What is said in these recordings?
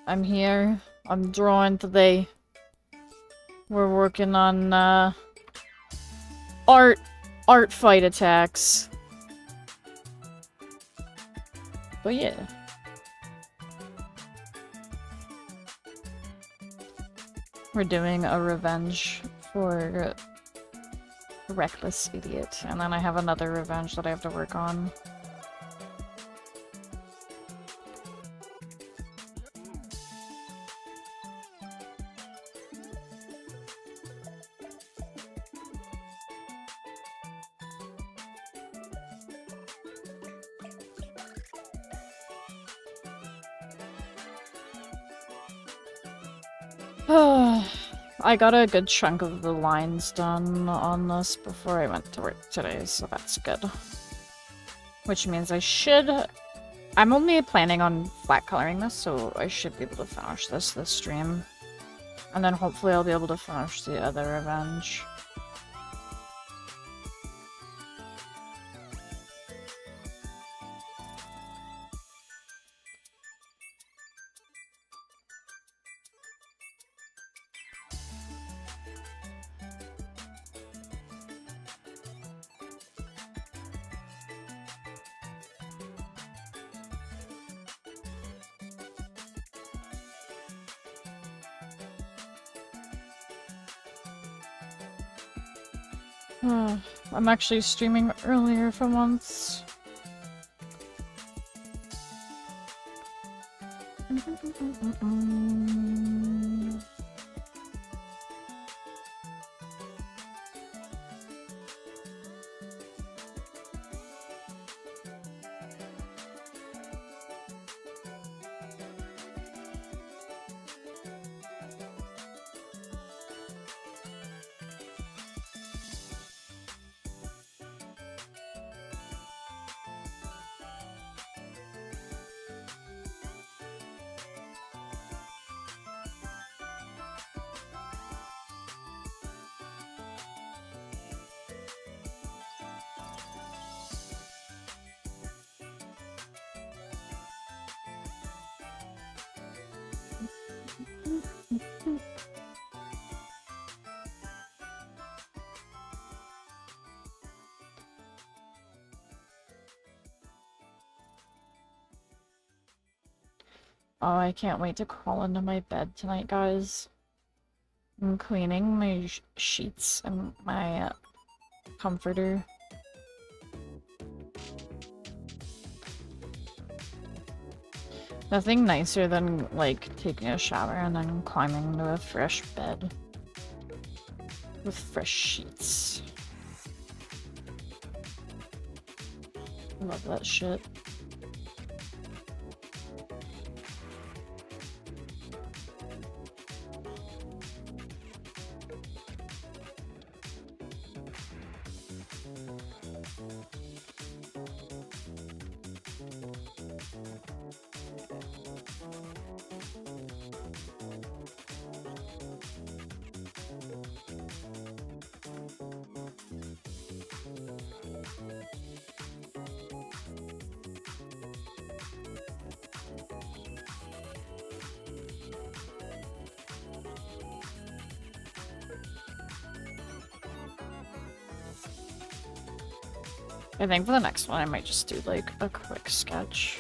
I'm here. I'm drawing today. We're working on, art fight attacks. But yeah. We're doing a revenge for Reckless Idiot, and then I have another revenge that I have to work on. I got a good chunk of the lines done on this before I went to work today, so that's good. Which means I should... I'm only planning on flat coloring this, so I should be able to finish this stream. And then hopefully I'll be able to finish the other revenge. I'm actually streaming earlier for once. Oh, I can't wait to crawl into my bed tonight, guys. I'm cleaning my sheets and my comforter. Nothing nicer than, like, taking a shower and then climbing into a fresh bed with fresh sheets. Love that shit. I think for the next one I might just do like a quick sketch.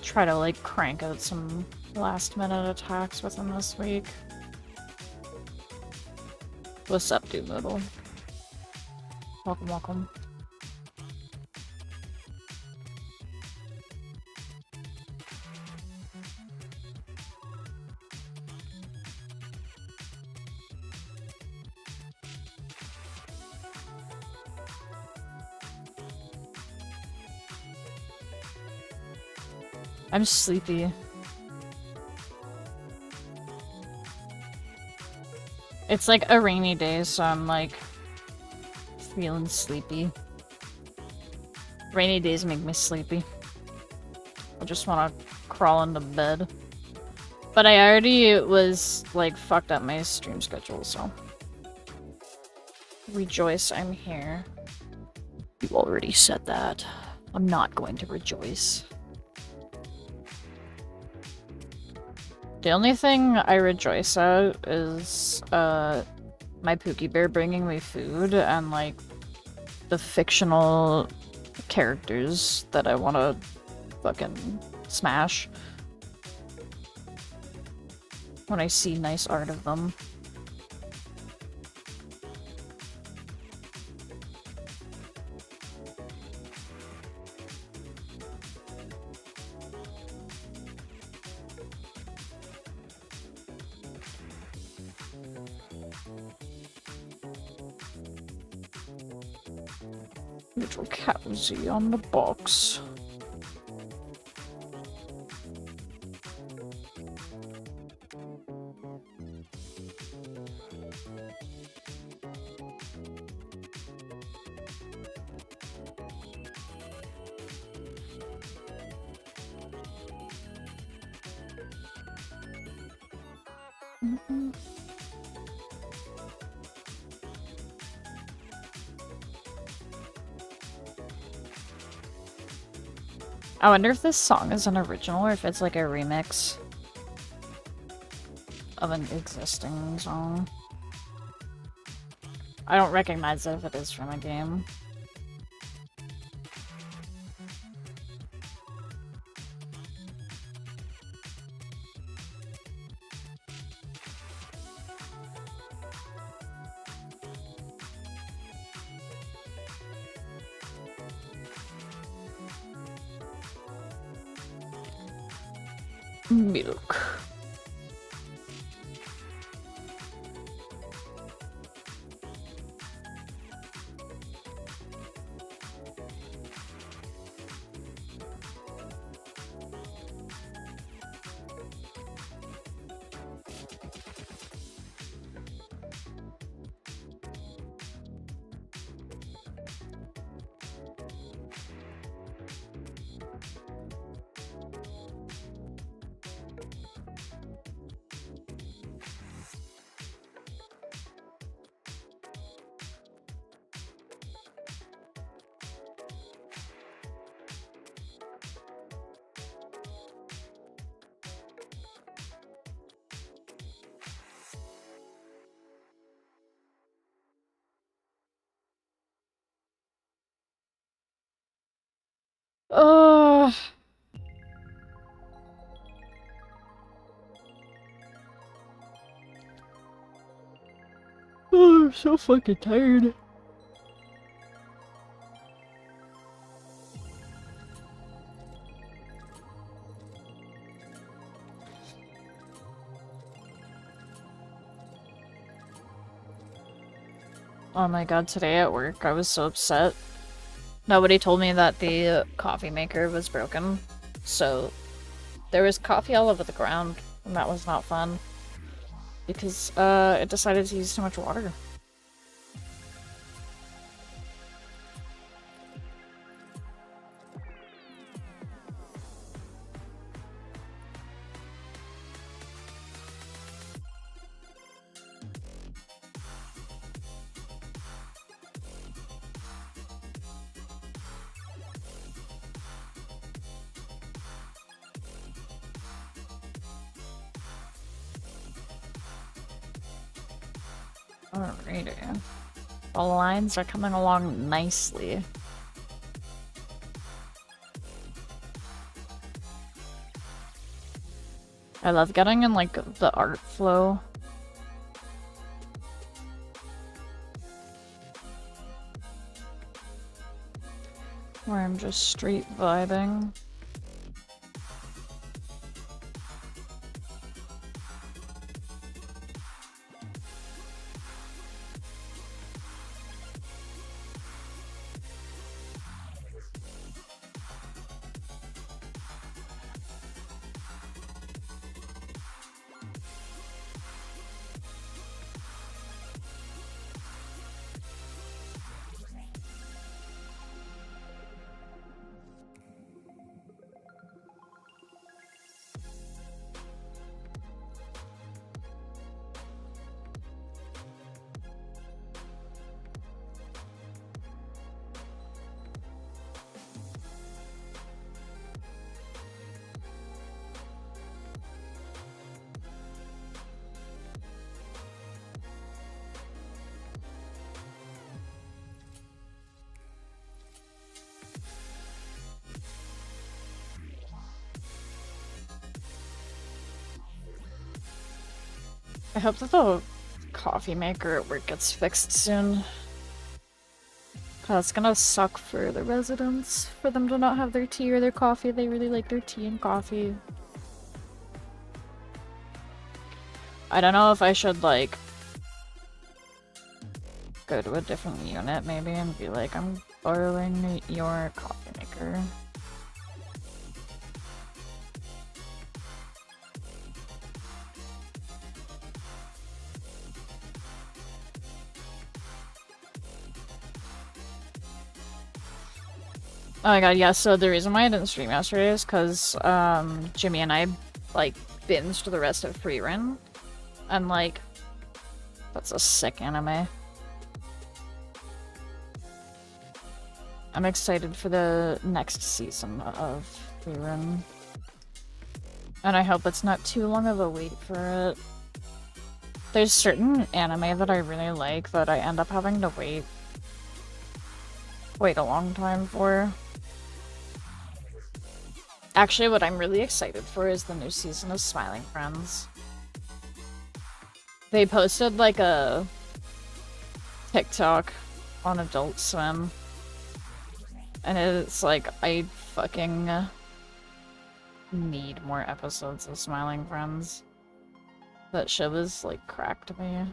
Try to like crank out some last minute attacks within this week. What's up, dude little? Welcome, welcome. I'm sleepy. It's like a rainy day, so I'm like feeling sleepy. Rainy days make me sleepy. I just want to crawl into bed. But I already was like fucked up my stream schedule, so rejoice, I'm here. You already said that. I'm not going to rejoice. The only thing I rejoice at is, my Pookie Bear bringing me food and, like, the fictional characters that I want to fucking smash when I see nice art of them. Little _𝙁𝙴𝙳𝙀 on the box. I wonder if this song is an original or if it's like a remix of an existing song. I don't recognize it if it is from a game. Milk. Oh, I'm so fucking tired. Oh my god, today at work I was so upset. Nobody told me that the coffee maker was broken, so there was coffee all over the ground, and that was not fun. Because, it decided to use too much water. Alrighty. The lines are coming along nicely. I love getting in, like, the art flow. Where I'm just straight vibing. I hope that the coffee maker at work gets fixed soon. It's gonna suck for the residents, for them to not have their tea or their coffee. They really like their tea and coffee. I don't know if I should, like, go to a different unit, maybe, and be like, I'm borrowing your coffee maker. Oh my god, yeah, so the reason why I didn't stream yesterday is because, Jimmy and I, like, binged the rest of Freerun. And, like, that's a sick anime. I'm excited for the next season of Freerun. And I hope it's not too long of a wait for it. There's certain anime that I really like that I end up having to wait a long time for. Actually, what I'm really excited for is the new season of Smiling Friends. They posted, like, a TikTok on Adult Swim. And it's like, I fucking need more episodes of Smiling Friends. That show is, like, cracked me.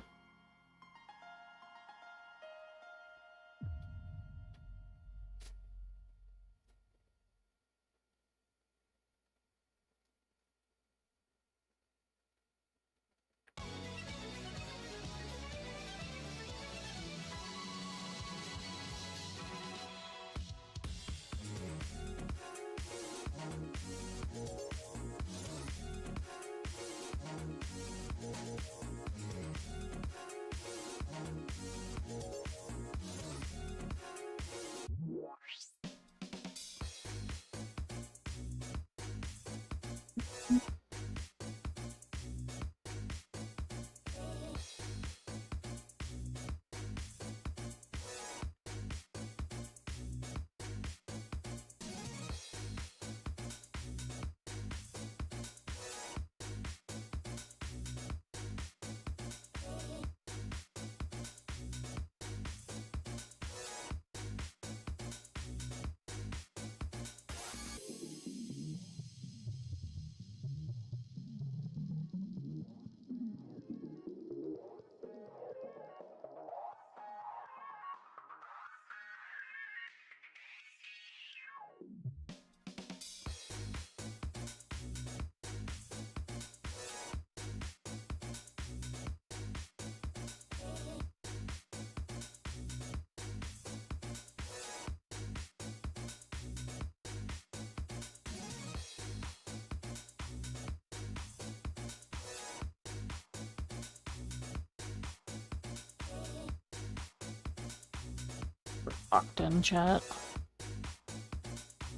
Locked in, chat.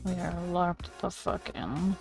We are locked the fuck in.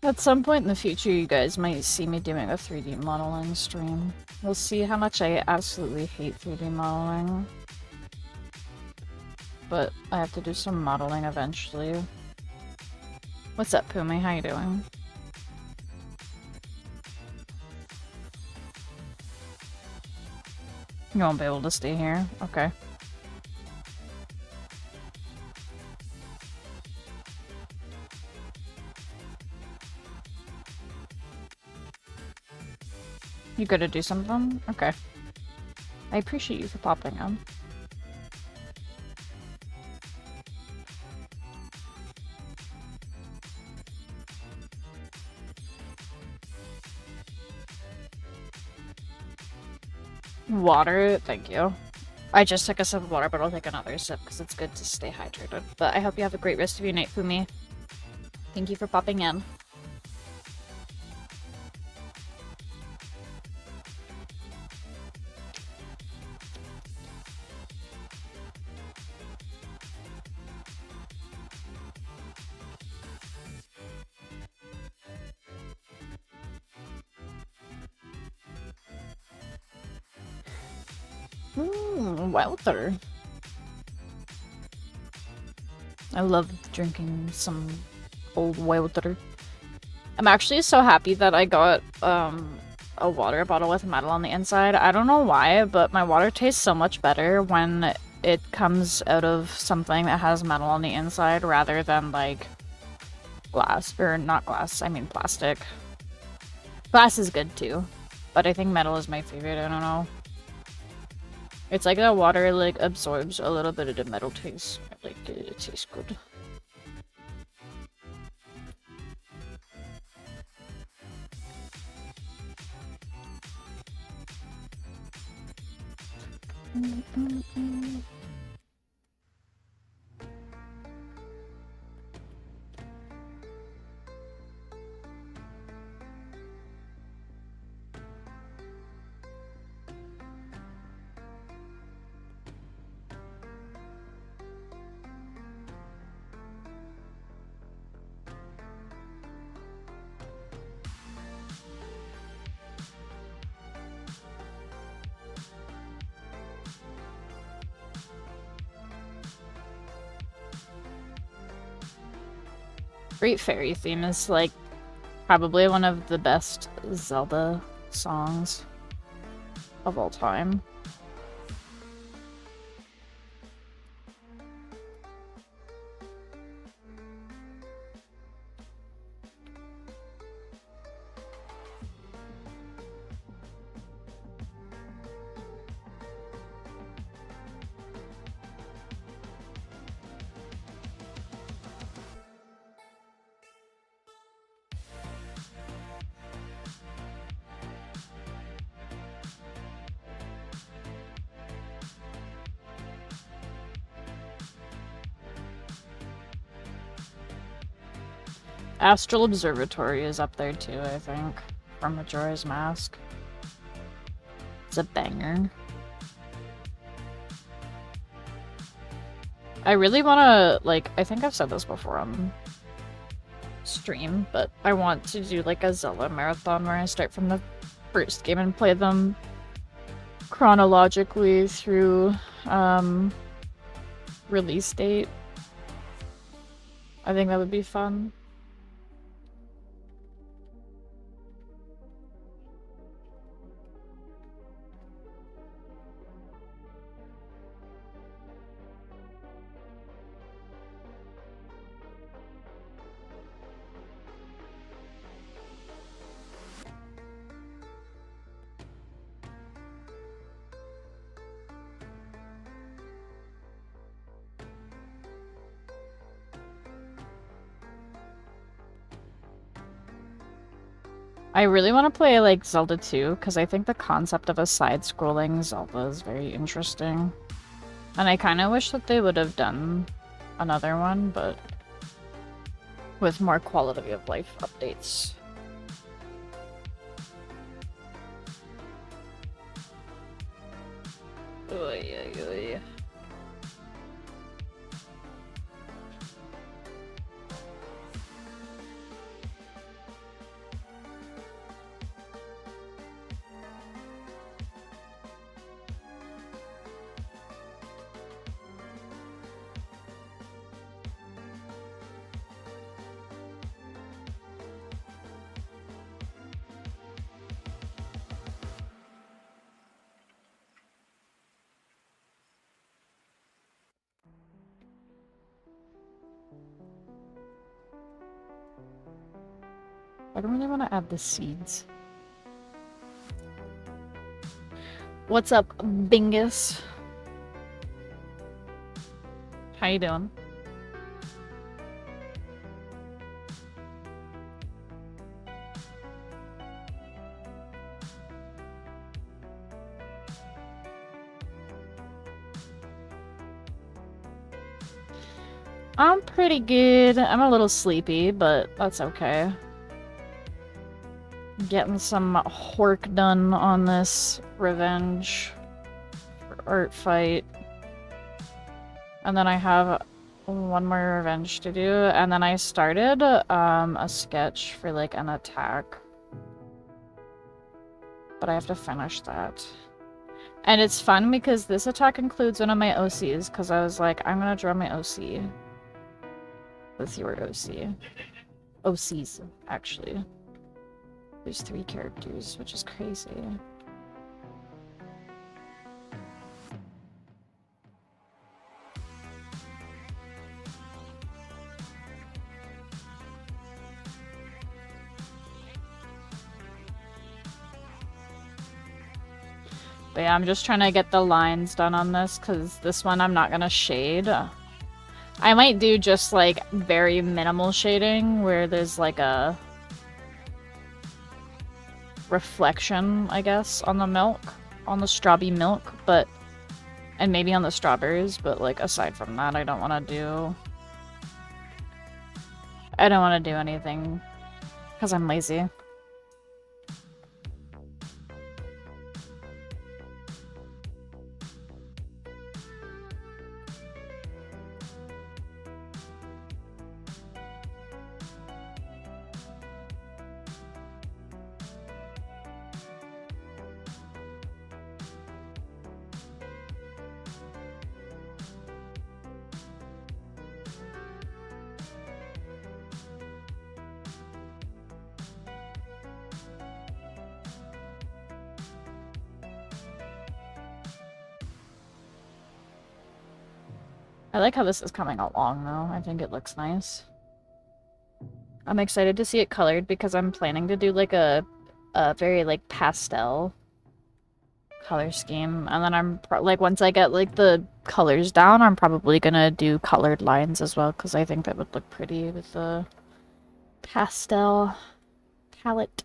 At some point in the future, you guys might see me doing a 3D modeling stream. We'll see how much I absolutely hate 3D modeling. But I have to do some modeling eventually. What's up, Pumi? How you doing? You won't be able to stay here? Okay. You gotta do something? Okay. I appreciate you for popping on. Water, thank you. I just took a sip of water, but I'll take another sip because it's good to stay hydrated. But I hope you have a great rest of your night, Fumi. Thank you for popping in. Water. I love drinking some old water. I'm actually so happy that I got a water bottle with metal on the inside. I don't know why, but my water tastes so much better when it comes out of something that has metal on the inside rather than like glass, or not glass, I mean plastic. Glass is good too, but I think metal is my favorite, I don't know. It's like the water like absorbs a little bit of the metal taste. Like it tastes good. Great Fairy theme is like probably one of the best Zelda songs of all time. Astral Observatory is up there too, I think, from Majora's Mask. It's a banger. I really wanna, like, I think I've said this before on stream, but I want to do like a Zelda marathon where I start from the first game and play them chronologically through release date. I think that would be fun. I really want to play, like, Zelda 2, because I think the concept of a side-scrolling Zelda is very interesting. And I kind of wish that they would have done another one, but with more quality of life updates. Oy, oy, oy. I don't really want to add the seeds. What's up, Bingus? How you doing? I'm pretty good. I'm a little sleepy, but that's okay. Getting some work done on this revenge for art fight. And then I have one more revenge to do, and then I started a sketch for like an attack. But I have to finish that. And it's fun because this attack includes one of my OCs, because I was like, I'm gonna draw my OC. With your OC. OCs, actually. There's 3 characters, which is crazy. But yeah, I'm just trying to get the lines done on this, because this one I'm not gonna shade. I might do just, like, very minimal shading, where there's, like, a reflection, I guess, on the milk. On the strawberry milk, but... And maybe on the strawberries, but, like, aside from that, I don't want to do... I don't want to do anything, because I'm lazy. I like how this is coming along, though. I think it looks nice. I'm excited to see it colored because I'm planning to do, like, a very, like, pastel color scheme. And then I'm, like, once I get, like, the colors down, I'm probably gonna do colored lines as well, because I think that would look pretty with the pastel palette.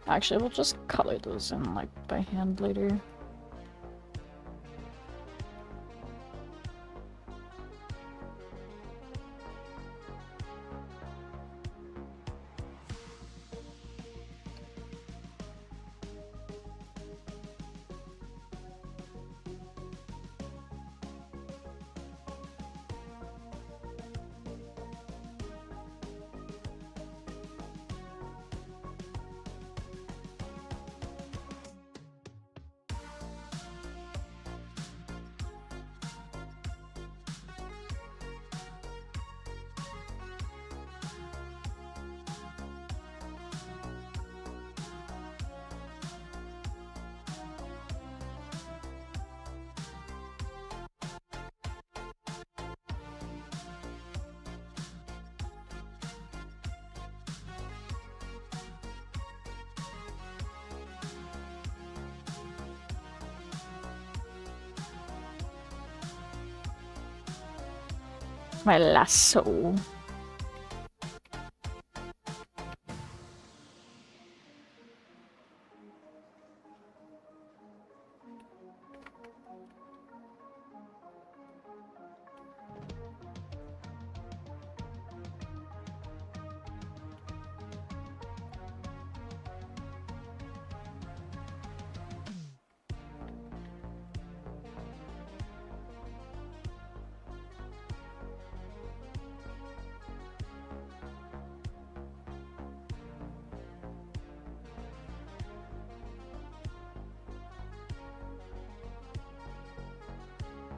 Actually, we'll just color those in, like, by hand later. My lasso.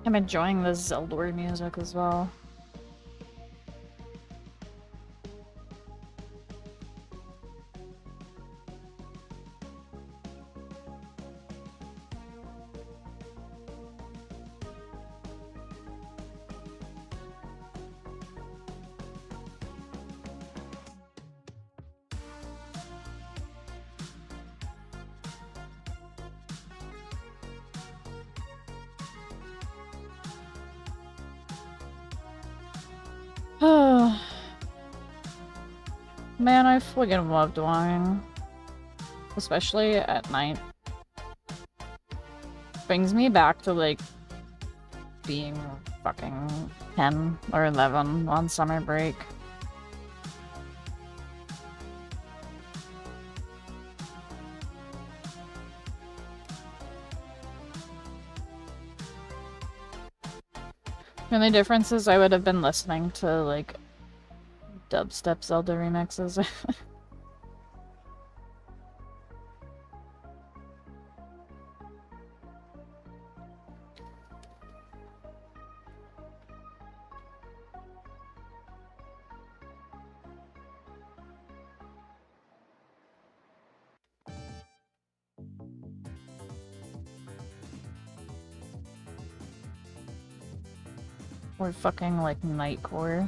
I'm enjoying the 𝙻𝙸𝙽𝙺 music as well. Man, I friggin' loved wine. Especially at night. Brings me back to, like, being fucking 10 or 11 on summer break. The only difference is I would have been listening to, like, dubstep Zelda remixes. Or fucking, like, Nightcore.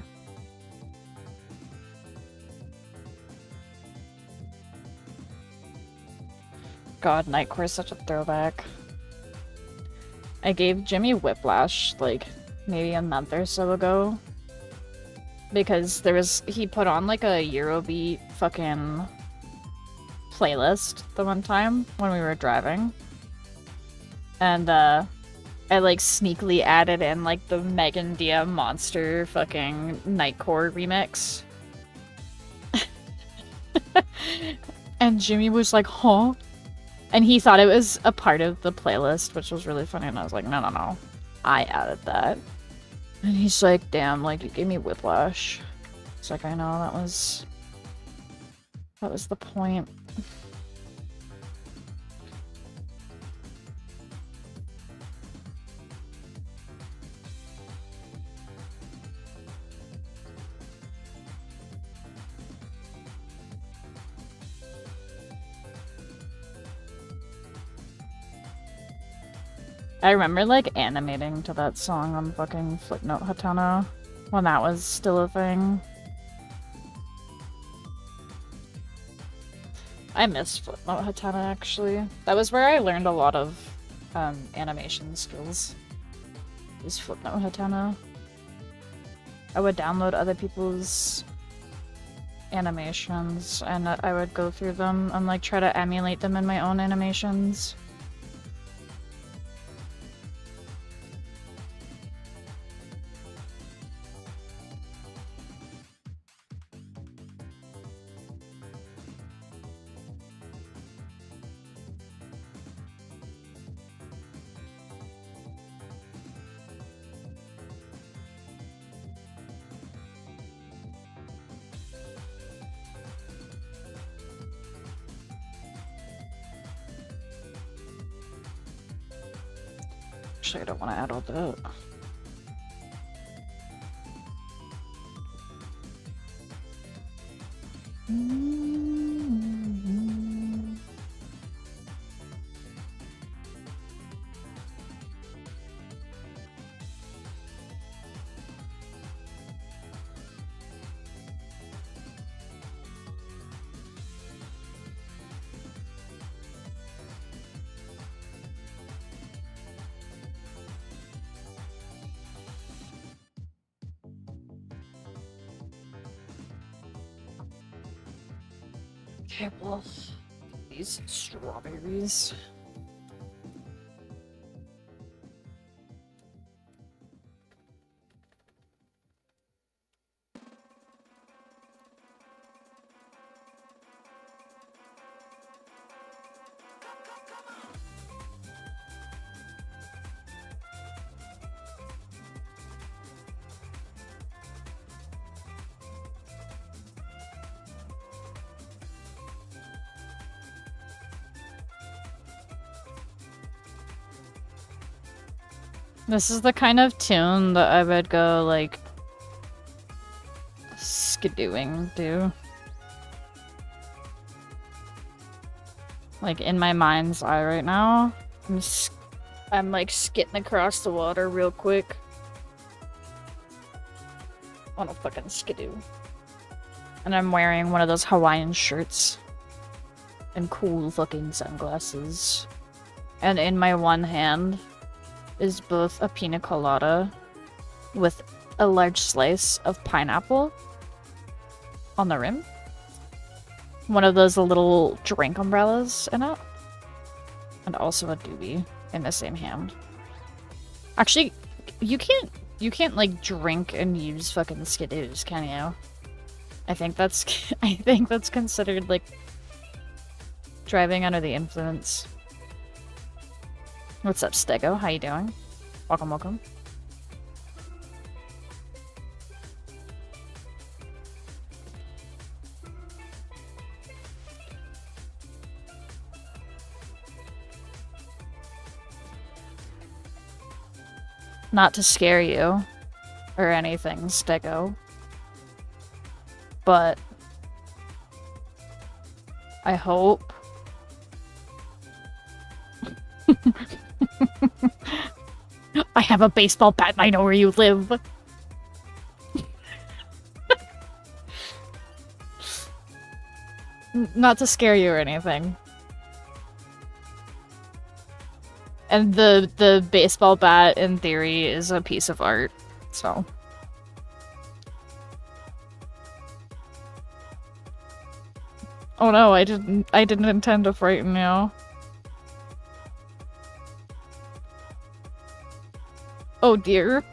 God, Nightcore is such a throwback. I gave Jimmy Whiplash, like, maybe a month or so ago. Because he put on, like, a Eurobeat fucking playlist the one time when we were driving. And, I, like, sneakily added in, like, the Megan Dia Monster fucking Nightcore remix. And Jimmy was like, huh? And he thought it was a part of the playlist, which was really funny, and I was like, no, no, no. I added that. And he's like, damn, like, you gave me whiplash. It's like, I know, that was the point. I remember, like, animating to that song on fucking Footnote Hatana when that was still a thing. I miss Footnote Hatana, actually. That was where I learned a lot of animation skills. Is Footnote Hatana. I would download other people's animations and I would go through them and, like, try to emulate them in my own animations. Actually, I don't want to add all that. Okay, well, these strawberries. This is the kind of tune that I would go, like, skidooing to. Like, in my mind's eye right now, I'm like skitting across the water real quick. On a fucking skidoo. And I'm wearing one of those Hawaiian shirts. And cool fucking sunglasses. And in my one hand is both a pina colada with a large slice of pineapple on the rim. One of those little drink umbrellas in it. And also a doobie in the same hand. Actually, you can't like drink and use fucking skidoos, can you? I think that's considered like driving under the influence. What's up, Stego? How you doing? Welcome, welcome. Not to scare you or anything, Stego, but I hope I have a baseball bat and I know where you live. Not to scare you or anything. And the baseball bat, in theory, is a piece of art, so. Oh no, I didn't intend to frighten you. Oh dear.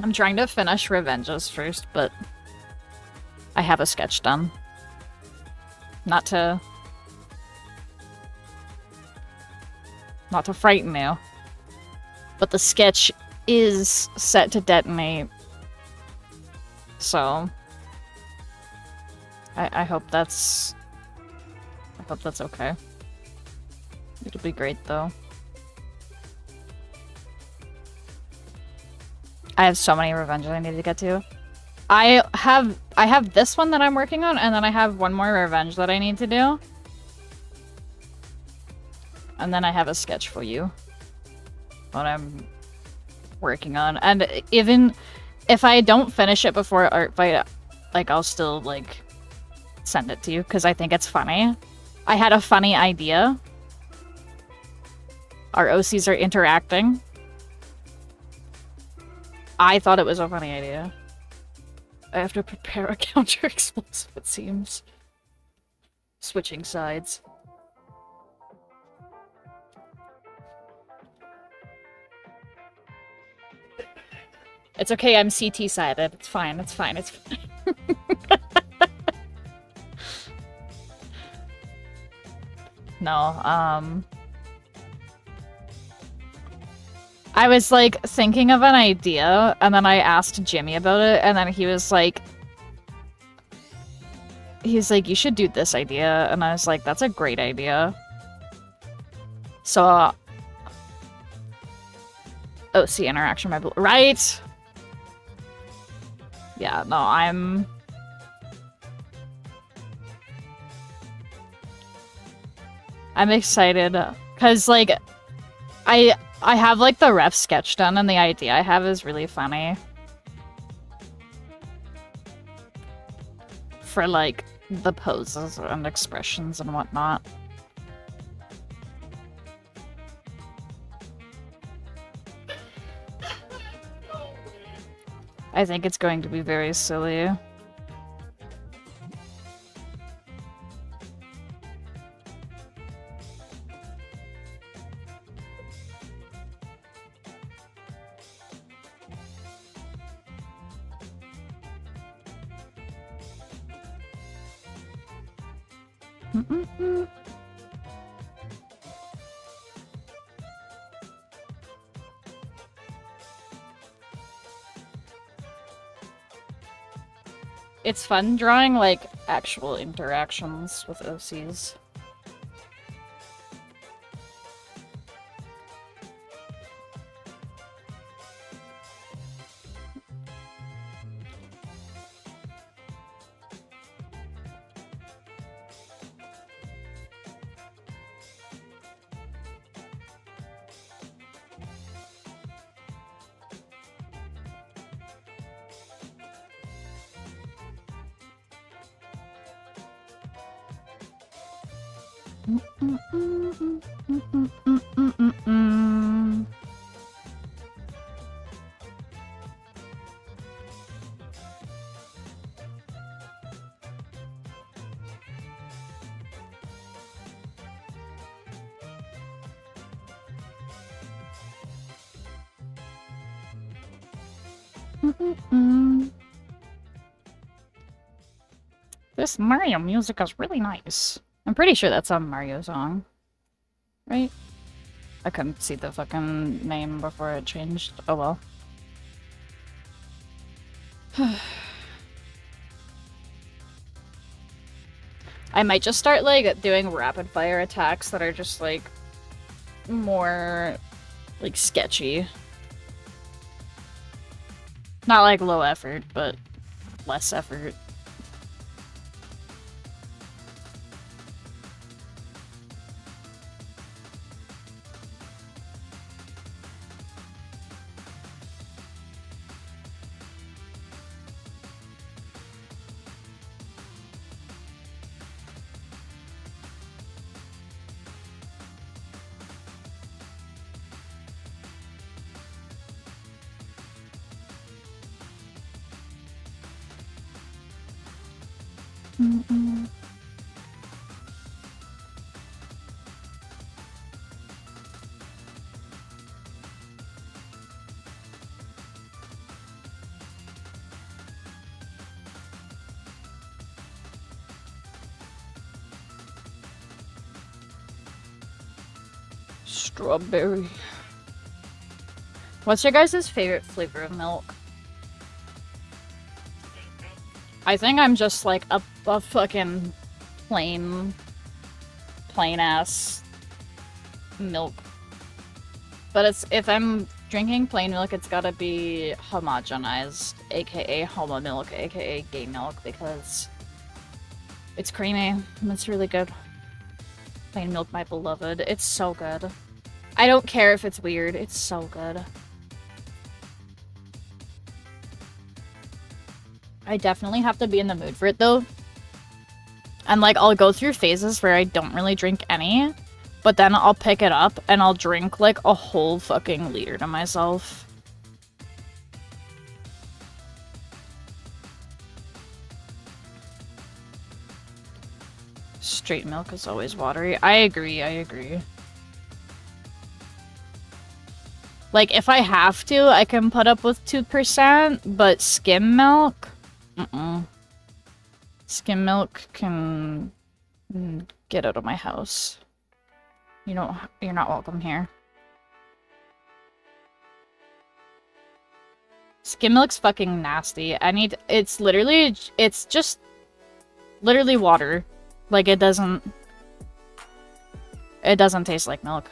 I'm trying to finish Revenges first, but I have a sketch done. Not to frighten you, but the sketch is set to detonate, so I hope that's okay. It'll be great though. I have so many revenges I need to get to. I have this one that I'm working on, and then I have one more revenge that I need to do. And then I have a sketch for you. What I'm working on. And even if I don't finish it before ARTFIGHT, like, I'll still, like, send it to you, because I think it's funny. I had a funny idea. Our OCs are interacting. I thought it was a funny idea. I have to prepare a counter-explosive, it seems. Switching sides. It's okay, I'm CT-sided. It's fine, it's fine, it's fine. No, I was, like, thinking of an idea, and then I asked Jimmy about it, and then he was like, you should do this idea, and I was like, that's a great idea. So, OC interaction, right? Yeah, no, I'm excited, because, like, I have, like, the ref sketch done, and the idea I have is really funny. For, like, the poses and expressions and whatnot. I think it's going to be very silly. It's fun drawing, like, actual interactions with OCs. This Mario music is really nice. I'm pretty sure that's a Mario song. Right? I couldn't see the fucking name before it changed. Oh well. I might just start, like, doing rapid fire attacks that are just, like, more, like, sketchy. Not, like, low effort, but less effort. Strawberry. What's your guys' favorite flavor of milk? I think I'm just like a fucking plain ass milk. But it's, if I'm drinking plain milk, it's gotta be homogenized, aka homo milk, aka gay milk, because it's creamy and it's really good. Plain milk, my beloved. It's so good. I don't care if it's weird, it's so good. I definitely have to be in the mood for it though. And like, I'll go through phases where I don't really drink any, but then I'll pick it up and I'll drink like a whole fucking liter to myself. Straight milk is always watery. I agree, I agree. Like, if I have to, I can put up with 2%, but skim milk? Skim milk can get out of my house. You know, you're not welcome here. Skim milk's fucking nasty. It's literally, it's just literally water. Like, it doesn't taste like milk.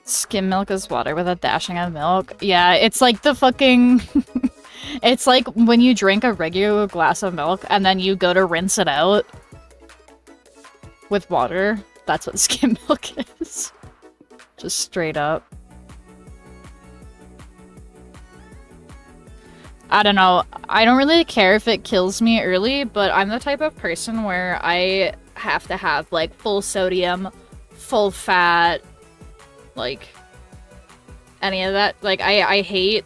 Skim milk is water with a dashing of milk. Yeah, it's like the fucking... It's like when you drink a regular glass of milk and then you go to rinse it out with water. That's what skim milk is. Just straight up. I don't know. I don't really care if it kills me early, but I'm the type of person where I have to have, like, full sodium, full fat, like, any of that. Like, I hate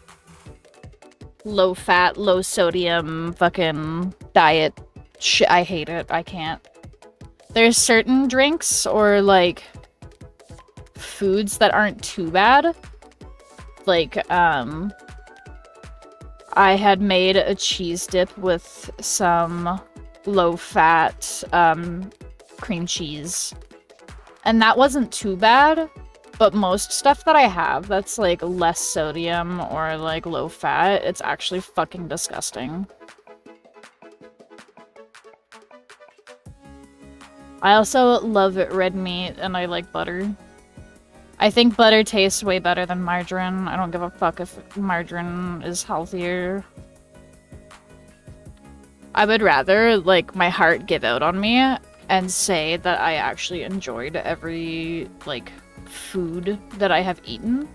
low fat, low sodium fucking diet shit. I hate it. I can't. There's certain drinks or, like, foods that aren't too bad. Like, I had made a cheese dip with some low-fat, cream cheese. And that wasn't too bad. But most stuff that I have that's, like, less sodium or, like, low fat, it's actually fucking disgusting. I also love red meat, and I like butter. I think butter tastes way better than margarine. I don't give a fuck if margarine is healthier. I would rather, like, my heart give out on me and say that I actually enjoyed every, like, food that I have eaten.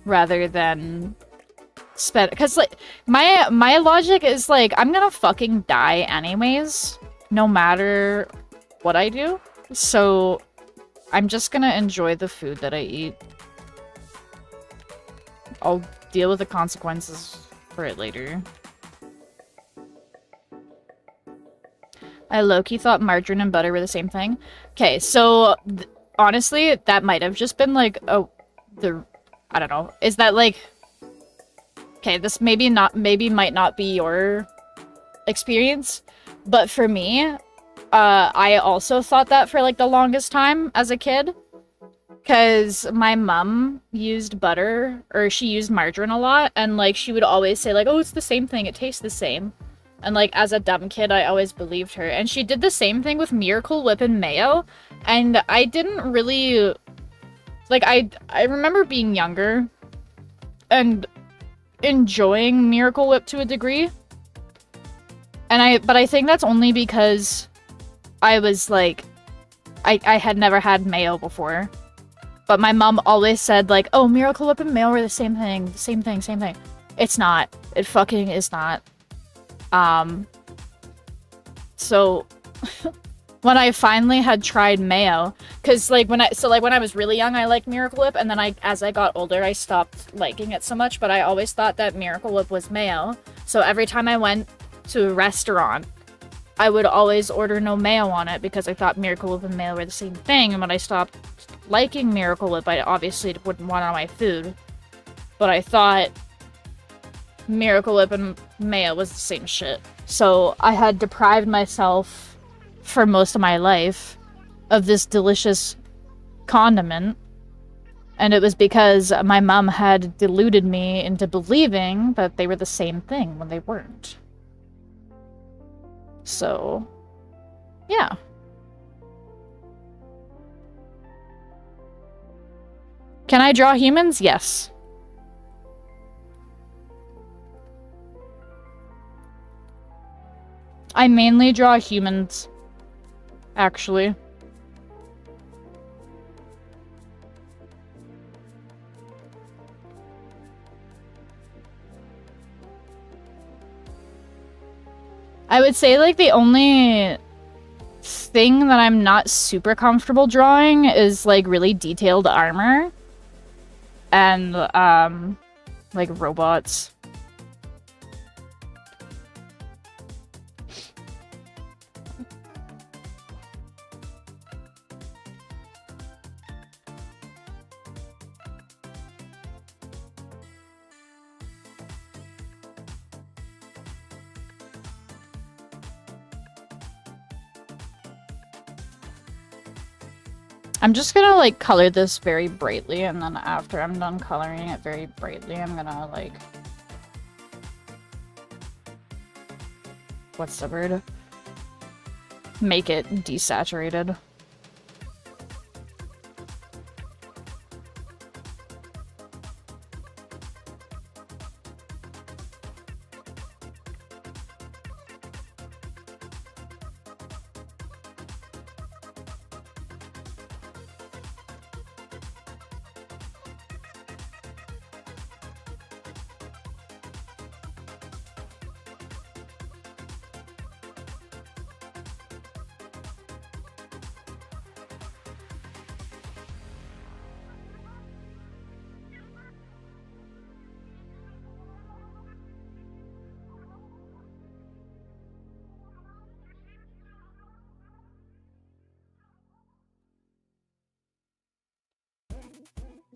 Rather than spend, because, like, my logic is, like, I'm gonna fucking die anyways, no matter what I do. So, I'm just gonna enjoy the food that I eat. I'll deal with the consequences for it later. I low-key thought margarine and butter were the same thing. Okay, so honestly, that might have just been like, I don't know. Is that like, okay, this maybe might not be your experience, but for me, I also thought that for like the longest time as a kid. Because my mom used butter, or she used margarine a lot, and like she would always say like, oh, it's the same thing, it tastes the same. And, like, as a dumb kid, I always believed her. And she did the same thing with Miracle Whip and mayo. And I didn't really... Like, I remember being younger and enjoying Miracle Whip to a degree. But I think that's only because I was, like... I had never had mayo before. But my mom always said, like, oh, Miracle Whip and mayo are the same thing. Same thing, same thing. It's not. It fucking is not. So when I finally had tried mayo, because like when I was really young, I liked Miracle Whip, and then as I got older, I stopped liking it so much, but I always thought that Miracle Whip was mayo. So every time I went to a restaurant, I would always order no mayo on it because I thought Miracle Whip and mayo were the same thing, and when I stopped liking Miracle Whip, I obviously wouldn't want it on my food. But I thought Miracle Whip and mayo was the same shit. So I had deprived myself for most of my life of this delicious condiment. And it was because my mom had deluded me into believing that they were the same thing when they weren't. So, yeah. Can I draw humans? Yes. I mainly draw humans, actually. I would say, like, the only thing that I'm not super comfortable drawing is, like, really detailed armor. And, like, robots. I'm just gonna, like, color this very brightly, and then after I'm done coloring it very brightly, I'm gonna, like... What's the word? Make it desaturated.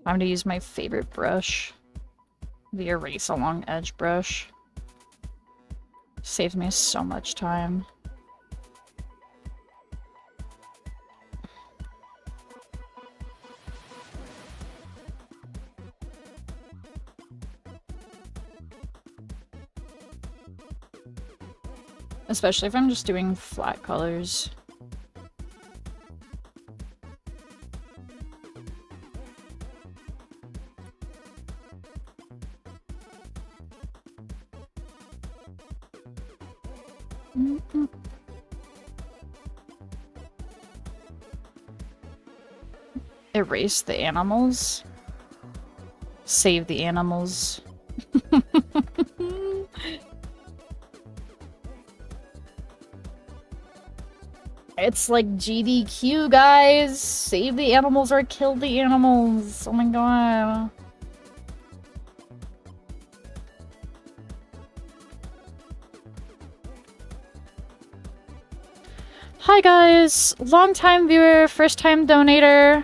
I'm gonna use my favorite brush, the Erase Along Edge brush. Saves me so much time. Especially if I'm just doing flat colors. Erase the animals. Save the animals. It's like GDQ, guys! Save the animals or kill the animals! Oh my god. Hi guys! Long time viewer, first time donator.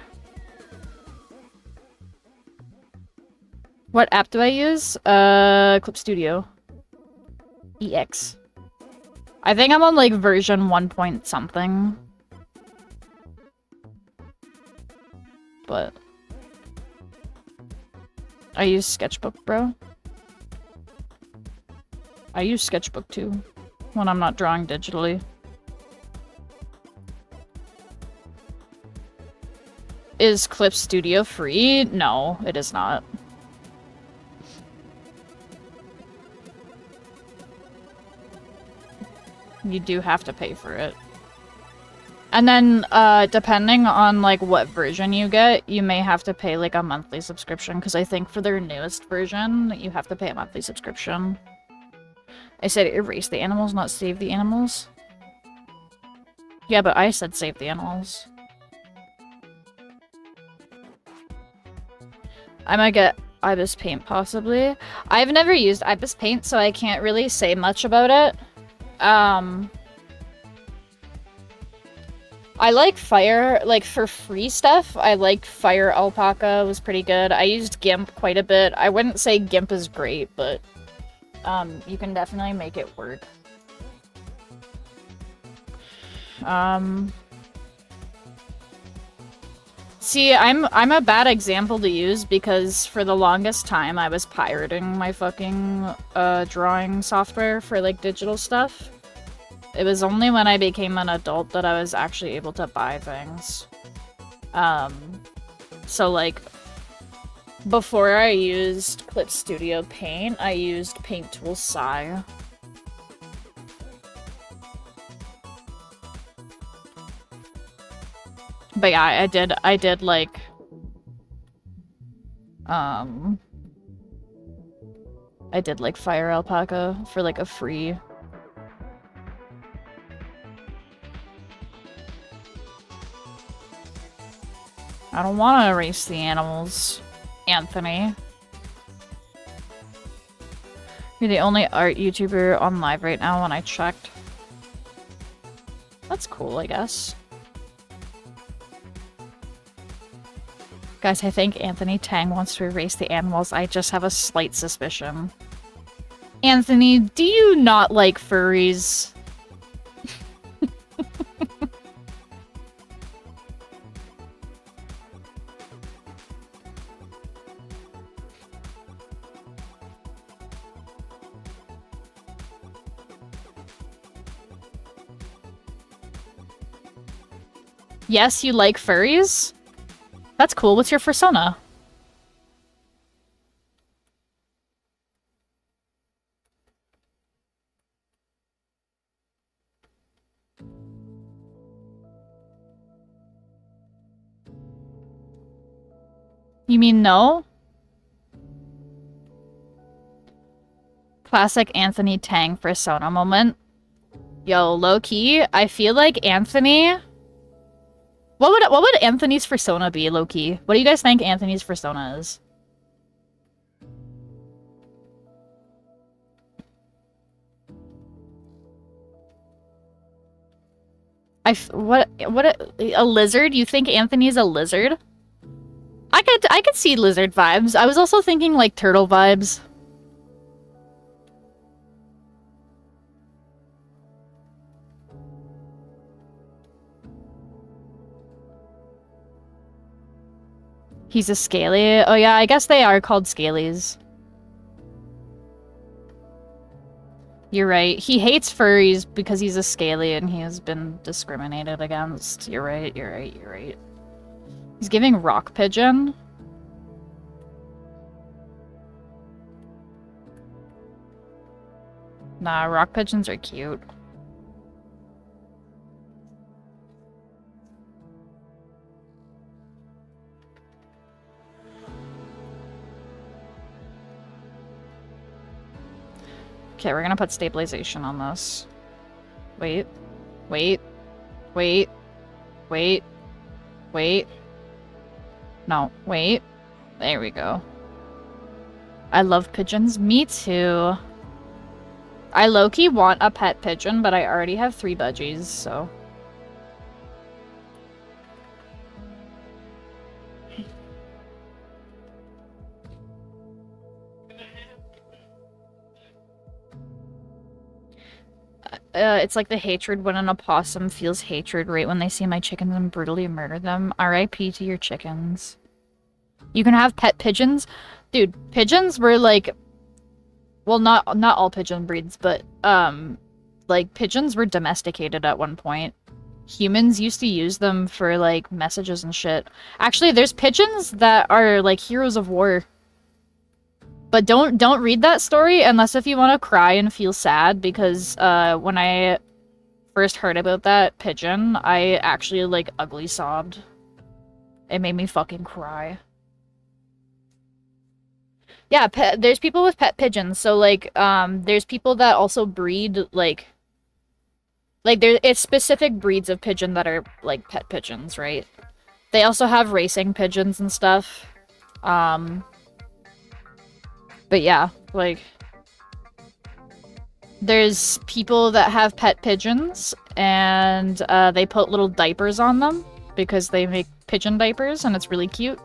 What app do I use? Clip Studio. EX. I think I'm on like version 1 point something. But I use Sketchbook, bro. I use Sketchbook too when I'm not drawing digitally. Is Clip Studio free? No, it is not. You do have to pay for it. And then, depending on, like, what version you get, you may have to pay, like, a monthly subscription, because I think for their newest version, you have to pay a monthly subscription. I said erase the animals, not save the animals. Yeah, but I said save the animals. I might get Ibis Paint, possibly. I've never used Ibis Paint, so I can't really say much about it. I like Fire, like, for free stuff, I like Fire Alpaca, was pretty good. I used GIMP quite a bit. I wouldn't say GIMP is great, but, you can definitely make it work. See, I'm a bad example to use because for the longest time I was pirating my fucking, drawing software for, like, digital stuff. It was only when I became an adult that I was actually able to buy things. So, like, before I used Clip Studio Paint, I used Paint Tool 𝙻𝙸𝙽𝚃. But yeah, I did, like, I did, like, Fire Alpaca for, like, a free... I don't want to erase the animals, Anthony. You're the only art YouTuber on live right now when I checked. That's cool, I guess. Guys, I think Anthony Tang wants to erase the animals. I just have a slight suspicion. Anthony, do you not like furries? Yes, you like furries? That's cool. What's your persona? You mean no? Classic Anthony Tang persona moment. Yo, low-key, I feel like Anthony... What would Anthony's persona be, low-key? What do you guys think Anthony's persona is? What a lizard? You think Anthony's a lizard? I could see lizard vibes. I was also thinking like turtle vibes. He's a scaly. Oh yeah, I guess they are called scalies. You're right. He hates furries because he's a scaly and he has been discriminated against. You're right, you're right, you're right. He's giving rock pigeon. Nah, rock pigeons are cute. Okay, we're gonna put stabilization on this. Wait. Wait. Wait. Wait. Wait. No, wait. There we go. I love pigeons. Me too. I low-key want a pet pigeon, but I already have 3 budgies, so... it's like the hatred when an opossum feels hatred right when they see my chickens and brutally murder them. R.I.P. to your chickens. You can have pet pigeons? Dude, pigeons were like... Well, not all pigeon breeds, but, like, pigeons were domesticated at one point. Humans used to use them for, like, messages and shit. Actually, there's pigeons that are, like, heroes of war. But don't read that story unless if you want to cry and feel sad, because, when I first heard about that pigeon, I actually, like, ugly sobbed. It made me fucking cry. Yeah, there's people with pet pigeons, so, like, there's people that also breed, like, it's specific breeds of pigeon that are, like, pet pigeons, right? They also have racing pigeons and stuff. But yeah, like, there's people that have pet pigeons, and, they put little diapers on them, because they make pigeon diapers, and it's really cute.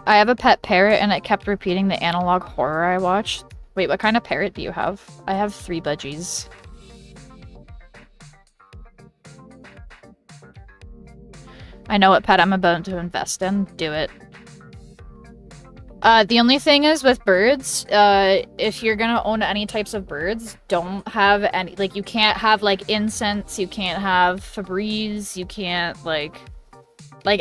I have a pet parrot, and it kept repeating the analog horror I watched. Wait, what kind of parrot do you have? I have 3 budgies. I know what pet I'm about to invest in. Do it. The only thing is with birds, if you're gonna own any types of birds, don't have any, like, you can't have, like, incense, you can't have Febreze, you can't, like,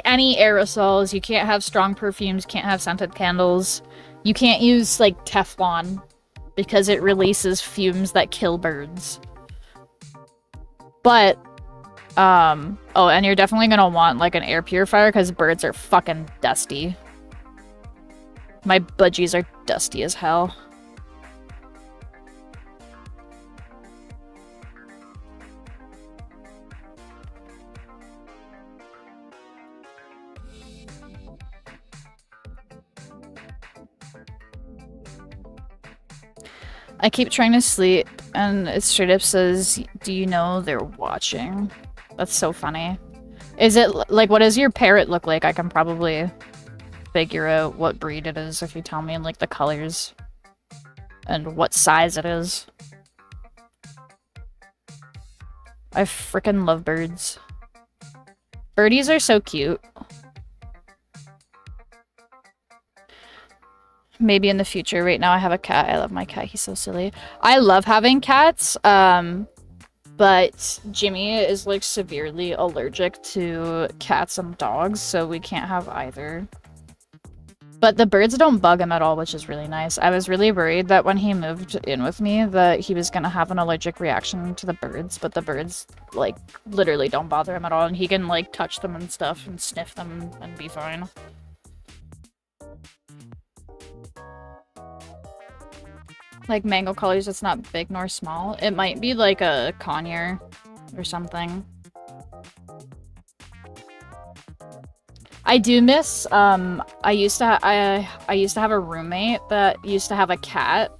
any aerosols, you can't have strong perfumes, can't have scented candles. You can't use, like, Teflon, because it releases fumes that kill birds. But, oh, and you're definitely gonna want, like, an air purifier, because birds are fucking dusty. My budgies are dusty as hell. I keep trying to sleep, and it straight up says, do you know they're watching? That's so funny. Is it, like, what does your parrot look like? I can probably figure out what breed it is if you tell me, like, the colors. And what size it is. I frickin' love birds. Birdies are so cute. Maybe in the future. Right now I have a cat. I love my cat. He's so silly. I love having cats, but Jimmy is, like, severely allergic to cats and dogs, so we can't have either. But the birds don't bug him at all, which is really nice. I was really worried that when he moved in with me that he was gonna have an allergic reaction to the birds, but the birds, like, literally don't bother him at all, and he can, like, touch them and stuff and sniff them and be fine. Like, mango colors, it's not big nor small. It might be like a conure or something. I do miss, I used to have a roommate that used to have a cat.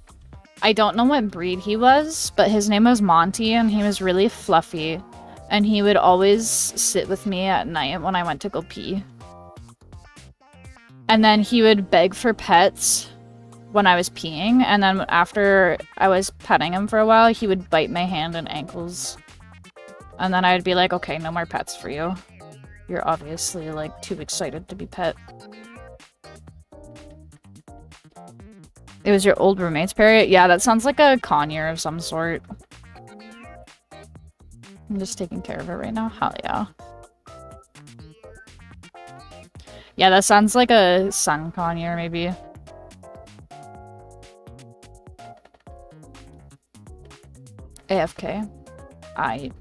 I don't know what breed he was, but his name was Monty, and he was really fluffy. And he would always sit with me at night when I went to go pee. And then he would beg for pets when I was peeing, and then after I was petting him for a while, he would bite my hand and ankles. And then I'd be like, okay, no more pets for you. You're obviously, like, too excited to be pet. It was your old roommate's parrot? Yeah, that sounds like a conure of some sort. I'm just taking care of it right now. Hell yeah. Yeah, that sounds like a sun conure, maybe. AFK. I.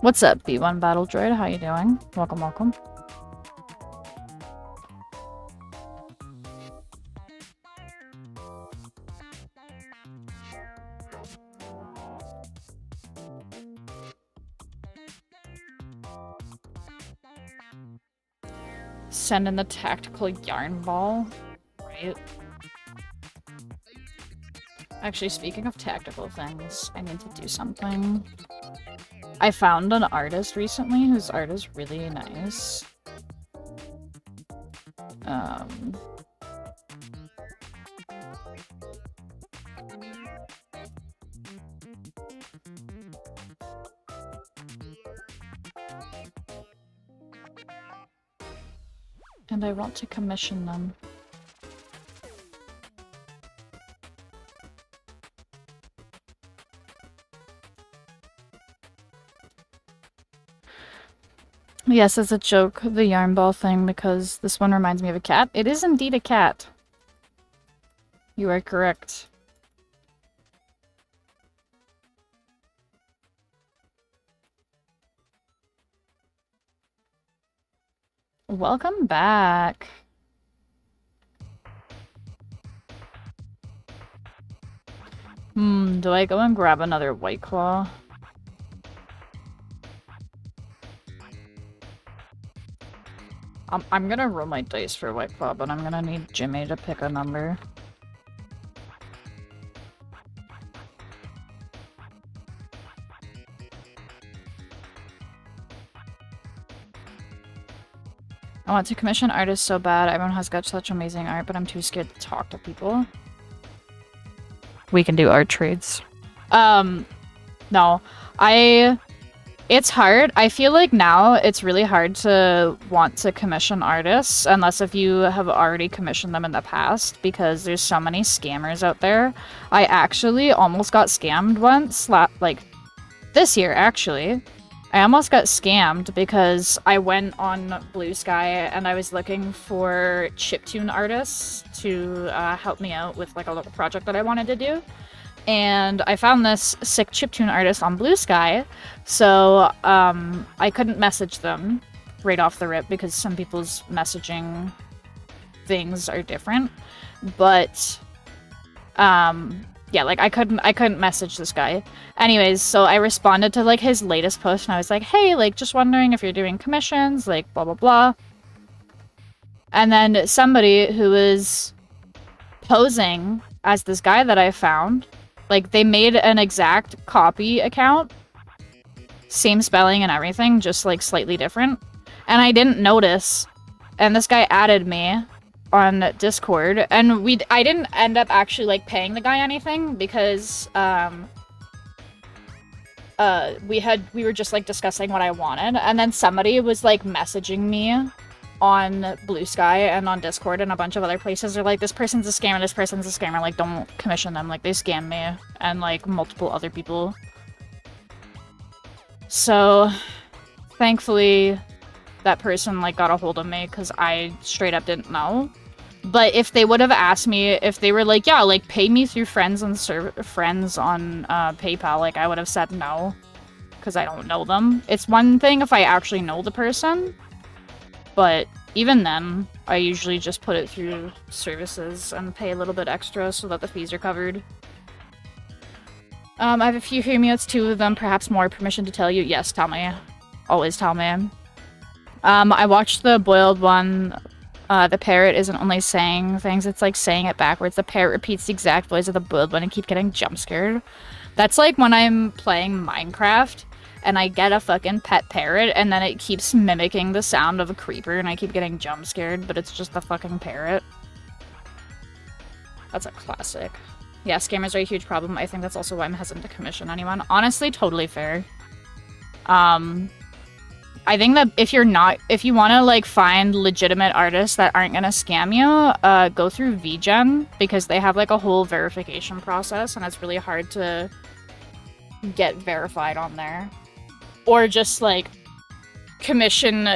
What's up, B1 Battle Droid? How you doing? Welcome, welcome. Send in the tactical yarn ball. Right. Actually, speaking of tactical things, I need to do something. I found an artist recently whose art is really nice. And I want to commission them. Yes, it's a joke, the yarn ball thing, because this one reminds me of a cat. It is indeed a cat. You are correct. Welcome back. Do I go and grab another White Claw? I'm gonna roll my dice for White Claw, but I'm gonna need Jimmy to pick a number. I want to commission artists so bad. Everyone has got such amazing art, but I'm too scared to talk to people. We can do art trades. No. It's hard. I feel like now it's really hard to want to commission artists, unless if you have already commissioned them in the past, because there's so many scammers out there. I actually almost got scammed once, like, this year, actually. I almost got scammed because I went on Blue Sky and I was looking for chiptune artists to help me out with, like, a little project that I wanted to do. And I found this sick chiptune artist on Blue Sky, so I couldn't message them right off the rip because some people's messaging things are different. But yeah, like I couldn't message this guy. Anyways, so I responded to like his latest post and I was like, "Hey, like just wondering if you're doing commissions, like blah blah blah." And then somebody who was posing as this guy that I found, like, they made an exact copy account. Same spelling and everything, just, like, slightly different. And I didn't notice. And this guy added me on Discord. And I didn't end up actually, like, paying the guy anything because, we were just, like, discussing what I wanted. And then somebody was, like, messaging me on Blue Sky and on Discord and a bunch of other places. They're like, this person's a scammer, this person's a scammer, like, don't commission them, like, they scam me, and, like, multiple other people. So, thankfully, that person, like, got a hold of me, because I straight up didn't know. But if they would have asked me, if they were like, yeah, like, pay me through friends on PayPal, like, I would have said no, because I don't know them. It's one thing if I actually know the person, but even then, I usually just put it through services and pay a little bit extra so that the fees are covered. I have a few Hermiots, 2 of them, perhaps more. Permission to tell you? Yes, tell me. Always tell me. I watched the boiled one. The parrot isn't only saying things, it's like saying it backwards. The parrot repeats the exact voice of the boiled one and keep getting jump scared. That's like when I'm playing Minecraft and I get a fucking pet parrot, and then it keeps mimicking the sound of a creeper, and I keep getting jump scared, but it's just the fucking parrot. That's a classic. Yeah, scammers are a huge problem. I think that's also why I'm hesitant to commission anyone. Honestly, totally fair. I think that if you want to, like, find legitimate artists that aren't gonna scam you, go through VGen, because they have, like, a whole verification process, and it's really hard to get verified on there. Or just, like, commission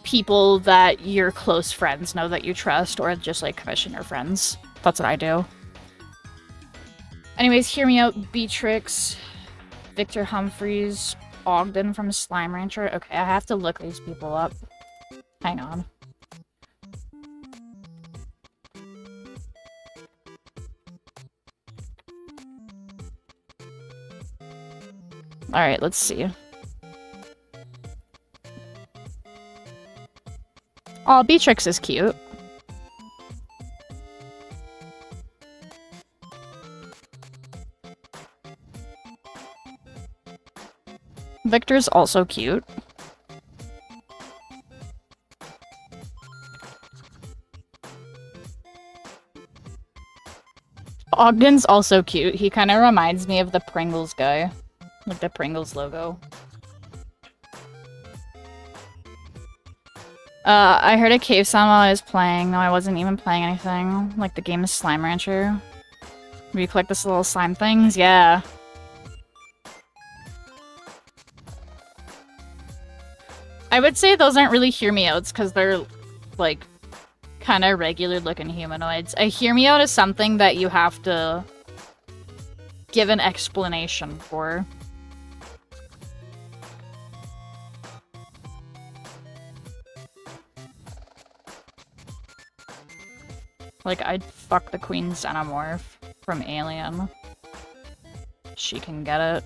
people that your close friends know that you trust, or just, like, commission your friends. That's what I do. Anyways, hear me out, Beatrix, Victor Humphreys, Ogden from Slime Rancher? Okay, I have to look these people up. Hang on. Alright, let's see. Oh, Beatrix is cute. Victor's also cute. Ogden's also cute. He kind of reminds me of the Pringles guy. Like the Pringles logo. I heard a cave sound while I was playing. No, I wasn't even playing anything. Like the game is Slime Rancher. Where you collect this little slime things? Yeah. I would say those aren't really hear-me-outs, because they're, like, kind of regular-looking humanoids. A hear-me-out is something that you have to give an explanation for. Like, I'd fuck the Queen Xenomorph from Alien. She can get it.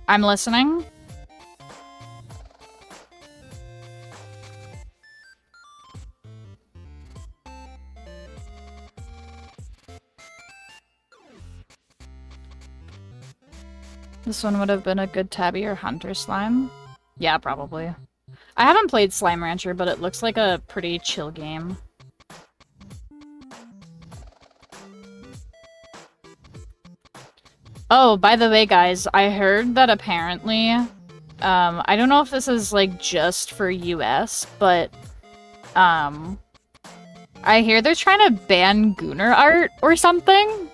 I'm listening. This one would have been a good Tabby or Hunter slime. Yeah, probably. I haven't played Slime Rancher, but it looks like a pretty chill game. Oh, by the way, guys, I heard that apparently, I don't know if this is, like, just for US, but, I hear they're trying to ban Gooner art or something?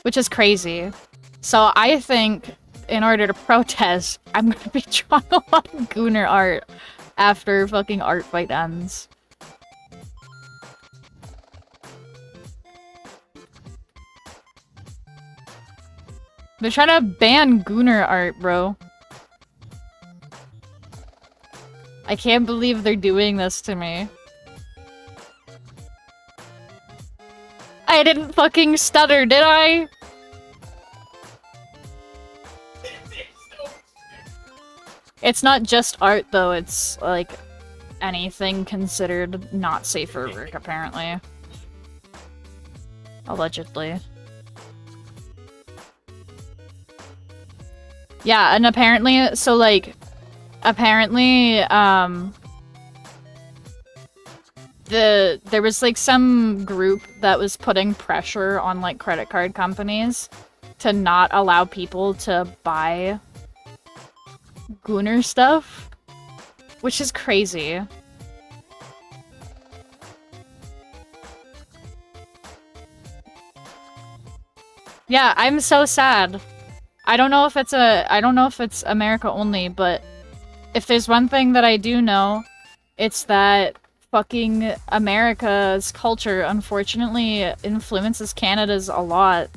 Which is crazy. So I think, in order to protest, I'm gonna be drawing a lot of Gooner art after fucking ARTFIGHT ends. They're trying to ban Gooner art, bro. I can't believe they're doing this to me. I didn't fucking stutter, did I? It's not just art, though. It's, like, anything considered not safe for work, apparently. Allegedly. Yeah, and apparently, so, like, apparently, there was, like, some group that was putting pressure on, like, credit card companies to not allow people to buy Gooner stuff, which is crazy. Yeah, I'm so sad. I don't know if it's America only, but if there's one thing that I do know, it's that fucking America's culture unfortunately influences Canada's a lot.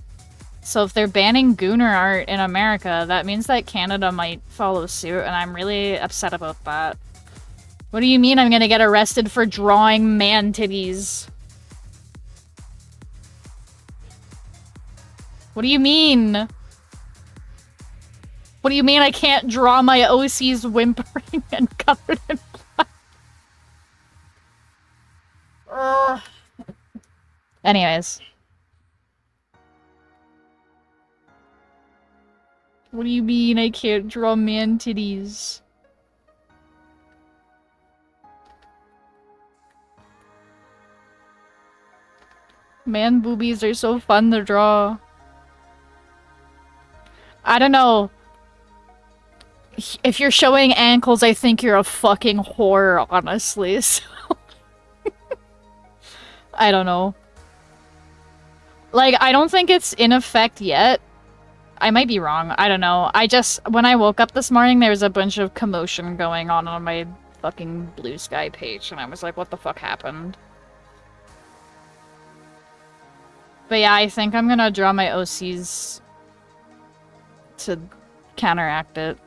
So if they're banning Gooner art in America, that means that Canada might follow suit, and I'm really upset about that. What do you mean I'm gonna get arrested for drawing man titties? What do you mean? What do you mean I can't draw my OCs whimpering and covered in blood? Anyways. What do you mean I can't draw man titties? Man boobies are so fun to draw. I don't know. If you're showing ankles, I think you're a fucking whore, honestly, so... I don't know. Like, I don't think it's in effect yet. I might be wrong. I don't know. When I woke up this morning, there was a bunch of commotion going on my fucking Blue Sky page, and I was like, what the fuck happened? But yeah, I think I'm gonna draw my OCs to counteract it.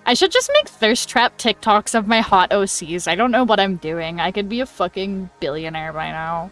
I should just make thirst trap TikToks of my hot OCs. I don't know what I'm doing. I could be a fucking billionaire by now.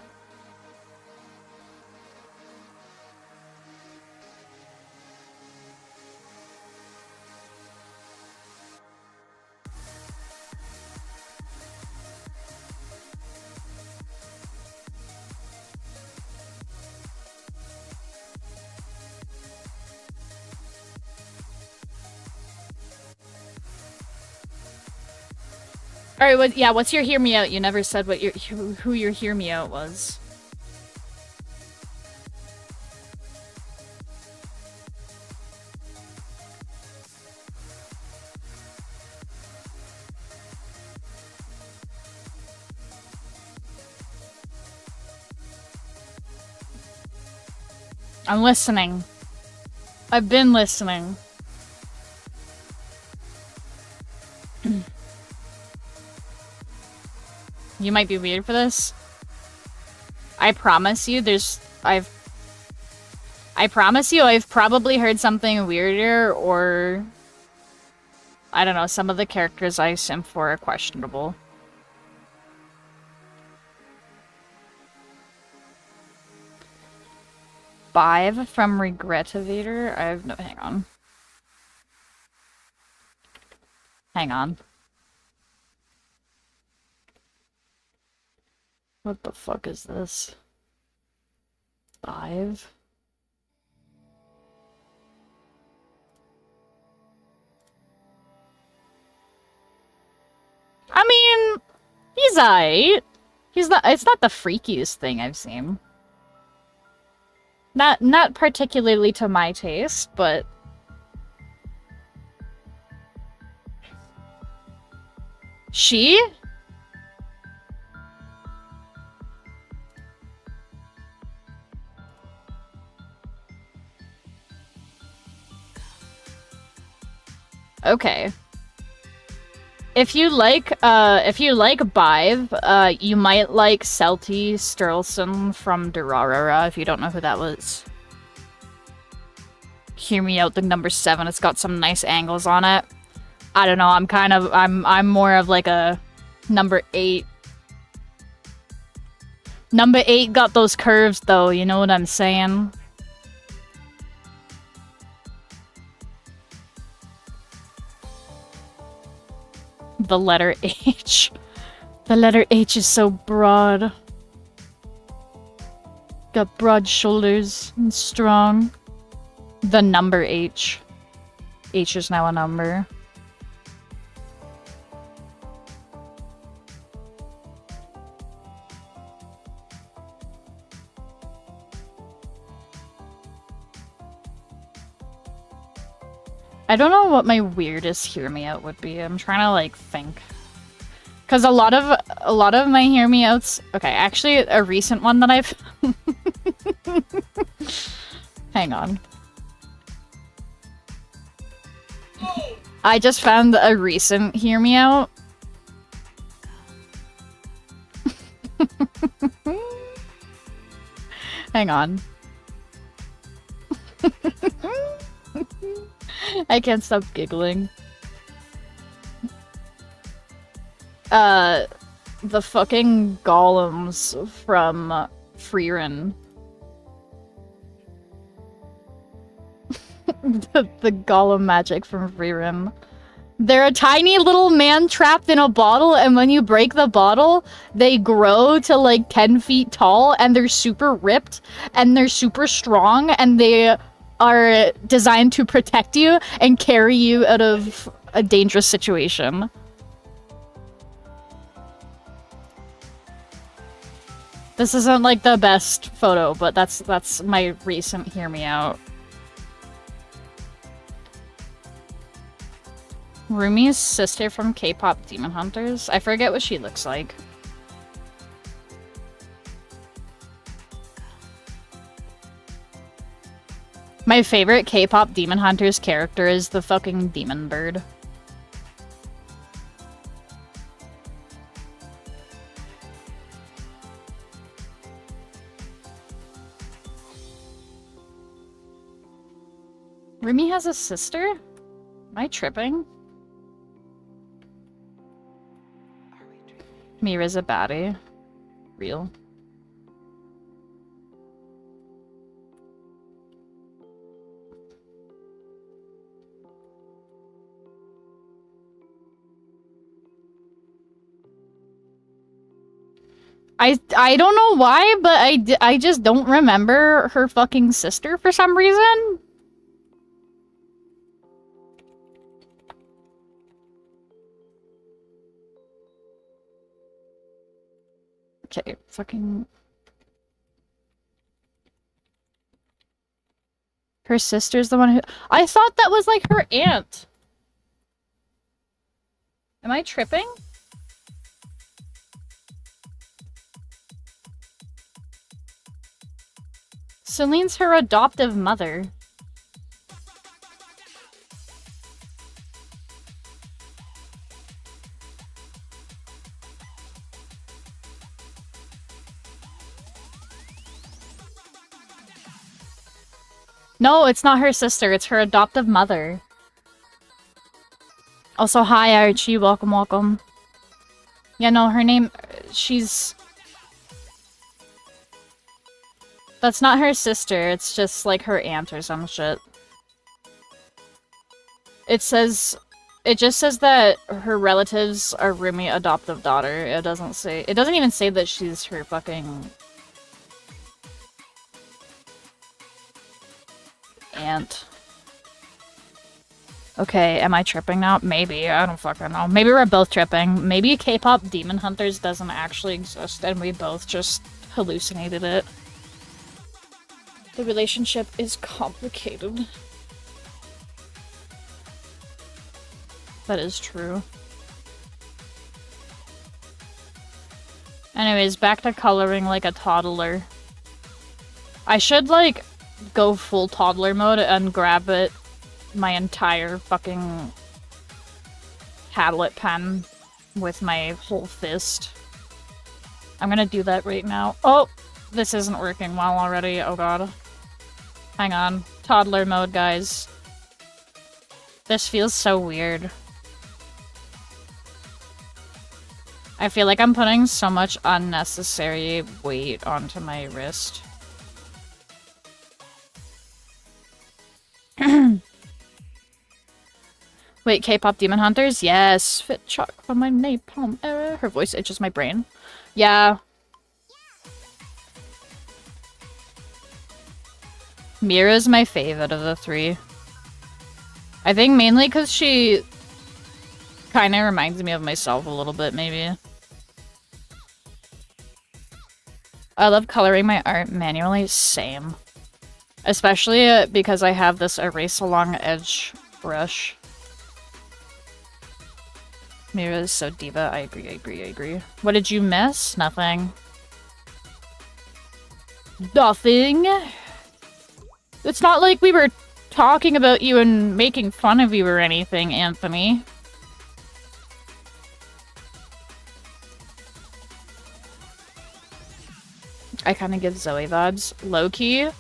Alright, yeah, what's your hear me out? You never said what who your hear me out was. I'm listening. I've been listening. You might be weird for this. I promise you I've probably heard something weirder, or I don't know, some of the characters I sim for are questionable. 𝙁 from Regretivator? I have no, hang on. Hang on. What the fuck is this? 𝙁? I mean, he's aight. It's not the freakiest thing I've seen. Not particularly to my taste, but she? Okay. If you like 𝙁, you might like 𝙻𝚁𝙽𝙺𝚃 from Durarara, if you don't know who that was. Hear me out, the number 7, it's got some nice angles on it. I don't know, I'm more of like a number 8. Number 8 got those curves though, you know what I'm saying? The letter H. The letter H is so broad. Got broad shoulders and strong. The number H. H is now a number. I don't know what my weirdest hear me out would be. I'm trying to like think. Cause a lot of my hear me outs. Okay, actually a recent one that I've hang on. I just found a recent hear me out. Hang on. I can't stop giggling. The fucking golems from Frieren. the golem magic from Frieren. They're a tiny little man trapped in a bottle, and when you break the bottle, they grow to like 10 feet tall, and they're super ripped, and they're super strong, and they are designed to protect you and carry you out of a dangerous situation. This isn't like the best photo, but that's my recent hear me out. Rumi's sister from K-pop Demon Hunters? I forget what she looks like. My favorite K-pop Demon Hunters character is the fucking demon bird. Rumi has a sister? Am I tripping? Mira's a baddie. Real. I don't know why, but I just don't remember her fucking sister for some reason. Okay, fucking... Her sister's the one who... I thought that was like her aunt. Am I tripping? Celine's her adoptive mother. No, it's not her sister. It's her adoptive mother. Also, hi, Archie. Welcome, welcome. Yeah, no, her name... She's... That's not her sister. It's just, like, her aunt or some shit. It says... It just says that her relatives are Rumi adoptive daughter. It doesn't say... It doesn't even say that she's her fucking... aunt. Okay, am I tripping now? Maybe. I don't fucking know. Maybe we're both tripping. Maybe K-pop Demon Hunters doesn't actually exist and we both just hallucinated it. The relationship is complicated. That is true. Anyways, back to coloring like a toddler. I should, like, go full toddler mode and grab it, my entire fucking tablet pen with my whole fist. I'm gonna do that right now. Oh! This isn't working well already. Oh god. Hang on. Toddler mode, guys. This feels so weird. I feel like I'm putting so much unnecessary weight onto my wrist. Wait, K-pop Demon Hunters? Yes. Fit chalk from my napalm era. Her voice itches my brain. Yeah. Mira's my favorite of the three. I think mainly because she kind of reminds me of myself a little bit, maybe. I love coloring my art manually. Same. Especially because I have this erase along edge brush. Mira is so diva. I agree, I agree, I agree. What did you miss? Nothing. Nothing? It's not like we were talking about you and making fun of you or anything, Anthony. I kind of give Zoe vibes. Low-key.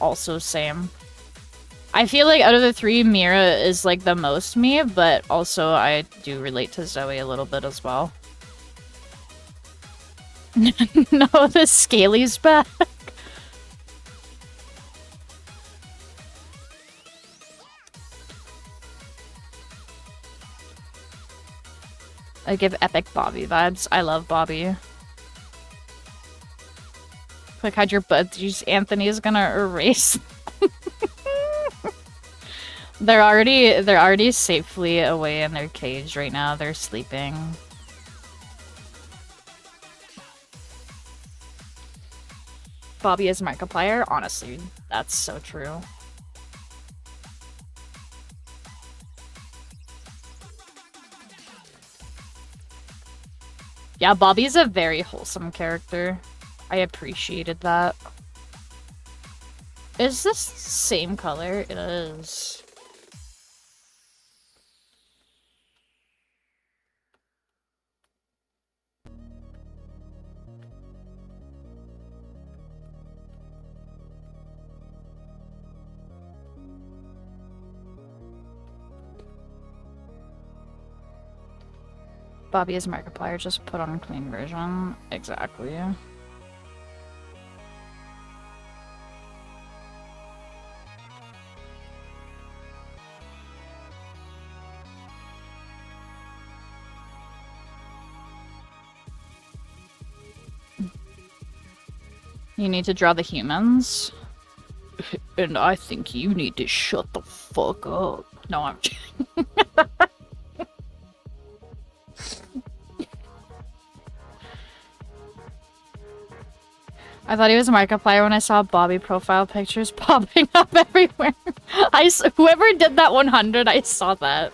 Also same. I feel like out of the three, Mira is like the most me, but also I do relate to Zoe a little bit as well. No, the Scaly's back. I give epic Bobby vibes. I love Bobby. Like, how'd your butt? Jeez, Anthony's gonna erase. They're already safely away in their cage right now. They're sleeping. Bobby is Markiplier? Honestly, that's so true. Yeah, Bobby's a very wholesome character. I appreciated that. Is this the same color? It is. Bobby is Markiplier, just put on clean version. Exactly. You need to draw the humans. And I think you need to shut the fuck up. No, I'm kidding. I thought he was a Markiplier when I saw Bobby profile pictures popping up everywhere. Whoever did that 100, I saw that.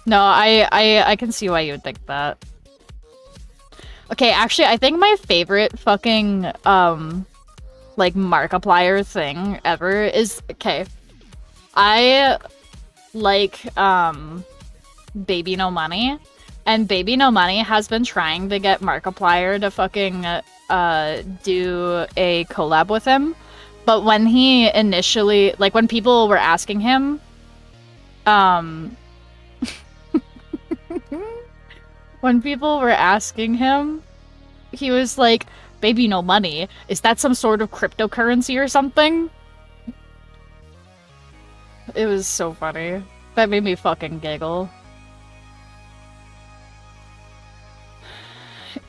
No, I can see why you would think that. Okay, actually, I think my favorite fucking, like, Markiplier thing ever is... Okay. I like, Baby No Money. And Baby No Money has been trying to get Markiplier to fucking, do a collab with him. But when he initially... Like, when people were asking him, when people were asking him, he was like, Baby No Money, is that some sort of cryptocurrency or something? It was so funny. That made me fucking giggle.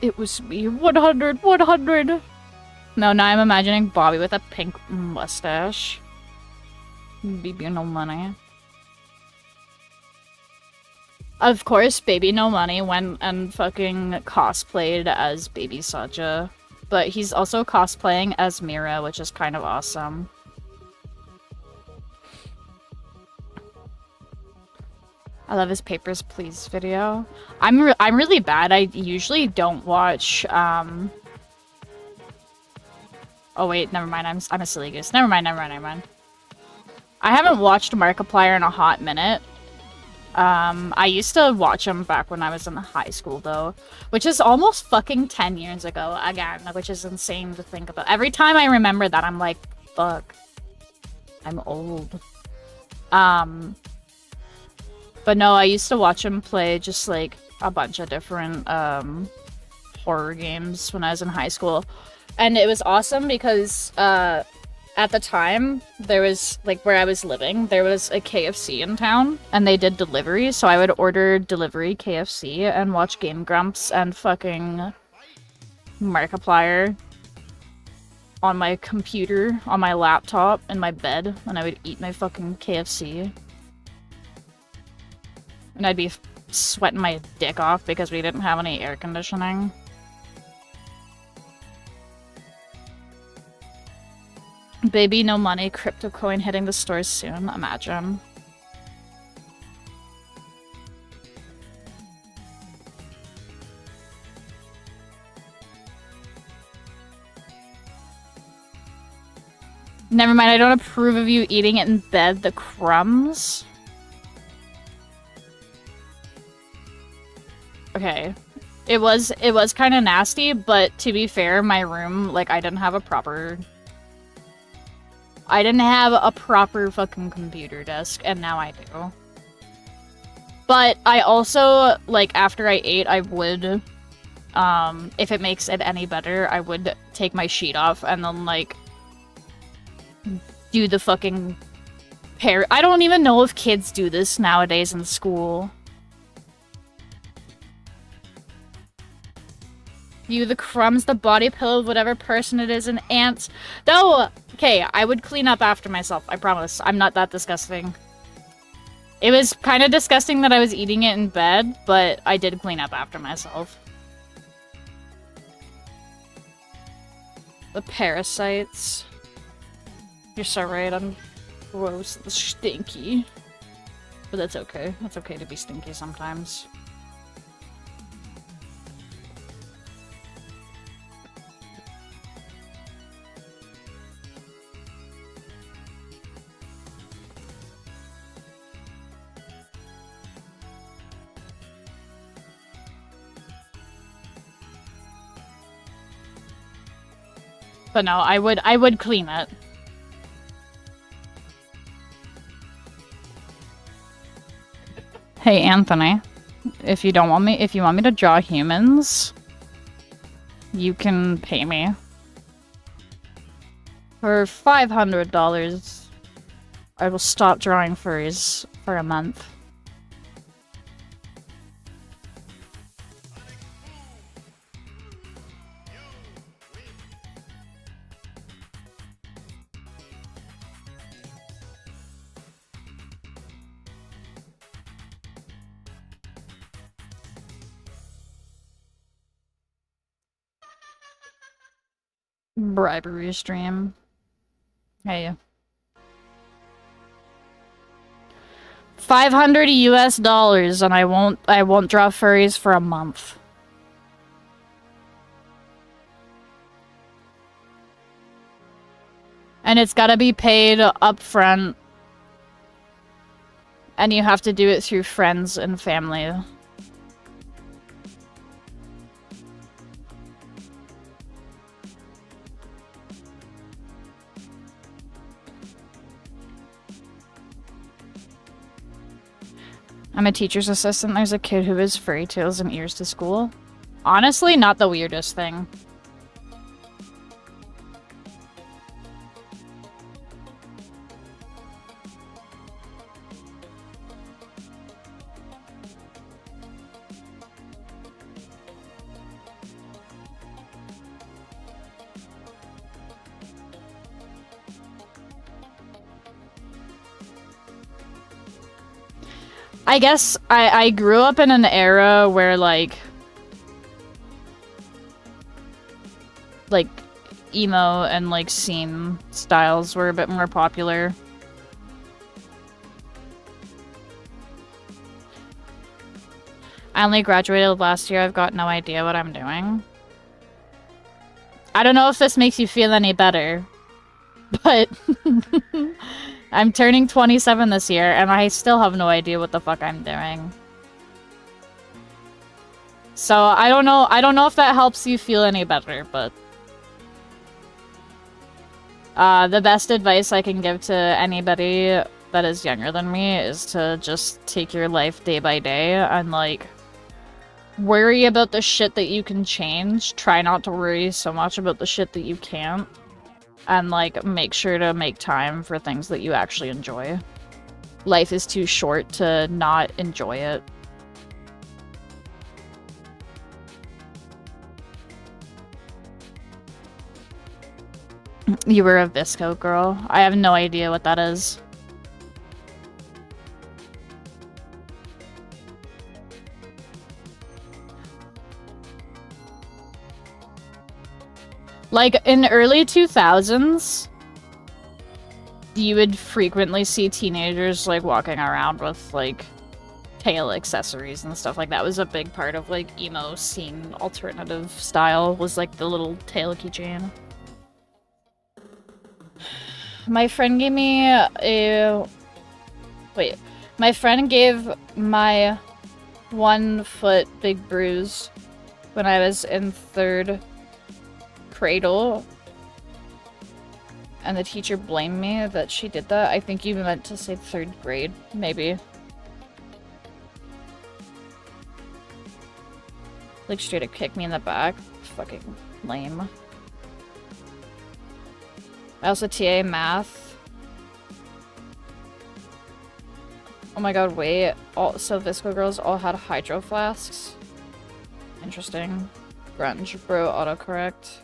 It was me. 100, 100! No, now I'm imagining Bobby with a pink mustache. Baby No Money. Of course, Baby No Money went and fucking cosplayed as Baby 𝙻𝙸𝙽𝚃, but he's also cosplaying as Mira, which is kind of awesome. I love his Papers, Please video. I'm really bad. I usually don't watch, Oh wait, never mind. I'm a silly goose. Never mind. I haven't watched Markiplier in a hot minute. I used to watch him back when I was in high school, though, which is almost fucking 10 years ago, again, which is insane to think about. Every time I remember that, I'm like, fuck, I'm old. But no, I used to watch him play just, like, a bunch of different, horror games when I was in high school, and it was awesome because, at the time, there was, like, where I was living, there was a KFC in town, and they did delivery, so I would order delivery KFC and watch Game Grumps and fucking Markiplier on my computer, on my laptop, in my bed, and I would eat my fucking KFC. And I'd be sweating my dick off because we didn't have any air conditioning. Baby No Money, crypto coin hitting the stores soon, imagine. Never mind, I don't approve of you eating it in bed, the crumbs. Okay. It was kind of nasty, but to be fair, my room, like, I didn't have a proper fucking computer desk, and now I do. But I also, like, after I ate, I would, if it makes it any better, I would take my sheet off and then, like, do the fucking I don't even know if kids do this nowadays in school. You, the crumbs, the body pillow, whatever person it is, and ants. No! Okay, I would clean up after myself, I promise. I'm not that disgusting. It was kind of disgusting that I was eating it in bed, but I did clean up after myself. The parasites. You're so right, I'm gross and stinky. But that's okay. It's okay to be stinky sometimes. But no, I would clean it. Hey, Anthony. If you want me to draw humans, you can pay me. For $500, I will stop drawing furries for a month. Bribery stream. Hey. 500 US dollars, and I won't draw furries for a month. And it's gotta be paid up front. And you have to do it through friends and family. I'm a teacher's assistant. There's a kid who has furry tails and ears to school. Honestly, not the weirdest thing. I guess I grew up in an era where, like, emo and, like, scene styles were a bit more popular. I only graduated last year. I've got no idea what I'm doing. I don't know if this makes you feel any better, but... I'm turning 27 this year, and I still have no idea what the fuck I'm doing. So, I don't know if that helps you feel any better, but... the best advice I can give to anybody that is younger than me is to just take your life day by day, and, like, worry about the shit that you can change. Try not to worry so much about the shit that you can't. And, like, make sure to make time for things that you actually enjoy. Life is too short to not enjoy it. You were a Visco girl? I have no idea what that is. Like, in the early 2000s, you would frequently see teenagers, like, walking around with, like, tail accessories and stuff like that. Was a big part of, like, emo scene alternative style, was, like, the little tail keychain. My friend gave me a... Wait. My friend gave my 1 foot big bruise when I was in 3rd cradle, and the teacher blamed me that she did that. I think you meant to say 3rd grade, maybe. Like, straight up kicked me in the back. Fucking lame. I also TA math. Oh my god, wait. So Visco girls all had hydro flasks? Interesting. Grunge, bro, autocorrect.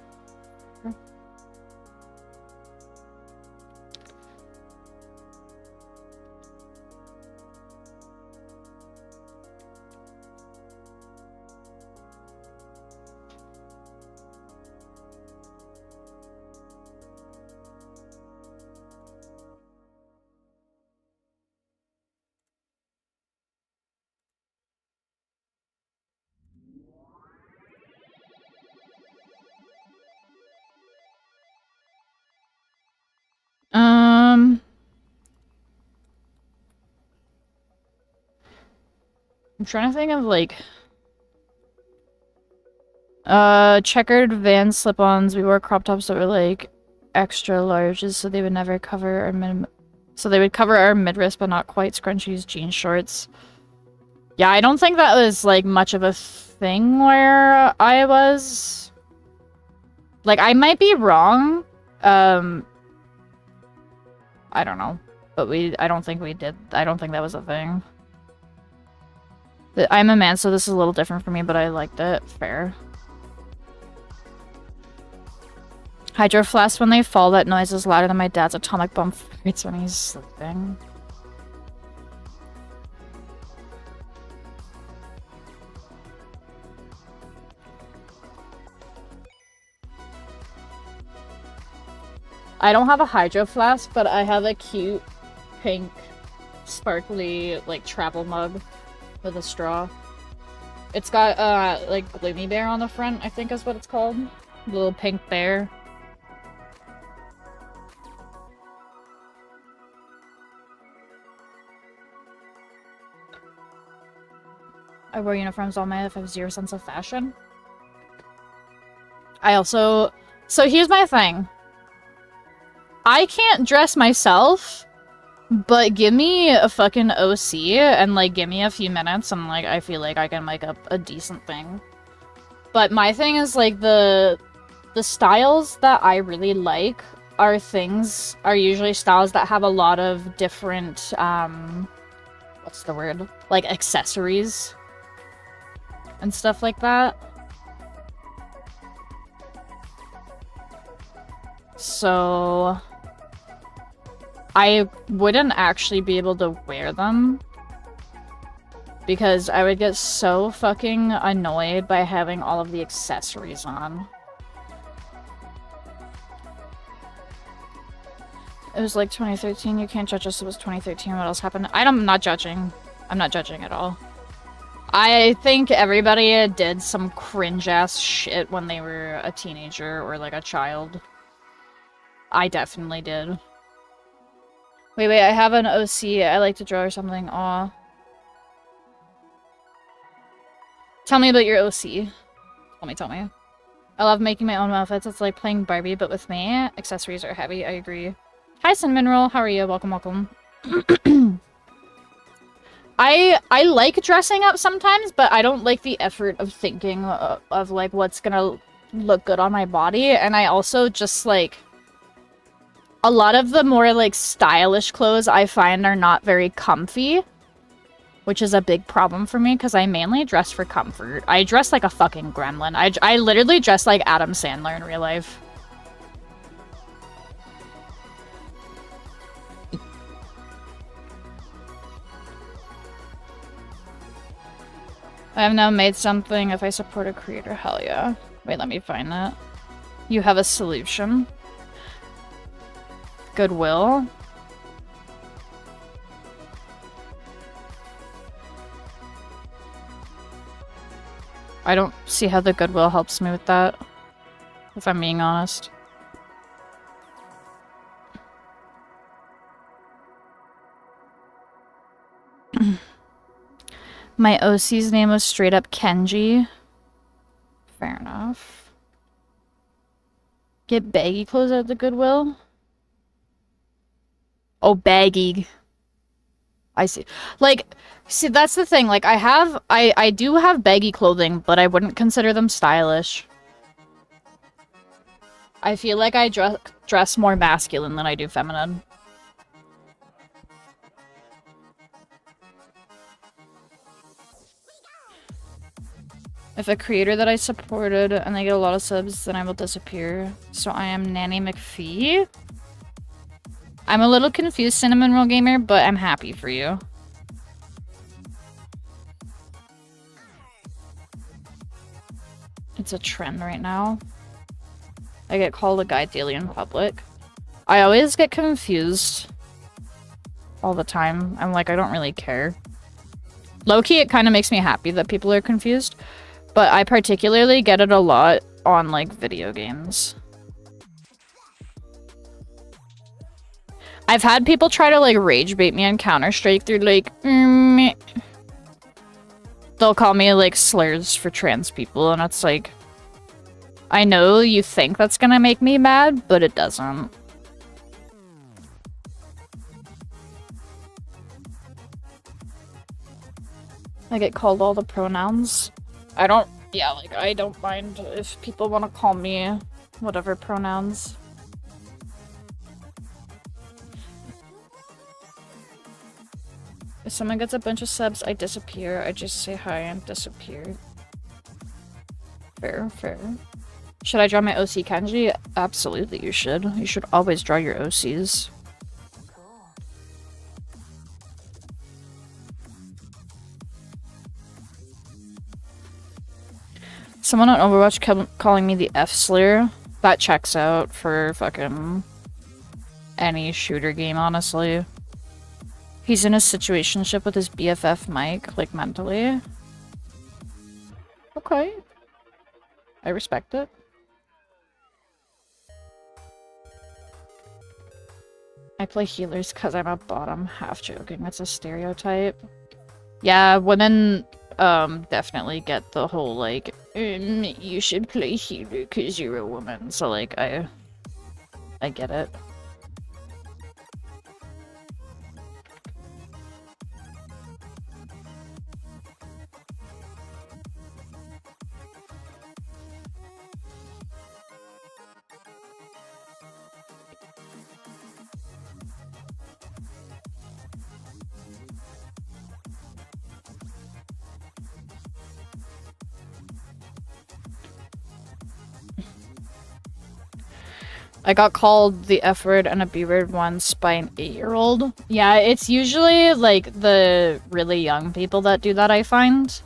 I'm trying to think of, like... checkered Vans slip-ons. We wore crop tops that were, like, extra larges, so they would never cover our So they would cover our mid-wrist, but not quite. Scrunchies, jean shorts. Yeah, I don't think that was, like, much of a thing where I was... Like, I might be wrong. I don't know. But I don't think we did. I don't think that was a thing. I'm a man, so this is a little different for me, but I liked it. Fair. Hydro flasks, when they fall, that noise is louder than my dad's atomic bomb fights when he's sleeping. I don't have a hydro flask, but I have a cute pink sparkly like travel mug with a straw. It's got like Gloomy Bear on the front, I think is what it's called. Little pink bear. I wear uniforms all my life. I have zero sense of fashion. I also... So here's my thing. I can't dress myself, but give me a fucking OC and, like, give me a few minutes and, like, I feel like I can make up a decent thing. But my thing is, like, the styles that I really like are usually styles that have a lot of different, what's the word? Like, accessories and stuff like that. So I wouldn't actually be able to wear them because I would get so fucking annoyed by having all of the accessories on. It was like 2013. You can't judge us. It was 2013. What else happened? I'm not judging. I'm not judging at all. I think everybody did some cringe-ass shit when they were a teenager or like a child. I definitely did. Wait, I have an OC. I like to draw or something. Aw. Tell me about your OC. Tell me. I love making my own outfits. It's like playing Barbie, but with me. Accessories are heavy. I agree. Hi, Cinnamon Roll. How are you? Welcome. I like dressing up sometimes, but I don't like the effort of thinking of like what's gonna look good on my body, and I also just like a lot of the more like stylish clothes I find are not very comfy, which is a big problem for me because I mainly dress for comfort. I dress like a fucking gremlin. I literally dress like Adam Sandler in real life. I have now made something. If I support a creator, hell yeah. Wait, let me find that. You have a solution. Goodwill. I don't see how the Goodwill helps me with that, if I'm being honest. My OC's name was straight up Kenji. Fair enough. Get baggy clothes at the Goodwill? Oh, baggy. I see. Like, see, that's the thing. Like, I do have baggy clothing, but I wouldn't consider them stylish. I feel like I dress more masculine than I do feminine. If a creator that I supported and they get a lot of subs, then I will disappear. So I am Nanny McPhee. I'm a little confused, Cinnamon Roll Gamer, but I'm happy for you. It's a trend right now. I get called a guy daily in public. I always get confused all the time. I'm like, I don't really care. Low-key, it kind of makes me happy that people are confused. But I particularly get it a lot on, like, video games. I've had people try to, like, rage bait me on Counter-Strike. They're like, they'll call me, like, slurs for trans people, and it's like, I know you think that's gonna make me mad, but it doesn't. I get called all the pronouns. I don't, yeah, like, I don't mind if people want to call me whatever pronouns. If someone gets a bunch of subs, I disappear. I just say hi and disappear. Fair, fair. Should I draw my OC kanji? Absolutely, you should. You should always draw your OCs. Someone on Overwatch kept calling me the F-Slayer. That checks out for fucking any shooter game, honestly. He's in a situationship with his BFF Mike, like, mentally. Okay. I respect it. I play healers because I'm a bottom. Half joking. That's a stereotype. Yeah, women definitely get the whole, like, you should play healer because you're a woman. So, like, I get it. I got called the F word and a B word once by an 8-year-old. Yeah, it's usually, like, the really young people that do that, I find.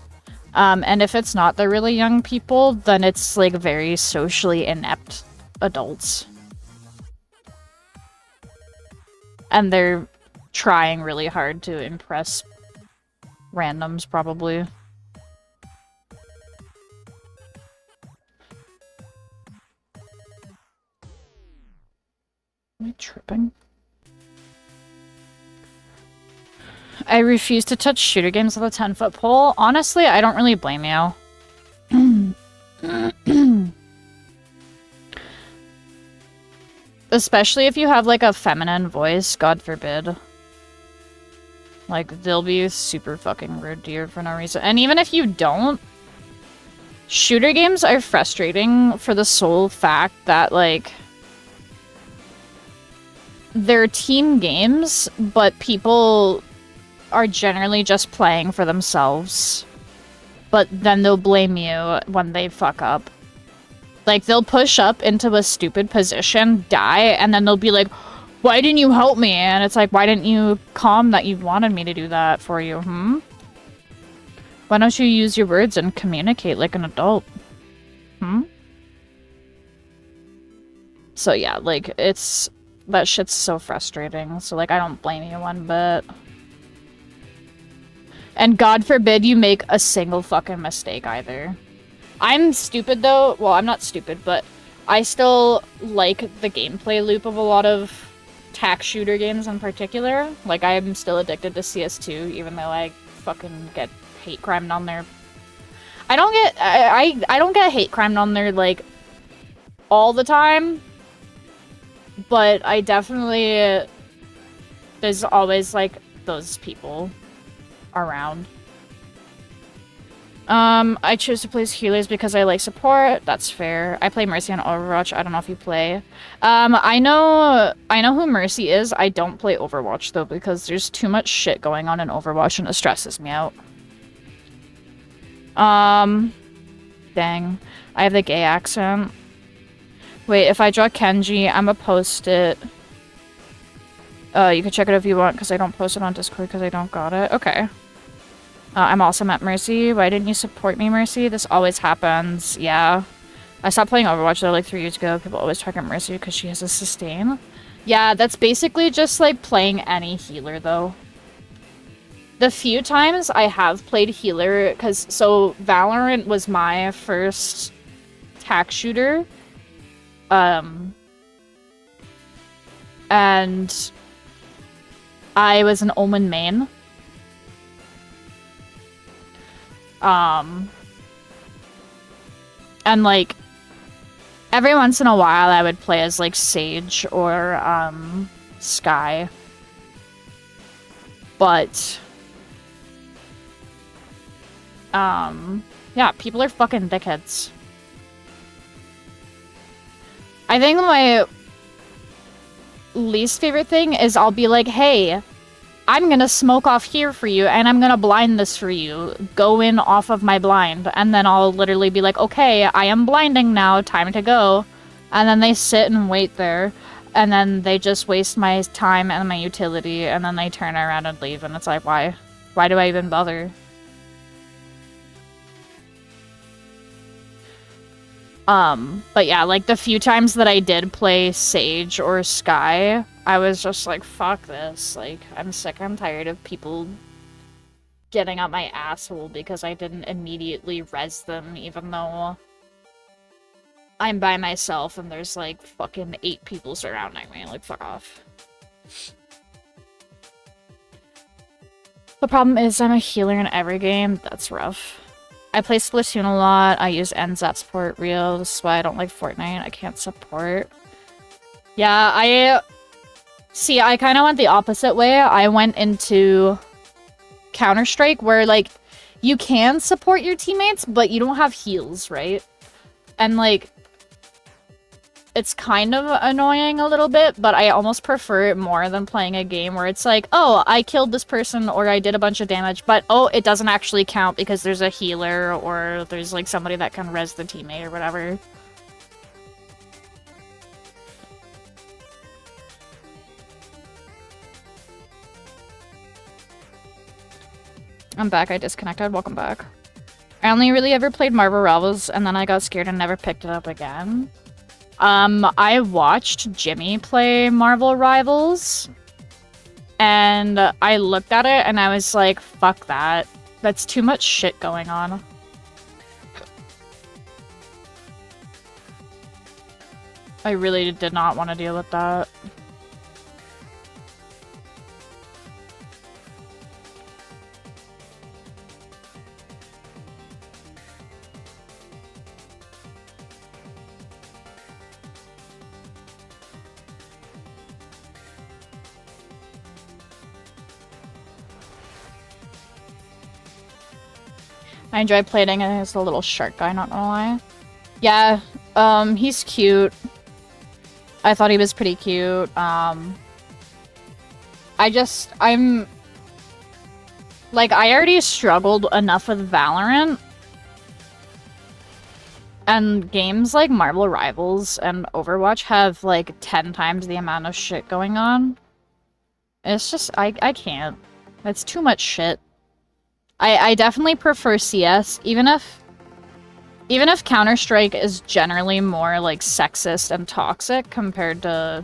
And if it's not the really young people, then it's, like, very socially inept adults. And they're trying really hard to impress randoms, probably. Am I tripping? I refuse to touch shooter games with a 10-foot pole. Honestly, I don't really blame you. Especially if you have, like, a feminine voice, God forbid. Like, they'll be super fucking rude to you for no reason. And even if you don't, shooter games are frustrating for the sole fact that, like, they're team games, but people are generally just playing for themselves. But then they'll blame you when they fuck up. Like, they'll push up into a stupid position, die, and then they'll be like, why didn't you help me? And it's like, why didn't you calm that you wanted me to do that for you, Why don't you use your words and communicate like an adult? So yeah, like, it's... that shit's so frustrating, so, like, I don't blame you one bit. And God forbid you make a single fucking mistake either. I'm stupid though, well, I'm not stupid, but I still like the gameplay loop of a lot of tac shooter games in particular. Like, I'm still addicted to CS2, even though I fucking get hate crimed on there. I don't get hate crimed on there, like, all the time. But I definitely... there's always, like, those people around. I choose to play healers because I like support. That's fair. I play Mercy on Overwatch. I don't know if you play. I know who Mercy is. I don't play Overwatch, though, because there's too much shit going on in Overwatch, and it stresses me out. Dang. I have the gay accent. Wait, if I draw Kenji, I'ma post it. You can check it if you want, because I don't post it on Discord because I don't got it. Okay. I'm also at Mercy. Why didn't you support me, Mercy? This always happens. Yeah. I stopped playing Overwatch, though, like 3 years ago. People always target Mercy because she has a sustain. Yeah, that's basically just, like, playing any healer, though. The few times I have played healer, because, so, Valorant was my first tac shooter. And I was an Omen main. And, like, every once in a while I would play as, like, Sage or, Skye. But Yeah, people are fucking dickheads. I think my least favorite thing is I'll be like, hey, I'm gonna smoke off here for you, and I'm gonna blind this for you. Go in off of my blind. And then I'll literally be like, okay, I am blinding now, time to go. And then they sit and wait there, and then they just waste my time and my utility, and then they turn around and leave, and it's like, why? Why do I even bother? But yeah, like, the few times that I did play Sage or Skye, I was just like, fuck this. Like, I'm sick and tired of people getting up my asshole because I didn't immediately res them, even though I'm by myself and there's, like, fucking 8 people surrounding me. Like, fuck off. The problem is I'm a healer in every game. That's rough. I play Splatoon a lot. I use NZAT support real. This is why I don't like Fortnite. I can't support. Yeah, I kind of went the opposite way. I went into Counter-Strike where, like, you can support your teammates, but you don't have heals, right? And, like, it's kind of annoying a little bit, but I almost prefer it more than playing a game where it's like, oh, I killed this person or I did a bunch of damage, but oh, it doesn't actually count because there's a healer or there's, like, somebody that can res the teammate or whatever. I'm back. I disconnected. Welcome back. I only really ever played Marvel Rivals, and then I got scared and never picked it up again. I watched Jimmy play Marvel Rivals, and I looked at it and I was like, fuck that. That's too much shit going on. I really did not want to deal with that. I enjoy playing as a little shark guy, not gonna lie. Yeah, he's cute. I thought he was pretty cute. I'm... Like, I already struggled enough with Valorant. And games like Marvel Rivals and Overwatch have, like, 10 times the amount of shit going on. It's just, I can't. It's too much shit. I definitely prefer CS, even if Counter-Strike is generally more, like, sexist and toxic compared to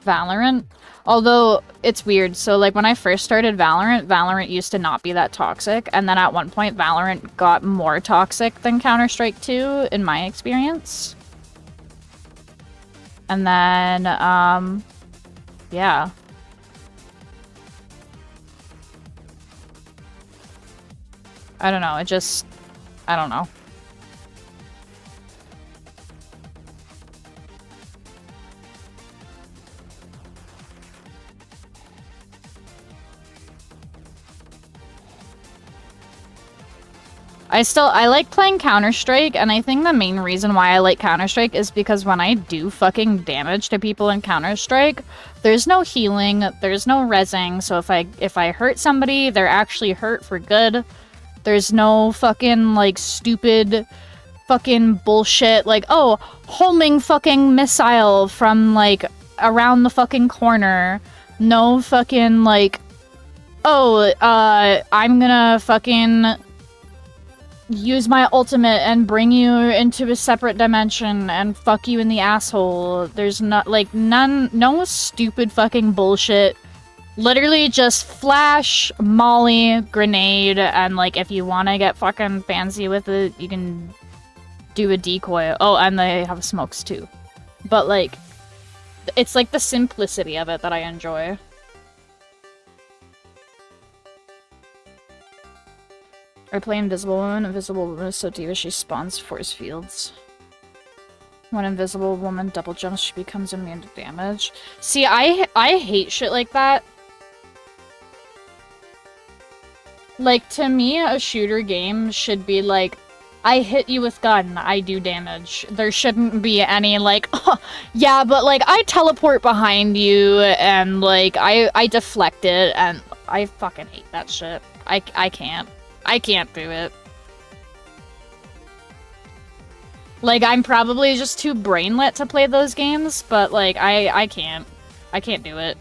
Valorant. Although, it's weird. So, like, when I first started Valorant used to not be that toxic, and then at one point Valorant got more toxic than Counter-Strike 2, in my experience. And then, yeah. I don't know, I don't know. I like playing Counter-Strike, and I think the main reason why I like Counter-Strike is because when I do fucking damage to people in Counter-Strike, there's no healing, there's no rezzing, so if I hurt somebody, they're actually hurt for good. There's no fucking, like, stupid fucking bullshit, like, oh, homing fucking missile from, like, around the fucking corner. No fucking, like, oh, I'm gonna fucking use my ultimate and bring you into a separate dimension and fuck you in the asshole. There's not, like, no stupid fucking bullshit. Literally just flash, molly, grenade, and, like, if you want to get fucking fancy with it, you can do a decoy. Oh, and they have smokes too. But, like, it's, like, the simplicity of it that I enjoy. I play Invisible Woman. Invisible Woman is so diva she spawns force fields. When Invisible Woman double jumps, she becomes immune to damage. See, I hate shit like that. Like, to me, a shooter game should be like, I hit you with gun, I do damage. There shouldn't be any, like, oh, yeah, but, like, I teleport behind you, and, like, I deflect it, and I fucking hate that shit. I can't. I can't do it. Like, I'm probably just too brainlet to play those games, but, like, I can't. I can't do it.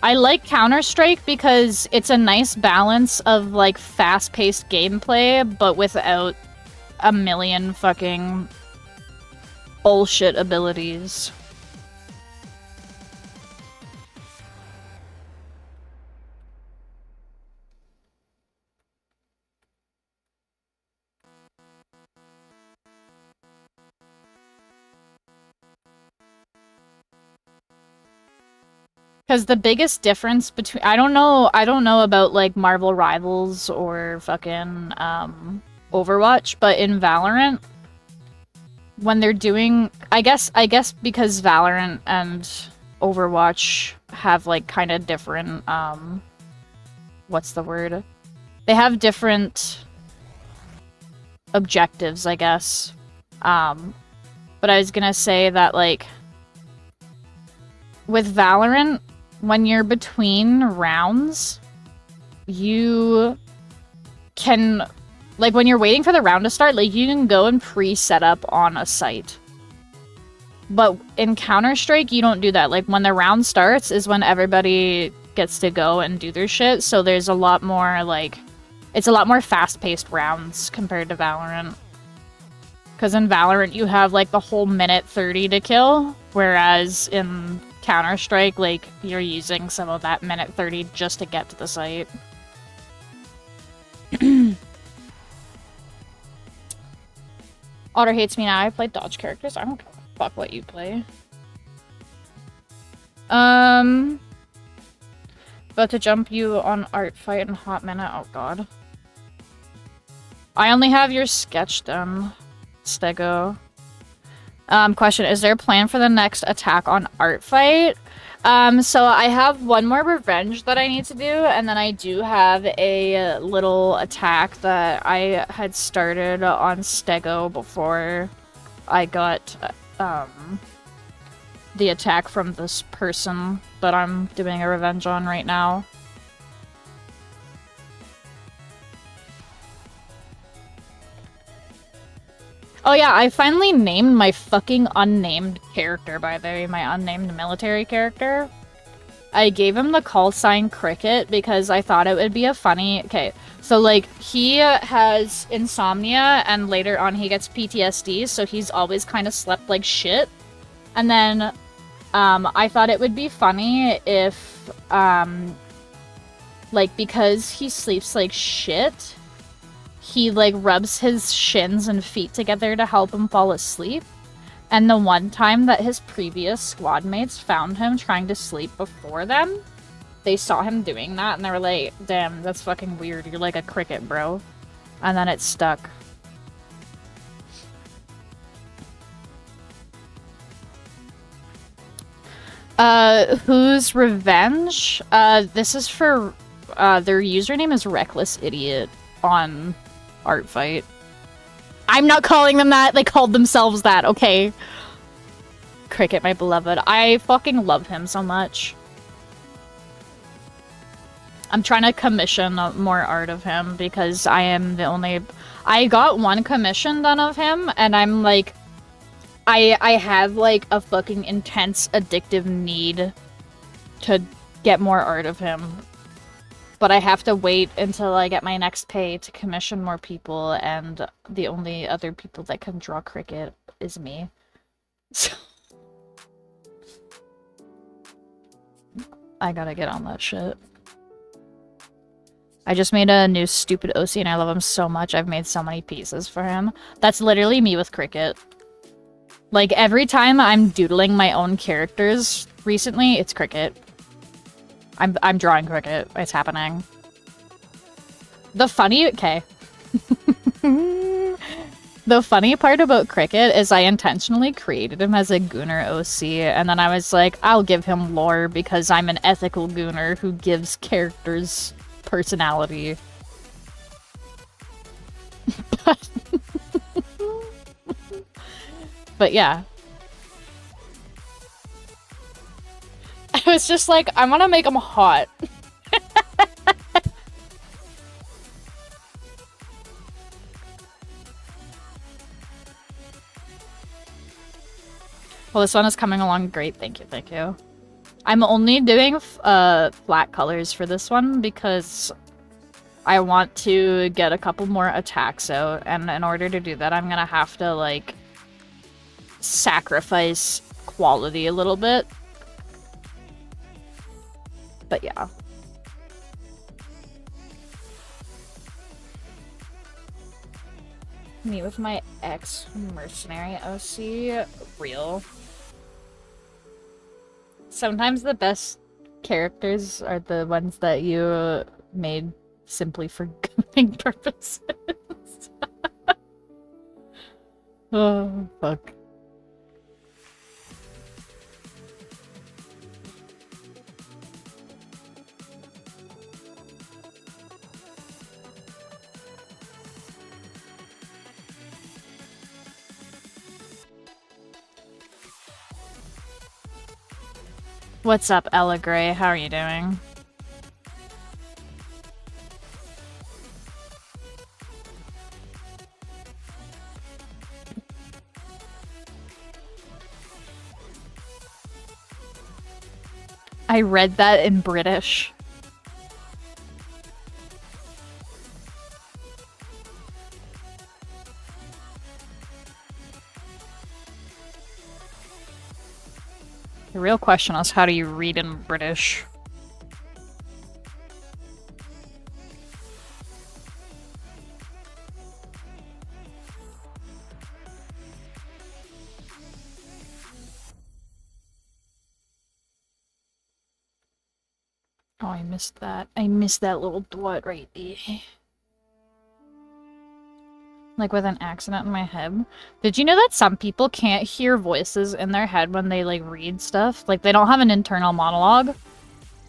I like Counter-Strike because it's a nice balance of, like, fast-paced gameplay, but without a million fucking bullshit abilities. Because the biggest difference between I don't know about like Marvel Rivals or fucking Overwatch, but in Valorant, when they're doing I guess because Valorant and Overwatch have like kind of different what's the word? They have different objectives, I guess. But I was gonna say that like with Valorant, when you're between rounds, you can, like, when you're waiting for the round to start, like, you can go and pre-set up on a site. But in Counter-Strike, you don't do that. Like, when the round starts is when everybody gets to go and do their shit, so there's a lot more, like, it's a lot more fast-paced rounds compared to Valorant. Because in Valorant, you have, like, the whole minute 30 to kill, whereas in Counter-Strike, like, you're using some of that minute 30 just to get to the site. Otter hates me now. I play dodge characters. I don't give a fuck what you play. About to jump you on ARTFIGHT in a hot minute. Oh god. I only have your sketch done, 𝙻𝙸𝙽𝙺. Question, is there a plan for the next attack on ARTFIGHT? So I have one more revenge that I need to do, and then I do have a little attack that I had started on 𝙻𝙸𝙽𝙺 before I got, the attack from this person that I'm doing a revenge on right now. Oh yeah, I finally named my fucking unnamed character, by the way, my unnamed military character. I gave him the call sign Cricket because I thought it would be a funny... Okay, so like, he has insomnia and later on he gets PTSD, so he's always kind of slept like shit. And then, I thought it would be funny if, like, because he sleeps like shit, he, like, rubs his shins and feet together to help him fall asleep. And the one time that his previous squad mates found him trying to sleep before them, they saw him doing that and they were like, damn, that's fucking weird. You're like a cricket, bro. And then it stuck. Whose revenge? This is for, their username is Reckless Idiot on ARTFIGHT. I'm not calling them that, they called themselves that, okay? Cricket, my beloved. I fucking love him so much. I'm trying to commission more art of him because I am the only... I got one commission done of him, and I'm like... I have, like, a fucking intense, addictive need to get more art of him. But I have to wait until I get my next pay to commission more people, and the only other people that can draw Cricket is me. So... I gotta get on that shit. I just made a new stupid OC and I love him so much. I've made so many pieces for him. That's literally me with Cricket. Like, every time I'm doodling my own characters recently, it's Cricket. I'm drawing cricket. It's happening. The funny The funny part about cricket is I intentionally created him as a Gooner OC, and then I was like, I'll give him lore because I'm an ethical Gooner who gives characters personality. But yeah. I was just like, I want to make him hot. Well, this one is coming along great. Thank you, thank you. I'm only doing flat colors for this one because I want to get a couple more attacks out, and in order to do that, I'm gonna have to, like, sacrifice quality a little bit. But yeah. Me with my ex-mercenary OC. Real. Sometimes the best characters are the ones that you made simply for gooning purposes. Oh, fuck. What's up, Ella Gray? How are you doing? I read that in British. The real question is, how do you read in British? Oh, I missed that. I missed that little dot right there. Like with an accident in my head. Did you know that some people can't hear voices in their head when they, like, read stuff? Like, they don't have an internal monologue.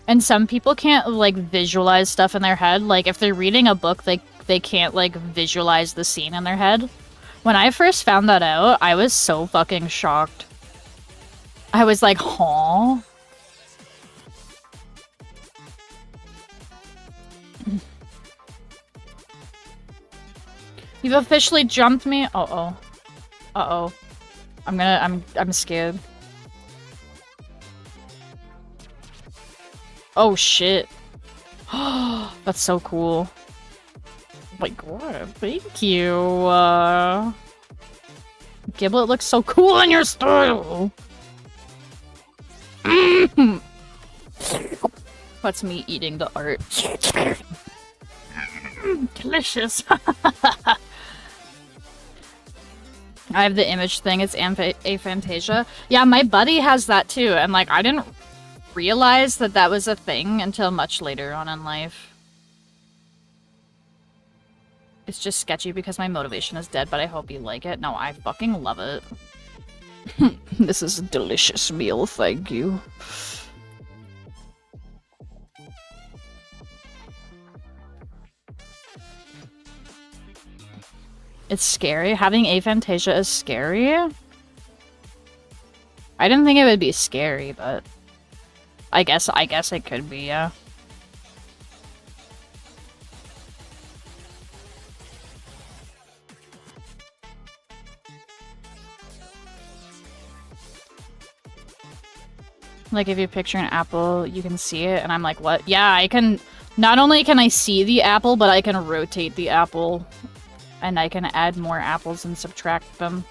And some people can't, like, visualize stuff in their head. Like, if they're reading a book, they can't, like, visualize the scene in their head. When I first found that out, I was so fucking shocked. I was like, huh? You've officially jumped me? Uh-oh. Uh-oh. I'm scared. Oh, shit. That's so cool. Oh my god, thank you. Giblet looks so cool in your style! That's me eating the art. Delicious. I have the image thing, it's aphantasia. Yeah, my buddy has that too, and like, I didn't realize that that was a thing until much later on in life. It's just sketchy because my motivation is dead, but I hope you like it. No, I fucking love it. This is a delicious meal, thank you. It's scary. Having aphantasia is scary. I didn't think it would be scary, but I guess it could be, yeah. Like, if you picture an apple, you can see it, and I'm like, what? Yeah, I can... Not only can I see the apple, but I can rotate the apple. And I can add more apples and subtract them.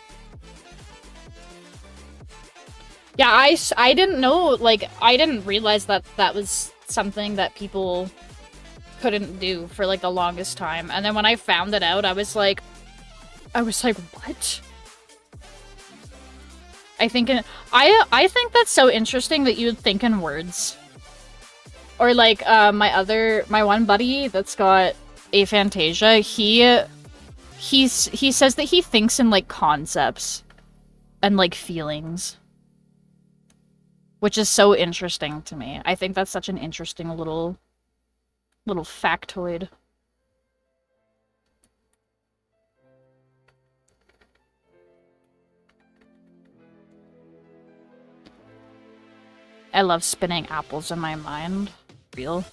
Yeah, I didn't know, like, I didn't realize that that was something that people couldn't do for, like, the longest time. And then when I found it out, I was like, what? I think that's so interesting that you would think in words. Or like my one buddy that's got aphantasia, he says that he thinks in like concepts and like feelings, which is so interesting to me. I think that's such an interesting little factoid. I love spinning apples in my mind. Real.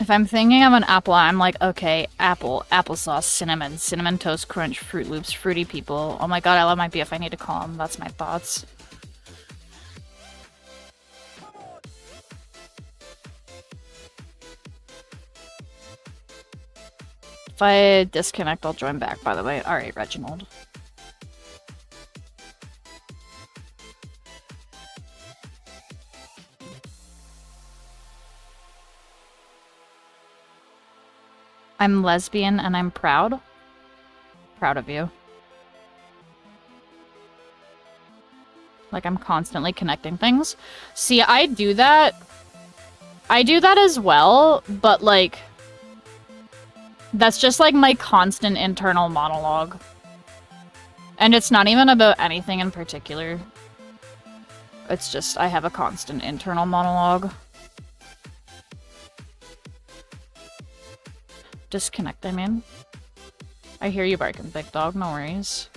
If I'm thinking of an apple, I'm like, okay, apple, applesauce, cinnamon, cinnamon toast crunch, Fruit Loops, fruity people. Oh my god, I love my BF. I need to call him. That's my thoughts. If I disconnect, I'll join back, by the way. Alright, Reginald. I'm lesbian and I'm proud. Proud of you. Like, I'm constantly connecting things. See, I do that. I do that as well, but like, that's just like my constant internal monologue. And it's not even about anything in particular. It's just, I have a constant internal monologue. Disconnect, I mean. I hear you barking, big dog, no worries.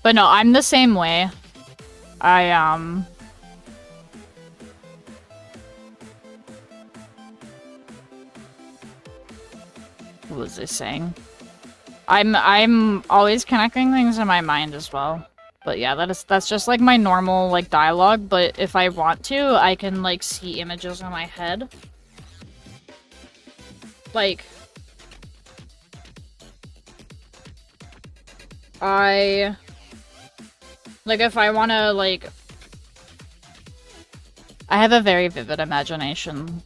But no, I'm the same way. What was I saying? I'm always connecting things in my mind as well. But yeah, that's just like my normal like dialogue, but if I want to, I can like see images in my head. Like if I want to like I have a very vivid imagination.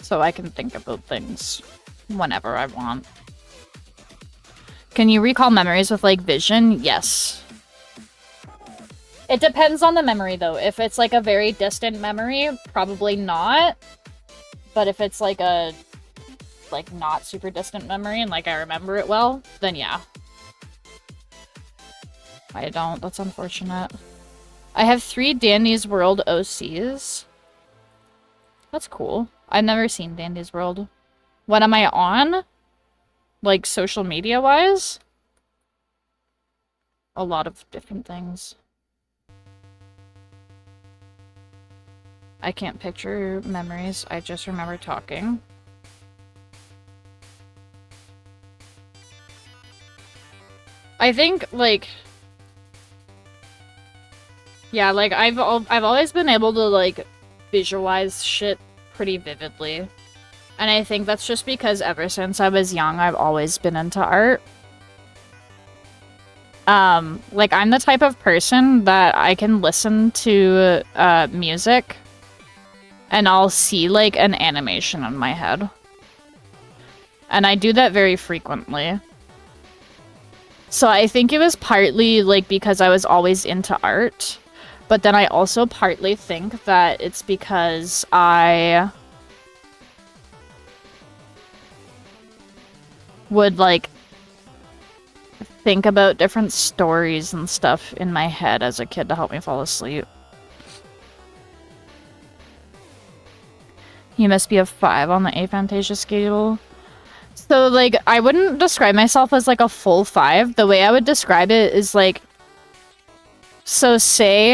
So I can think about things whenever I want. Can you recall memories with like vision? Yes. It depends on the memory, though. If it's, like, a very distant memory, probably not. But if it's, like, a, like, not super distant memory and, like, I remember it well, then yeah. I don't. That's unfortunate. I have 3 Dandy's World OCs. That's cool. I've never seen Dandy's World. What am I on? Like, social media-wise? A lot of different things. I can't picture memories, I just remember talking. I think, like... Yeah, like, I've always been able to, like, visualize shit pretty vividly. And I think that's just because ever since I was young, I've always been into art. Like, I'm the type of person that I can listen to, music, and I'll see, like, an animation in my head. And I do that very frequently. So I think it was partly, like, because I was always into art, but then I also partly think that it's because I would, like, think about different stories and stuff in my head as a kid to help me fall asleep. You must be a 5 on the aphantasia scale. So, like, I wouldn't describe myself as, like, a full 5. The way I would describe it is, like, So say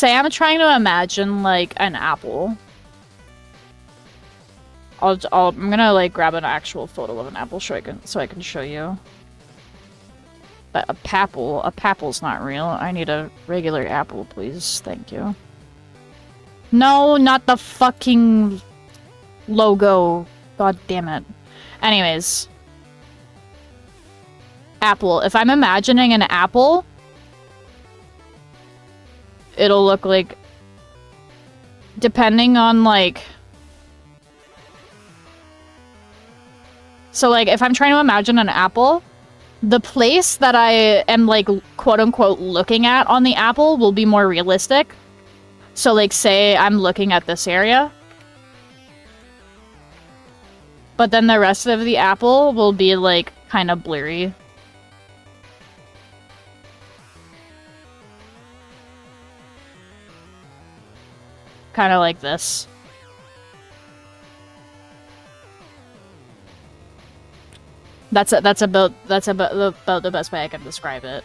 I'm trying to imagine like an apple. I'm gonna like grab an actual photo of an apple so I can show you. But a papple's not real. I need a regular apple, please. Thank you. No, not the fucking logo. God damn it. Anyways. Apple. If I'm imagining an apple, it'll look like, depending on like, so like if I'm trying to imagine an apple, the place that I am like quote unquote looking at on the apple will be more realistic. So like say I'm looking at this area, but then the rest of the apple will be like kind of blurry. Kind of like this. That's about the best way I can describe it.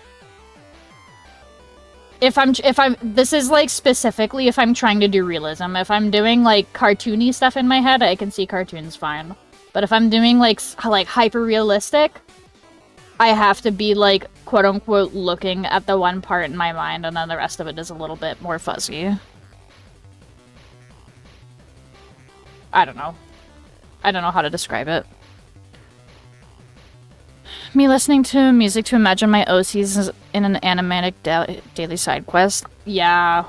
This is like specifically if I'm trying to do realism. If I'm doing like cartoony stuff in my head, I can see cartoons fine. But if I'm doing like hyper realistic, I have to be like quote unquote looking at the one part in my mind, and then the rest of it is a little bit more fuzzy. I don't know. I don't know how to describe it. Me listening to music to imagine my OCs in an animatic daily side quest. Yeah.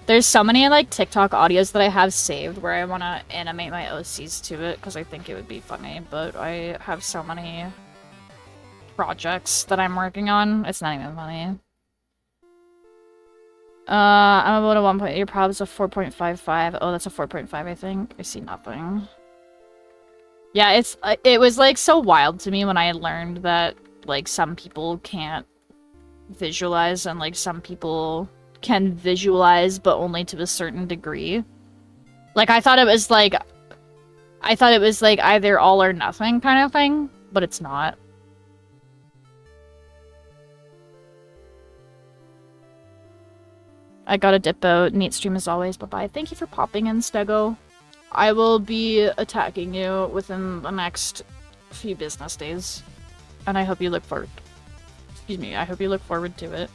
There's so many like TikTok audios that I have saved where I want to animate my OCs to it because I think it would be funny, but I have so many projects that I'm working on. It's not even funny. I'm about a 1 point. Your prob's a 4.55. Oh, that's a 4.5, I think. I see nothing. Yeah, it was like so wild to me when I learned that like some people can't visualize and like some people can visualize but only to a certain degree. Like I thought it was like either all or nothing kind of thing, but it's not. I gotta dip out. Neat stream as always. Bye-bye. Thank you for popping in, Stego. I will be attacking you within the next few business days. And I hope you look forward... Excuse me, I hope you look forward to it.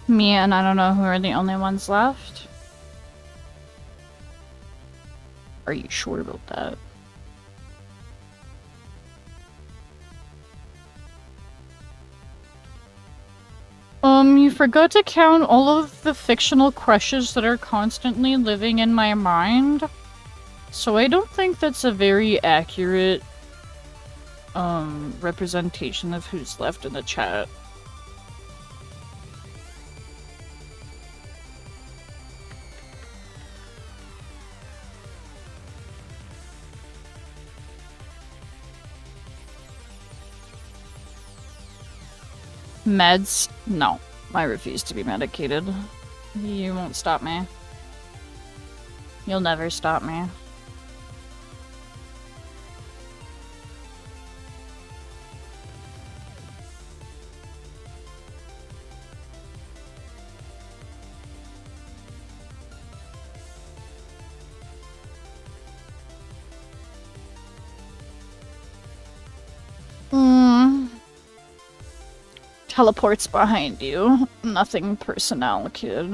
Me and I don't know who are the only ones left. Are you sure about that? You forgot to count all of the fictional crushes that are constantly living in my mind. So I don't think that's a very accurate, representation of who's left in the chat. Meds? No. I refuse to be medicated. You won't stop me. You'll never stop me. Teleports behind you. Nothing personnel, kid.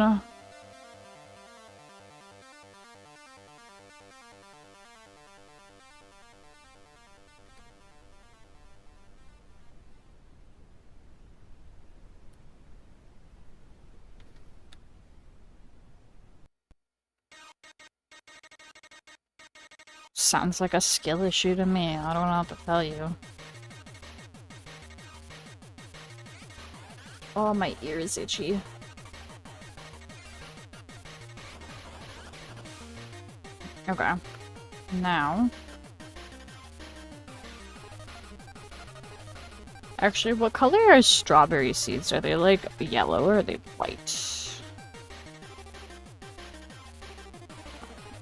Sounds like a skill issue to me. I don't know what to tell you. Oh, my ear is itchy. Okay. Now. Actually, what color are strawberry seeds? Are they like yellow or are they white?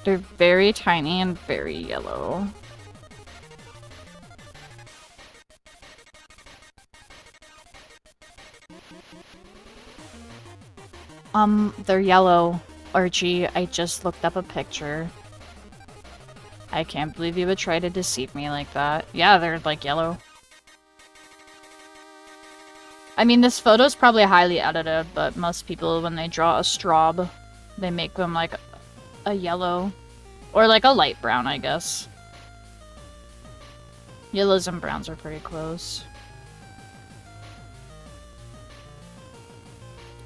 They're very tiny and very yellow. They're yellow, Archie. I just looked up a picture. I can't believe you would try to deceive me like that. Yeah, they're like yellow. I mean, this photo's probably highly edited, but most people, when they draw a straw, they make them like a yellow. Or like a light brown, I guess. Yellows and browns are pretty close.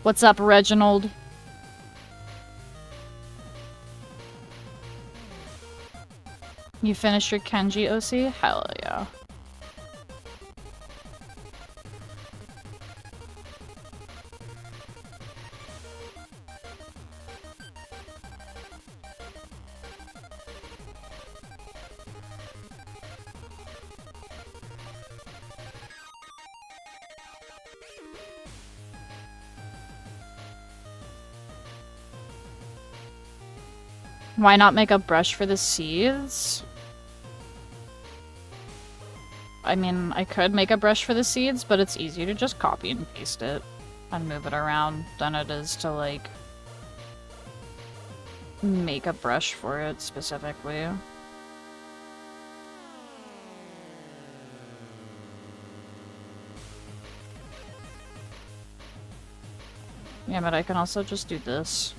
What's up, Reginald? You finished your Kenji OC? Hell yeah. Why not make a brush for the seeds? I mean, I could make a brush for the seeds, but it's easier to just copy and paste it and move it around than it is to, like, make a brush for it specifically. Yeah, but I can also just do this.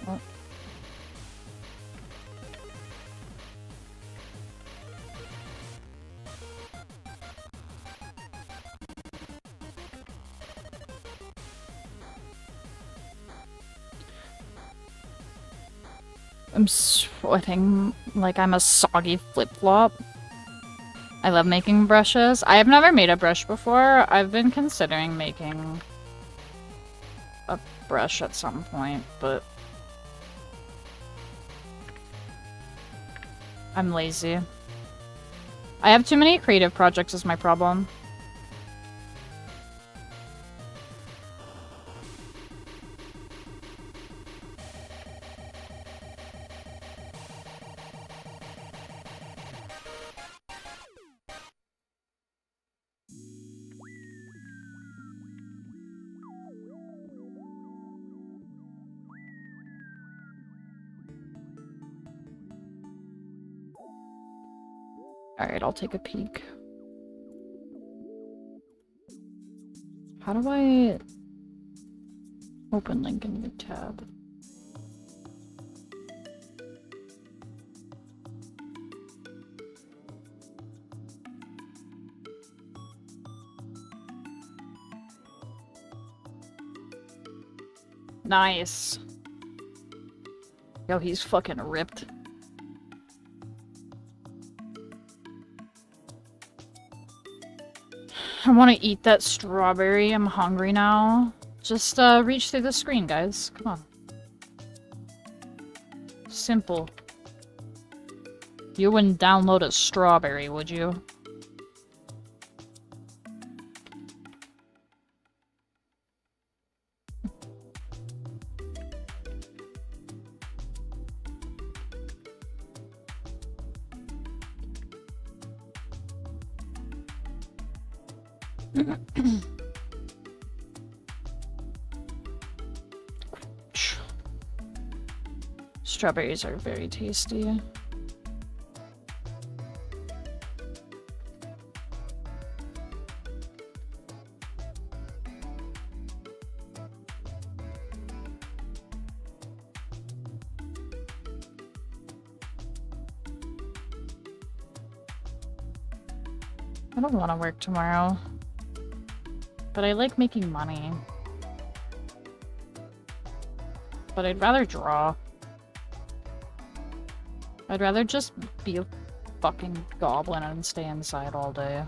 Oh. I'm sweating like I'm a soggy flip-flop. I love making brushes. I have never made a brush before. I've been considering making a brush at some point, but I'm lazy. I have too many creative projects is my problem. Alright, I'll take a peek. How do I open link in new tab? Nice. Yo, he's fucking ripped. I want to eat that strawberry. I'm hungry now. Just reach through the screen, guys. Come on. Simple. You wouldn't download a strawberry, would you? Strawberries are very tasty. I don't want to work tomorrow. But I like making money. But I'd rather draw. I'd rather just be a fucking goblin and stay inside all day.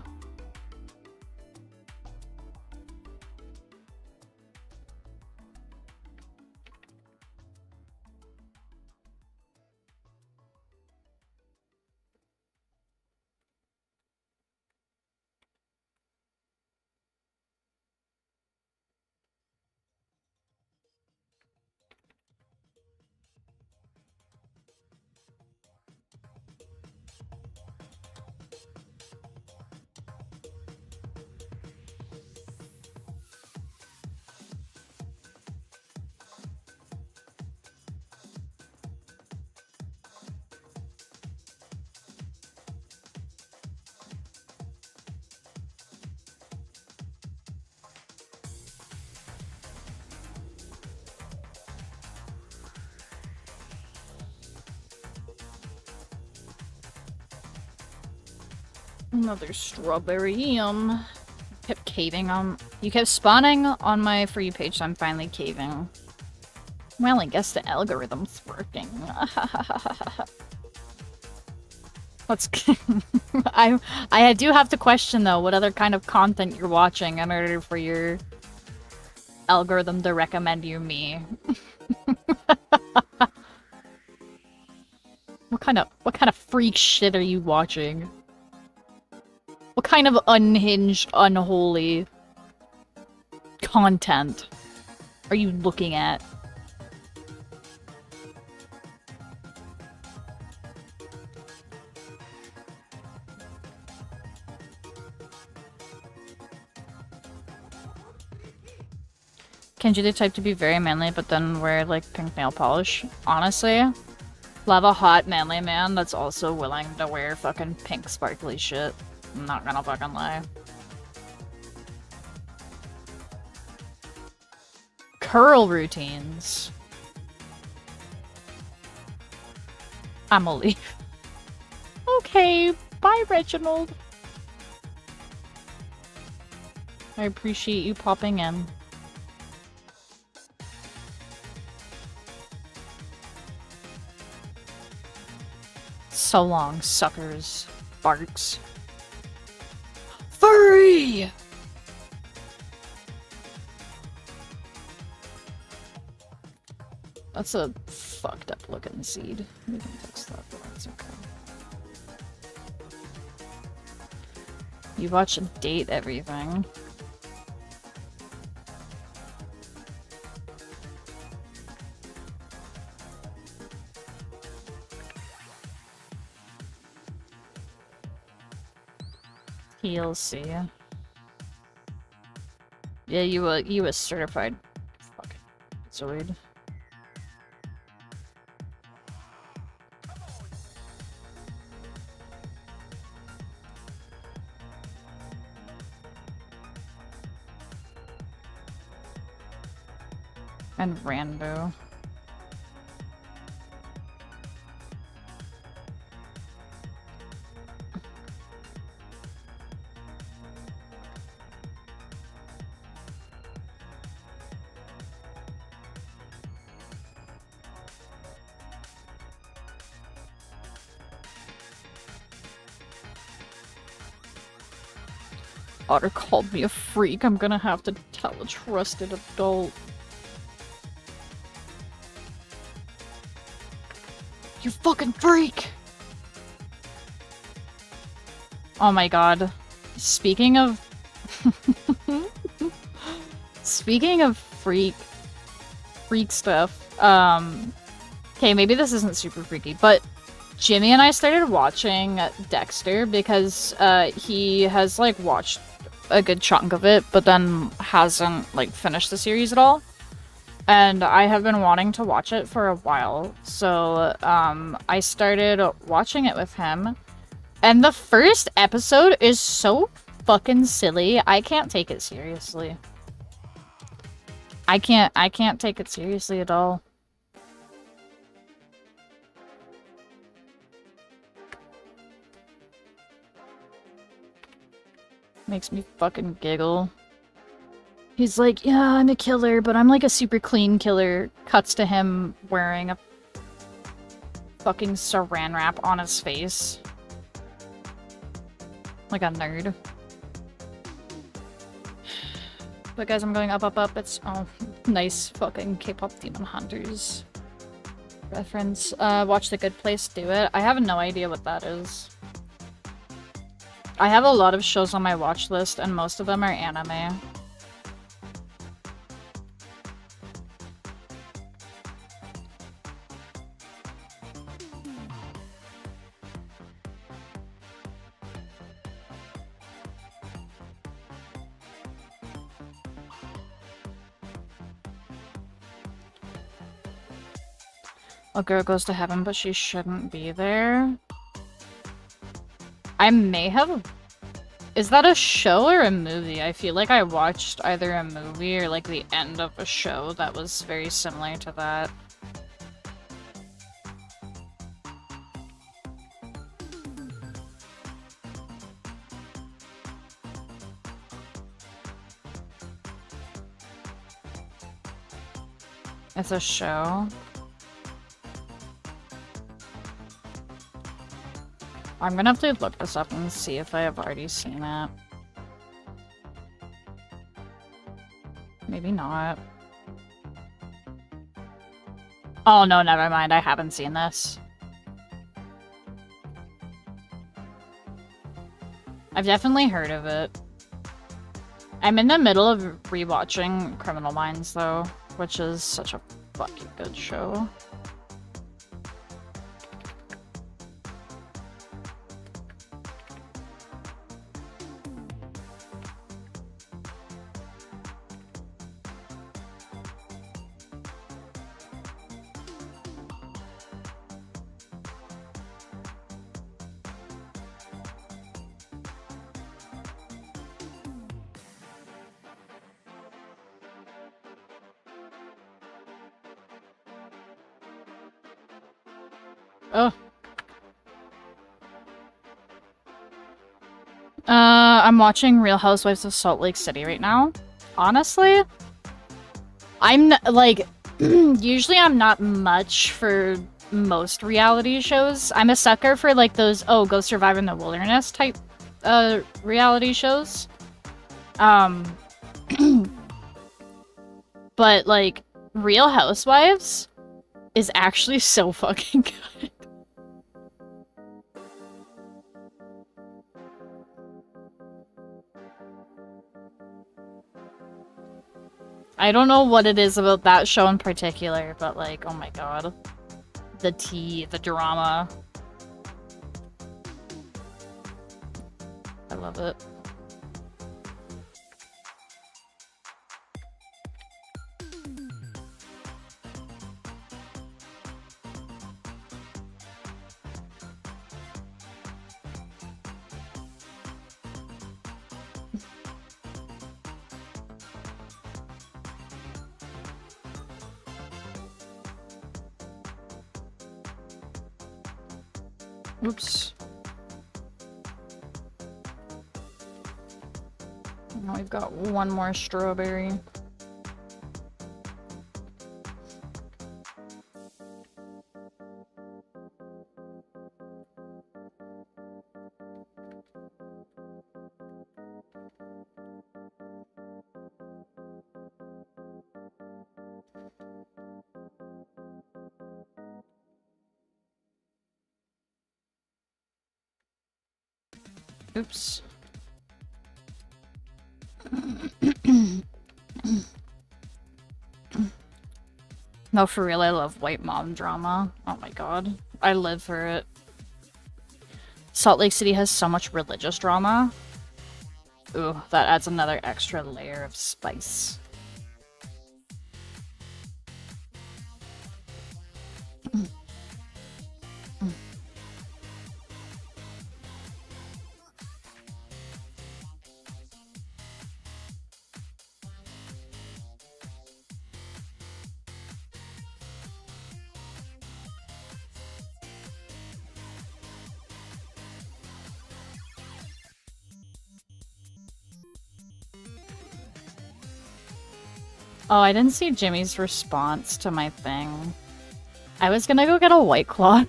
Another strawberry. You kept caving on. You kept spawning on my For You page, so I'm finally caving. Well, I guess the algorithm's working. Let's. I do have to question though what other kind of content you're watching in order for your algorithm to recommend you me. What kind of freak shit are you watching? What kind of unhinged, unholy content are you looking at? Kenji, the type to be very manly, but then wear, like, pink nail polish. Honestly, love a hot, manly man that's also willing to wear fucking pink sparkly shit. I'm not gonna fucking lie. Curl routines. I'ma leave. Okay, bye, Reginald. I appreciate you popping in. So long, suckers. Barks. Furry! That's a fucked up looking seed. We can fix that, but that's okay. You watch Date Everything. TLC. Yeah, you a certified fucking Zoid. And Ranbo. Otter called me a freak. I'm gonna have to tell a trusted adult. You fucking freak! Oh my god. Speaking of... Speaking of freak stuff, okay, maybe this isn't super freaky, but Jimmy and I started watching Dexter because, he has, like, watched a good chunk of it, but then hasn't, like, finished the series at all. And I have been wanting to watch it for a while, so, I started watching it with him. And the first episode is so fucking silly, I can't take it seriously. I can't take it seriously at all. Makes me fucking giggle. He's like, yeah, I'm a killer, but I'm like a super clean killer. Cuts to him wearing a fucking saran wrap on his face. Like a nerd. But guys, I'm going up, up, up. It's, oh, nice fucking K-pop Demon Hunters reference. Watch The Good Place, do it. I have no idea what that is. I have a lot of shows on my watch list, and most of them are anime. A girl goes to heaven, but she shouldn't be there. I may have... Is that a show or a movie? I feel like I watched either a movie or like the end of a show that was very similar to that. It's a show. I'm gonna have to look this up and see if I have already seen it. Maybe not. Oh no, never mind. I haven't seen this. I've definitely heard of it. I'm in the middle of rewatching Criminal Minds though, which is such a fucking good show. Oh. I'm watching Real Housewives of Salt Lake City right now. Honestly, I'm like, usually I'm not much for most reality shows. I'm a sucker for like those, oh, go survive in the wilderness type, reality shows. But like, Real Housewives is actually so fucking good. I don't know what it is about that show in particular, but like, oh my god. The tea, the drama. I love it. Oops. Now we've got one more strawberry. Oops. No, for real, I love white mom drama. Oh my god. I live for it. Salt Lake City has so much religious drama. Ooh, that adds another extra layer of spice. Oh, I didn't see Jimmy's response to my thing. I was gonna go get a White Claw.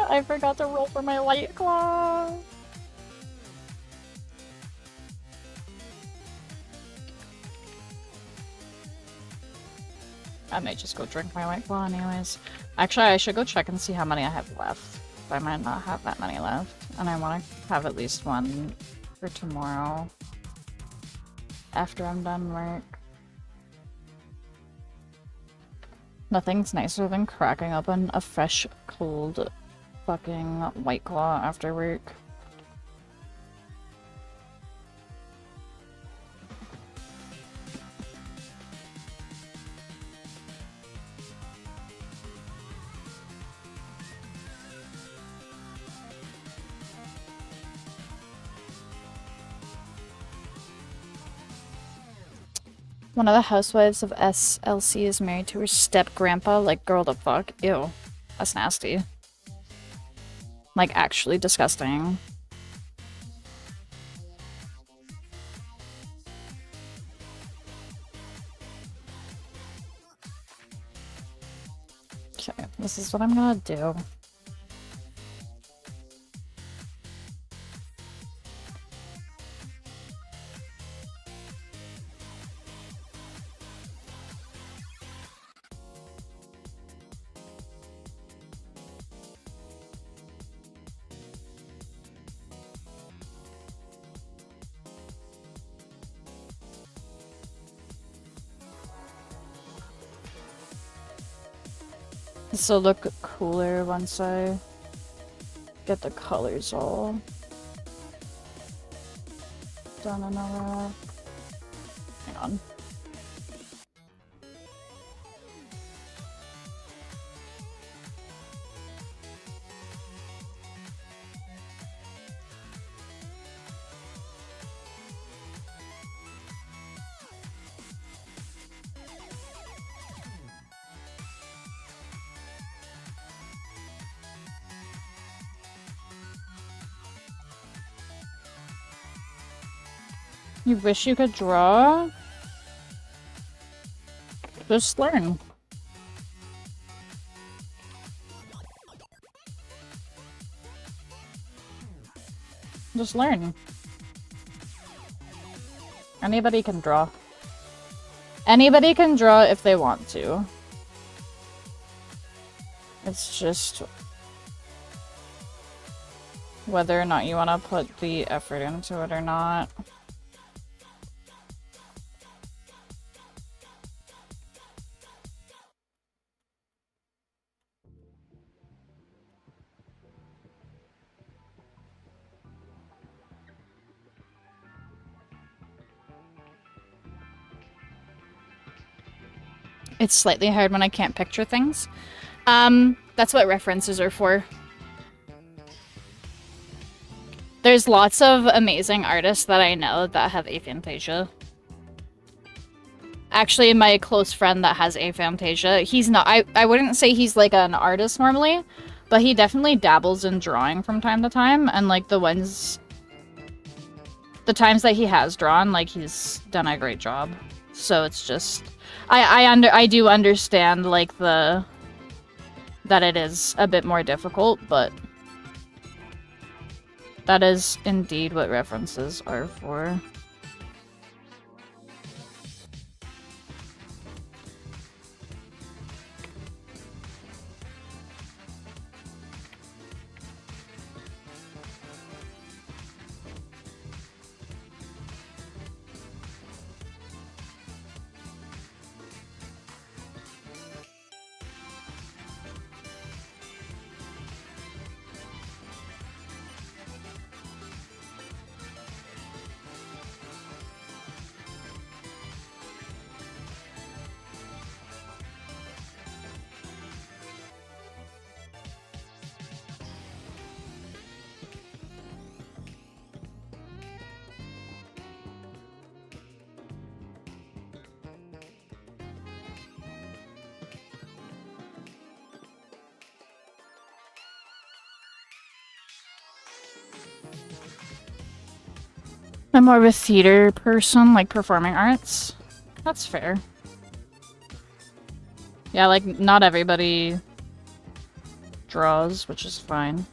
I forgot to roll for my White Claw. I might just go drink my White Claw anyways. Actually, I should go check and see how many I have left. I might not have that many left. And I want to have at least one for tomorrow. After I'm done work. Nothing's nicer than cracking open a fresh, cold fucking White Claw after work. One of the housewives of SLC is married to her step-grandpa. Like, girl, the fuck? Ew. That's nasty. Like, actually disgusting. Okay, this is what I'm gonna do. This will look cooler once I get the colors all done and all that. Hang on. You wish you could draw? Just learn. Just learn. Anybody can draw. Anybody can draw if they want to. It's just whether or not you want to put the effort into it or not. It's slightly hard when I can't picture things. That's what references are for. There's lots of amazing artists that I know that have aphantasia. Actually, my close friend that has aphantasia, he's not- I wouldn't say he's like an artist normally, but he definitely dabbles in drawing from time to time, and like the times that he has drawn, like he's done a great job. So it's just... I do understand, like, that it is a bit more difficult, but that is indeed what references are for. I'm more of a theater person, like performing arts. That's fair. Yeah, like, not everybody draws, which is fine.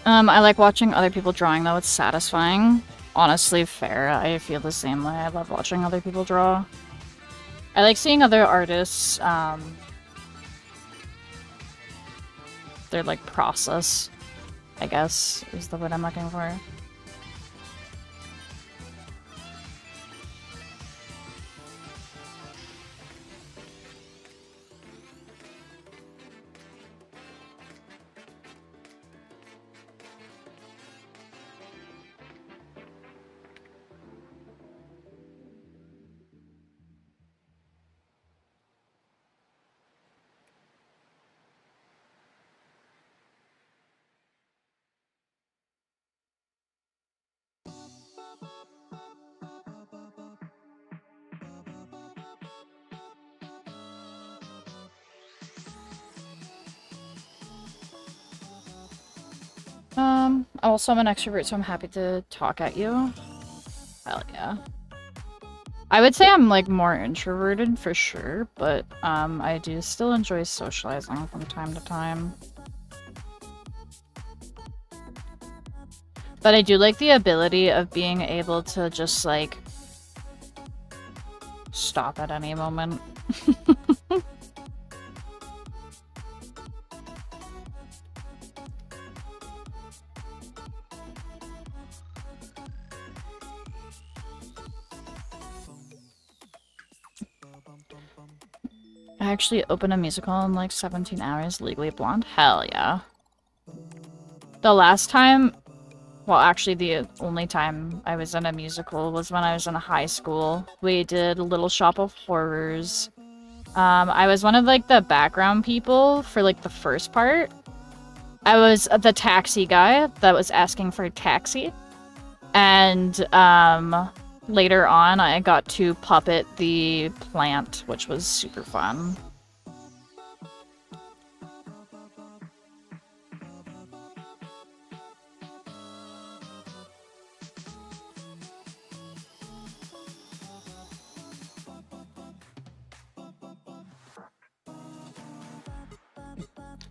I like watching other people drawing, though. It's satisfying. Honestly, fair. I feel the same way. I love watching other people draw. I like seeing other artists, their, like, process, I guess, is the word I'm looking for. Also, I'm an extrovert, so I'm happy to talk at you. Hell yeah. I would say I'm, like, more introverted, for sure, but, I do still enjoy socializing from time to time. But I do like the ability of being able to just, like, stop at any moment. I actually opened a musical in like 17 hours, Legally Blonde. Hell yeah. The last time, well, actually the only time I was in a musical was when I was in high school. We did Little Shop of Horrors. I was one of like the background people for like the first part. I was the taxi guy that was asking for a taxi. And later on, I got to puppet the plant, which was super fun.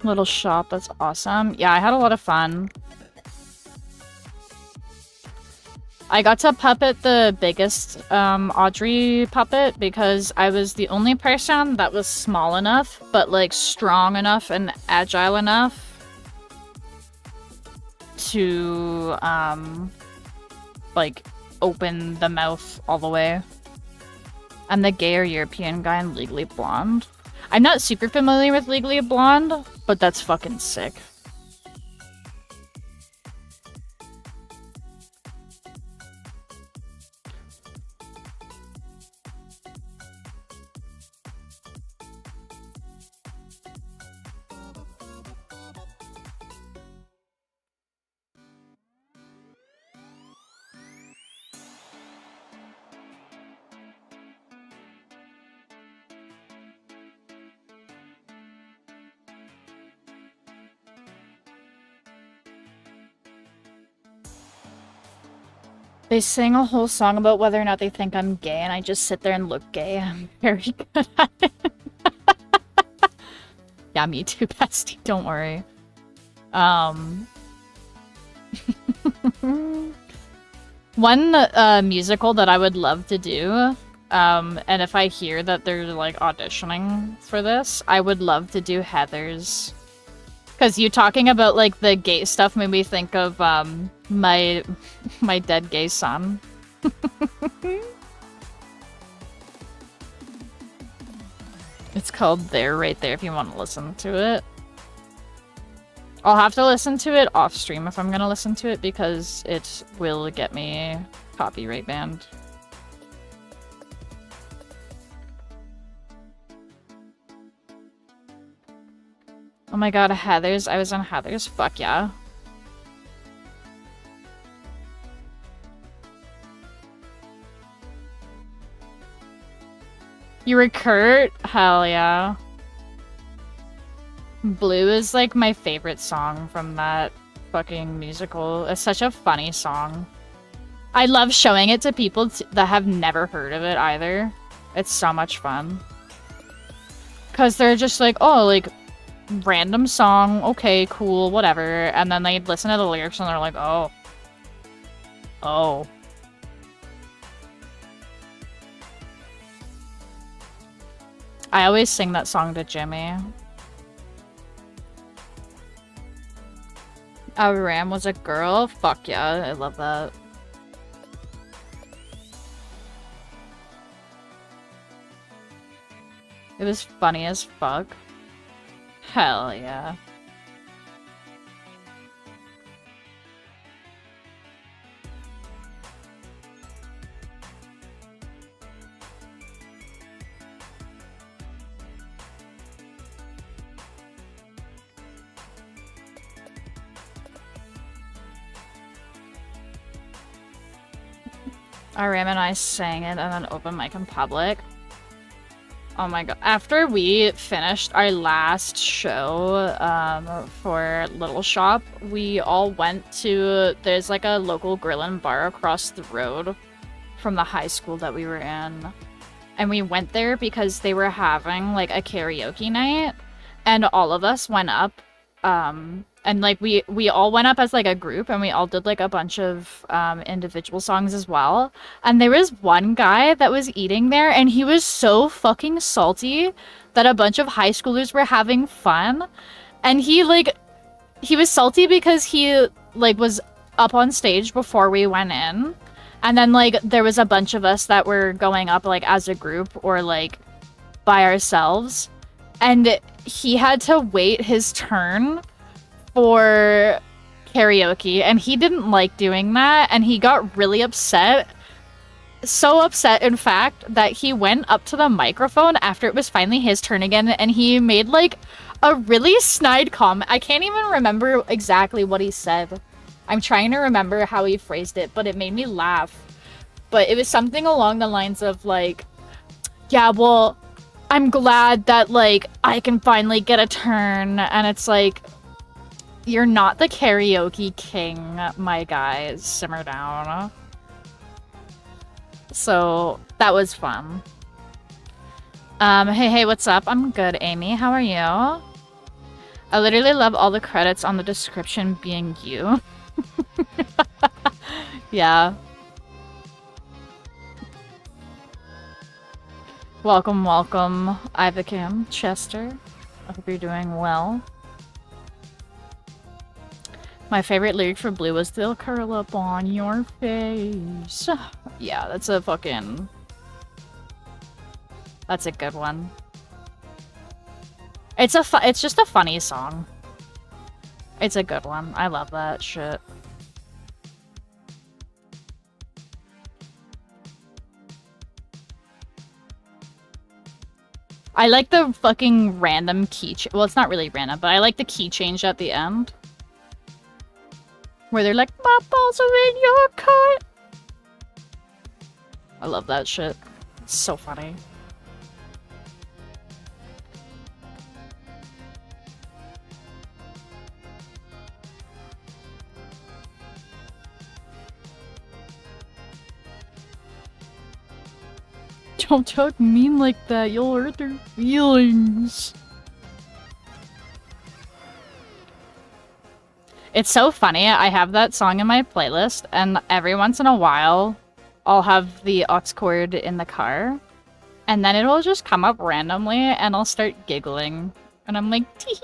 Little shop, that's awesome. Yeah, I had a lot of fun. I got to puppet the biggest Audrey puppet because I was the only person that was small enough, but like strong enough and agile enough to like open the mouth all the way. I'm the gayer European guy in Legally Blonde. I'm not super familiar with Legally Blonde, but that's fucking sick. They sing a whole song about whether or not they think I'm gay, and I just sit there and look gay. I'm very good at it. Yeah, me too, bestie. Don't worry. One musical that I would love to do, and if I hear that they're, like, auditioning for this, I would love to do Heathers. Because you talking about, like, the gay stuff made me think of, my dead gay son. It's called There Right There if you want to listen to it. I'll have to listen to it off stream if I'm gonna listen to it because it will get me copyright banned. Oh my god, Heather's. I was on Heather's. Fuck yeah. You were Kurt? Hell yeah. Blue is like my favorite song from that fucking musical. It's such a funny song. I love showing it to people that have never heard of it either. It's so much fun. Cause they're just like, oh, like, random song, okay, cool, whatever. And then they listen to the lyrics and they're like, oh. Oh. I always sing that song to Jimmy. Ram was a girl? Fuck yeah, I love that. It was funny as fuck. Hell yeah. Ram and I sang it and then open mic in public. Oh my god. After we finished our last show for Little Shop, we all went to... There's like a local grill and bar across the road from the high school that we were in. And we went there because they were having like a karaoke night. And all of us went up. And like we all went up as like a group and we all did like a bunch of individual songs as well. And there was one guy that was eating there and he was so fucking salty that a bunch of high schoolers were having fun. And he was salty because he like was up on stage before we went in. And then like there was a bunch of us that were going up like as a group or like by ourselves. And he had to wait his turn for karaoke, and he didn't like doing that, and he got really upset. So upset, in fact, that he went up to the microphone after it was finally his turn again, and he made, like, a really snide comment. I can't even remember exactly what he said. I'm trying to remember how he phrased it, but it made me laugh. But it was something along the lines of, like, yeah, well, I'm glad that, like, I can finally get a turn, and it's like... You're not the karaoke king, my guy. Simmer down. So, that was fun. Hey, what's up? I'm good, Amy. How are you? I literally love all the credits on the description being you. Yeah. Welcome, welcome, Ivacam, Chester. I hope you're doing well. My favorite lyric for Blue was, "They'll curl up on your face." Yeah, that's a fucking... That's a good one. It's just a funny song. It's a good one. I love that shit. I like the fucking random key change. Well, it's not really random, but I like the key change at the end. Where they're like, my balls are in your court. I love that shit. It's so funny. Don't talk mean like that, you'll hurt their feelings. It's so funny, I have that song in my playlist, and every once in a while, I'll have the aux cord in the car, and then it'll just come up randomly, and I'll start giggling. And I'm like, tee.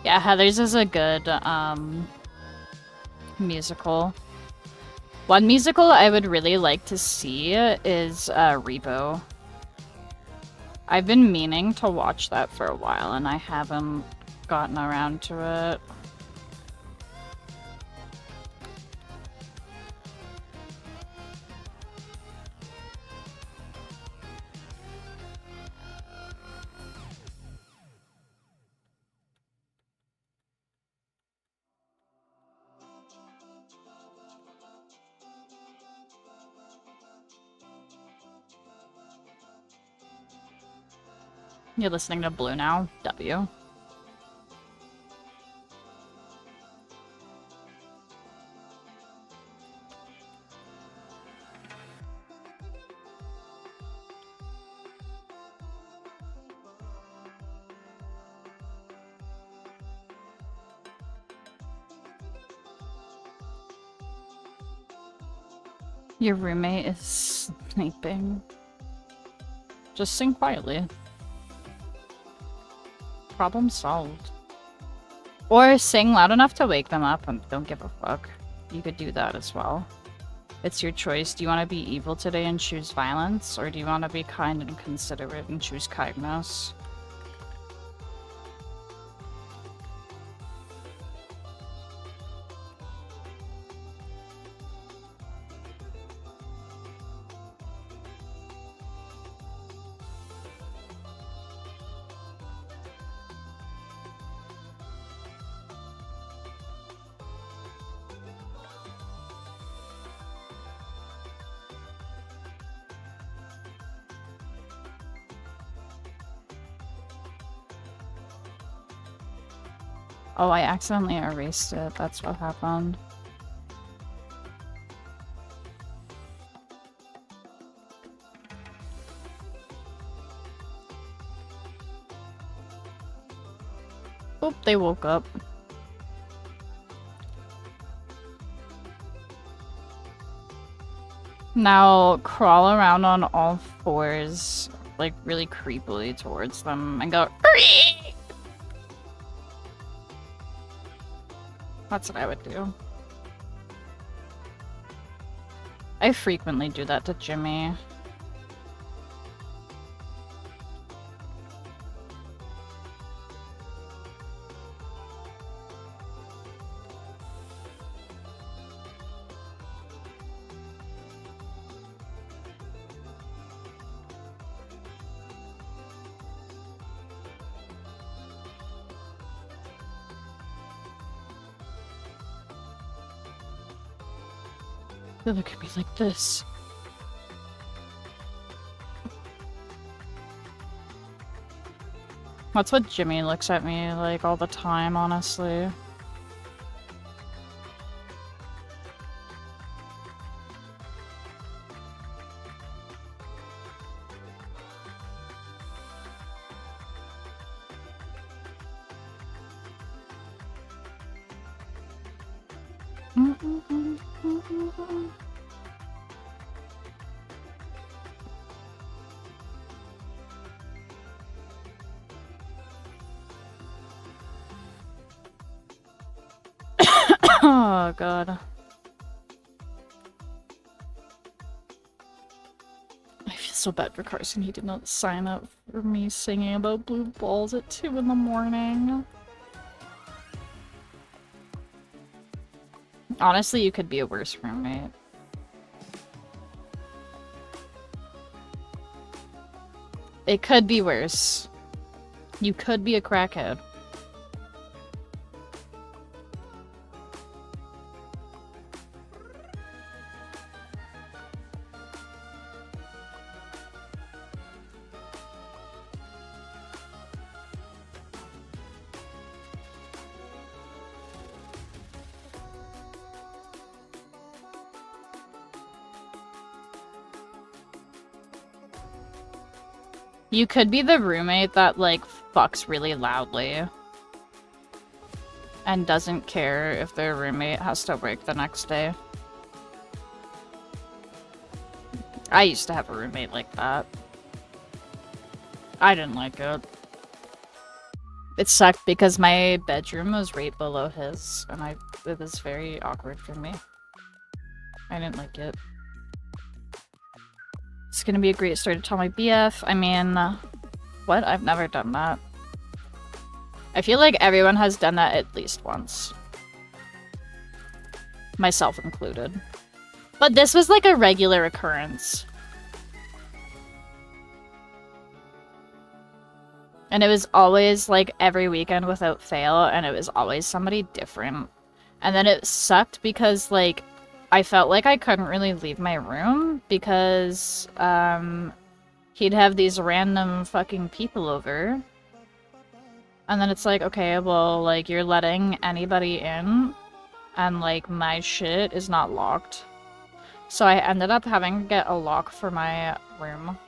Yeah, Heather's is a good, musical. One musical I would really like to see is, Rebo. I've been meaning to watch that for a while, and I haven't gotten around to it. You're listening to Blue now? W. Your roommate is sleeping. Just sing quietly. Problem solved. Or sing loud enough to wake them up and don't give a fuck. You could do that as well. It's your choice. Do you want to be evil today and choose violence? Or do you want to be kind and considerate and choose kindness? Oh, I accidentally erased it. That's what happened. Oop, they woke up. Now crawl around on all fours, like really creepily towards them and go "Ree!" That's what I would do. I frequently do that to Jimmy. They look at me like this. That's what Jimmy looks at me like all the time, honestly. Oh god. I feel so bad for Carson. He did not sign up for me singing about blue balls at 2 in the morning. Honestly, you could be a worse roommate. It could be worse. You could be a crackhead. You could be the roommate that, like, fucks really loudly. And doesn't care if their roommate has to work the next day. I used to have a roommate like that. I didn't like it. It sucked because my bedroom was right below his, and it was very awkward for me. I didn't like it. It's gonna be a great story to tell my BF. I mean, what? I've never done that. I feel like everyone has done that at least once. Myself included. But this was like a regular occurrence. And it was always like every weekend without fail, and it was always somebody different. And then it sucked because like I felt like I couldn't really leave my room because he'd have these random fucking people over. And then it's like, okay, well, like, you're letting anybody in, and, like, my shit is not locked. So I ended up having to get a lock for my room.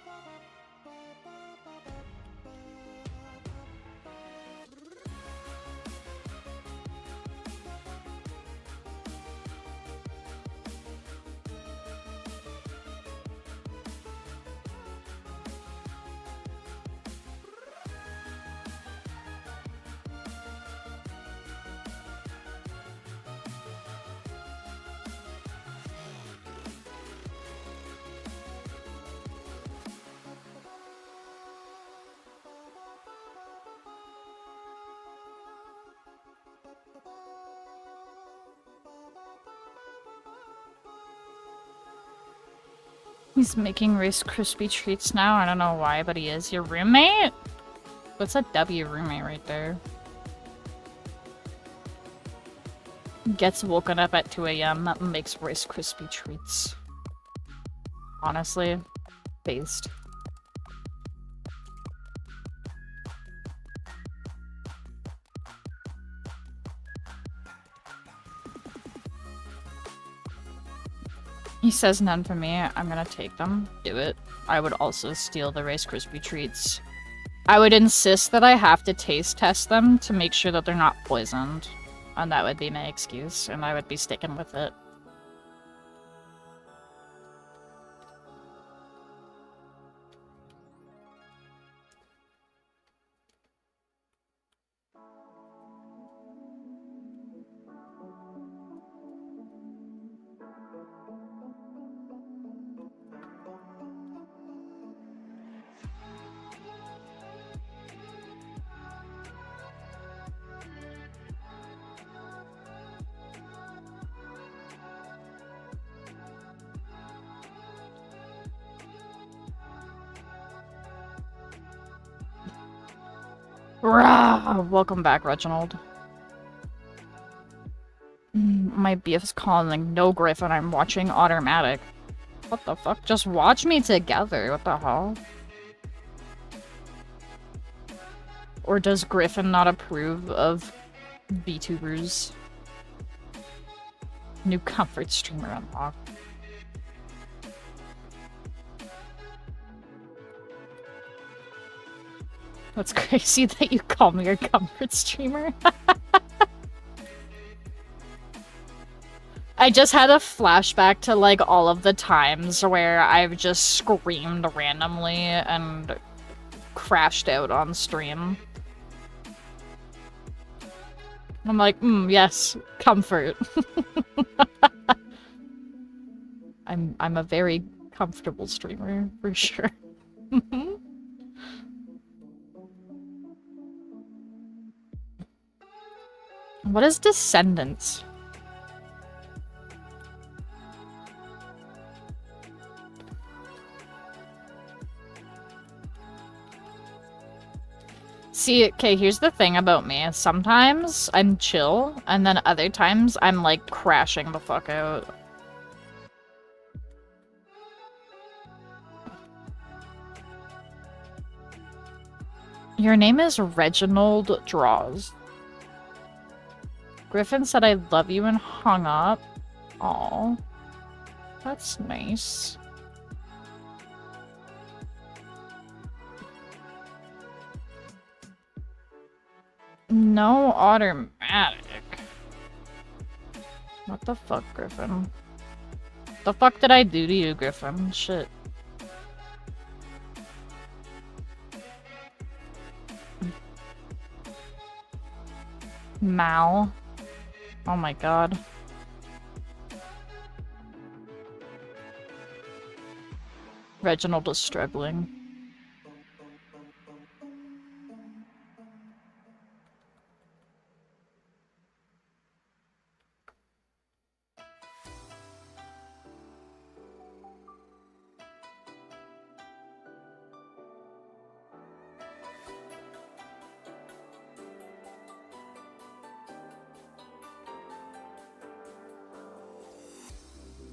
He's making Rice Krispie treats now. I don't know why, but he is. Your roommate? What's a W roommate right there? Gets woken up at 2 AM. That makes Rice Krispie treats. Honestly, based. He says none for me. I'm gonna take them. Do it. I would also steal the Rice Krispie treats. I would insist that I have to taste test them to make sure that they're not poisoned. And that would be my excuse, and I would be sticking with it. Rah! Welcome back, Reginald. My BF's calling like, no, Griffin, I'm watching Automatic. What the fuck? Just watch me together. What the hell? Or does Griffin not approve of VTubers? New comfort streamer unlocked. That's crazy that you call me your comfort streamer. I just had a flashback to, like, all of the times where I've just screamed randomly and crashed out on stream. I'm like, yes, comfort. I'm a very comfortable streamer, for sure. What is Descendants? See, okay, here's the thing about me. Sometimes I'm chill, and then other times I'm, like, crashing the fuck out. Your name is Reginald Draws. Griffin said I love you and hung up. Aw. That's nice. No automatic. What the fuck, Griffin? The fuck did I do to you, Griffin? Shit. Mal. Oh my god. Reginald is struggling.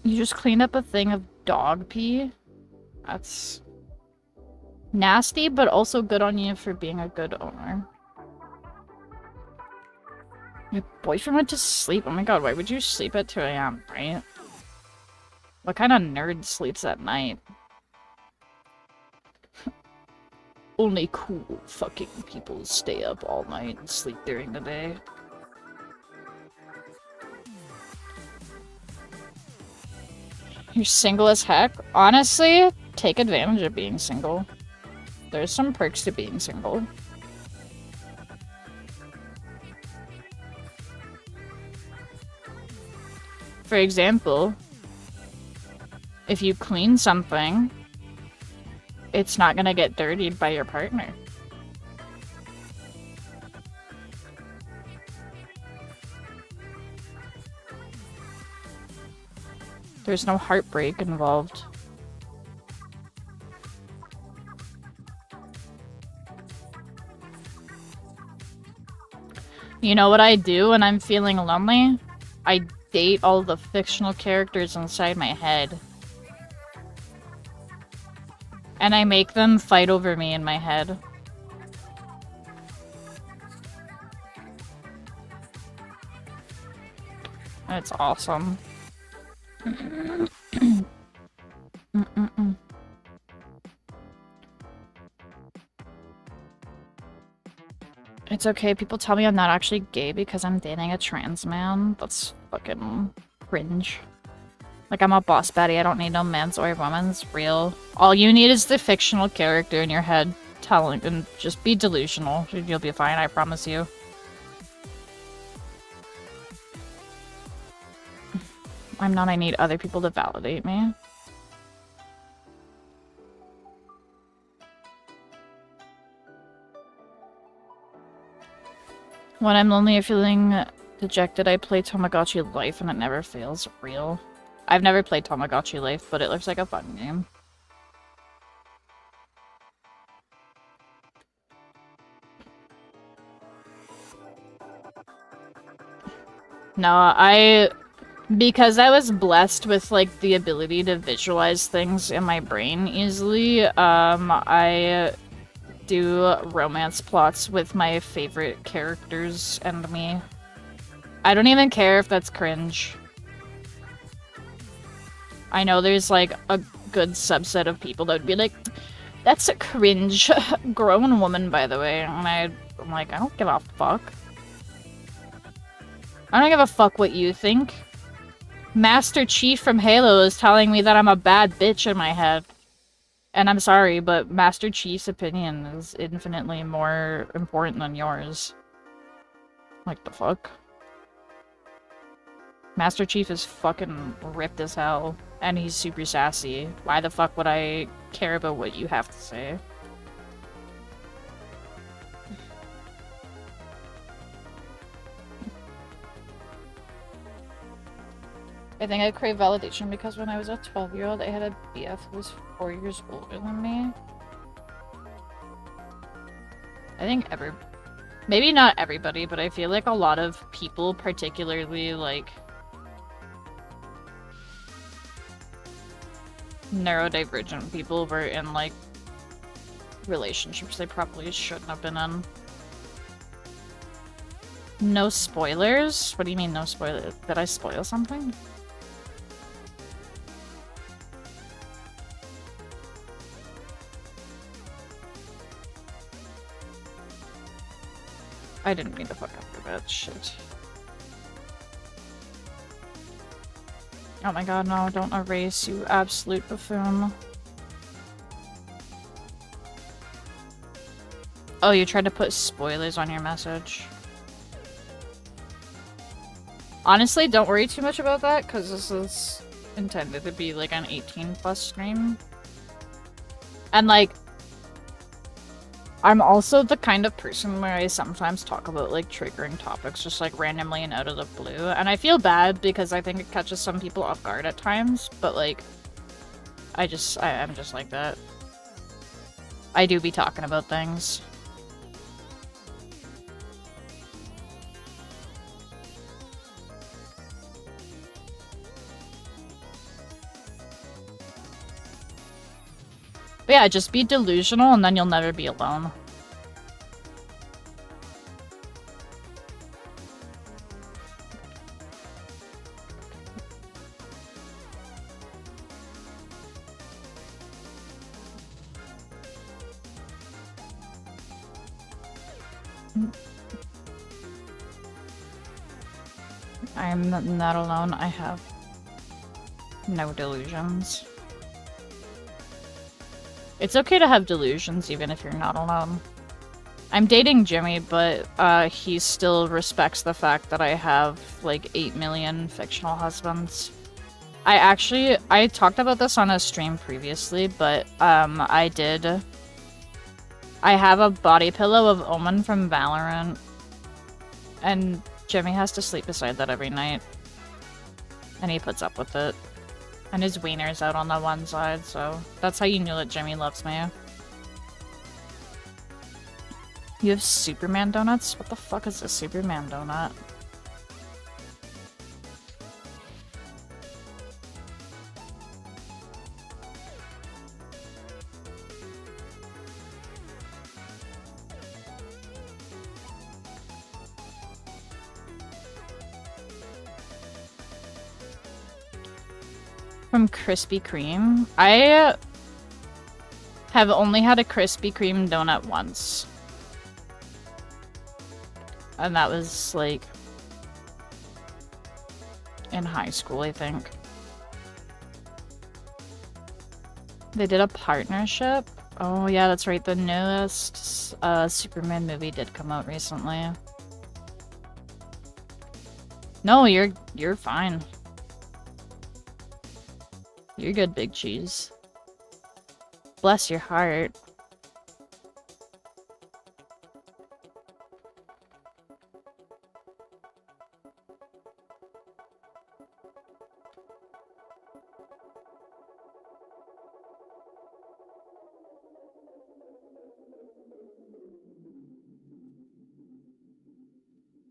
You just cleaned up a thing of dog pee? That's nasty, but also good on you for being a good owner. My boyfriend went to sleep. Oh my god, why would you sleep at 2 AM, right? What kind of nerd sleeps at night? Only cool fucking people stay up all night and sleep during the day. You're single as heck? Honestly, take advantage of being single. There's some perks to being single. For example, if you clean something, it's not gonna get dirtied by your partner. There's no heartbreak involved. You know what I do when I'm feeling lonely? I date all the fictional characters inside my head. And I make them fight over me in my head. It's awesome. It's okay, people tell me I'm not actually gay because I'm dating a trans man. That's fucking cringe. Like, I'm a boss baddie, I don't need no man's or woman's. Real. All you need is the fictional character in your head telling, and just be delusional. You'll be fine, I promise you. I'm not, I need other people to validate me. When I'm lonely or feeling dejected, I play Tamagotchi Life and it never fails. Real. I've never played Tamagotchi Life, but it looks like a fun game. No, because I was blessed with, like, the ability to visualize things in my brain easily, I do romance plots with my favorite characters and me. I don't even care if that's cringe. I know there's, like, a good subset of people that would be like, that's a cringe. Grown woman, by the way. And I'm like, I don't give a fuck. I don't give a fuck what you think. Master Chief from Halo is telling me that I'm a bad bitch in my head. And I'm sorry, but Master Chief's opinion is infinitely more important than yours. Like, the fuck? Master Chief is fucking ripped as hell, and he's super sassy. Why the fuck would I care about what you have to say? I think I crave validation because when I was a 12-year-old, I had a BF who was 4 years older than me. I think maybe not everybody, but I feel like a lot of people, particularly, like, neurodivergent people, were in, like, relationships they probably shouldn't have been in. No spoilers? What do you mean, no spoilers? Did I spoil something? I didn't mean to fuck up that shit. Oh my god, no, don't erase, you absolute buffoon. Oh, you tried to put spoilers on your message. Honestly, don't worry too much about that, because this is intended to be like an 18+ stream. And like, I'm also the kind of person where I sometimes talk about like triggering topics just like randomly and out of the blue. And I feel bad because I think it catches some people off guard at times, but like, I'm just like that. I do be talking about things. But yeah, just be delusional and then you'll never be alone. I'm not alone. I have no delusions. It's okay to have delusions even if you're not alone. I'm dating Jimmy, but he still respects the fact that I have like 8 million fictional husbands. I talked about this on a stream previously, but I have a body pillow of Omen from Valorant, and Jimmy has to sleep beside that every night. And he puts up with it. And his wiener's out on the one side, so that's how you know that Jimmy loves me. You have Superman donuts? What the fuck is a Superman donut? From Krispy Kreme? I have only had a Krispy Kreme donut once. And that was, like, in high school, I think. They did a partnership? Oh yeah, that's right, the newest Superman movie did come out recently. No, you're fine. You're good, Big Cheese. Bless your heart.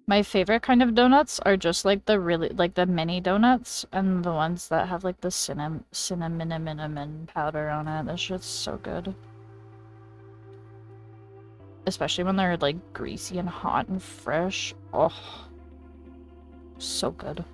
My favorite kind of donuts are just like the the mini donuts and the ones that have like the cinnamon powder on it. That shit's so good. Especially when they're like greasy and hot and fresh. Oh, so good.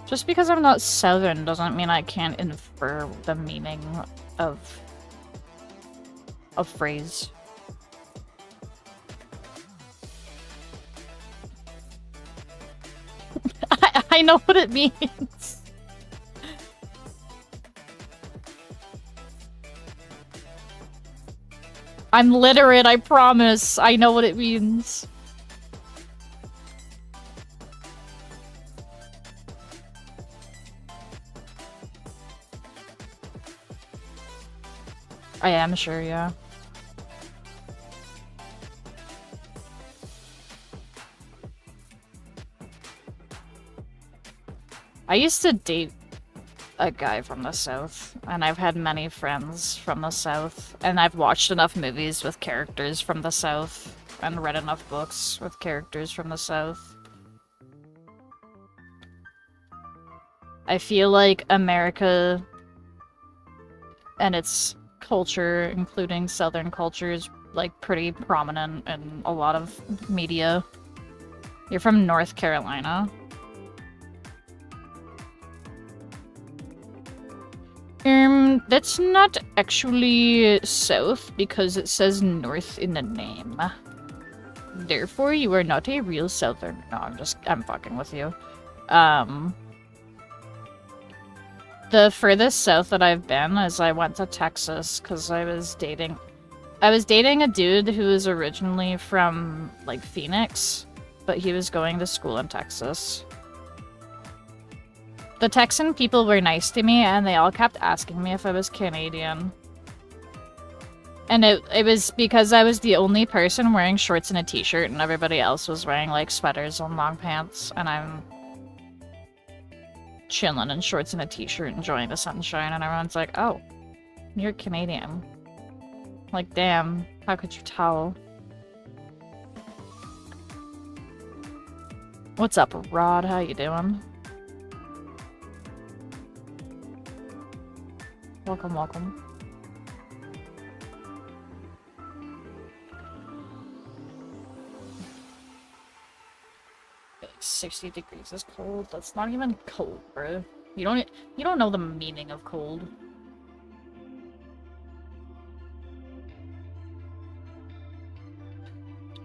Just because I'm not Southern doesn't mean I can't infer the meaning of a phrase. I know what it means. I'm literate, I promise. I know what it means. I am sure, yeah. I used to date a guy from the South, and I've had many friends from the South, and I've watched enough movies with characters from the South, and read enough books with characters from the South. I feel like America and its culture, including Southern culture, is like pretty prominent in a lot of media. You're from North Carolina? That's not actually south because it says north in the name. Therefore, you are not a real southerner. No, I'm fucking with you. The furthest south that I've been is I went to Texas because I was dating a dude who was originally from, like, Phoenix, but he was going to school in Texas. The Texan people were nice to me, and they all kept asking me if I was Canadian. And it was because I was the only person wearing shorts and a t-shirt, and everybody else was wearing, like, sweaters and long pants, and I'm chilling in shorts and a t-shirt, enjoying the sunshine, and everyone's like, oh, you're Canadian. Like, damn, how could you tell? What's up, Rod? How you doing? Welcome, welcome. Like 60 degrees is cold. That's not even cold, bro. You don't know the meaning of cold.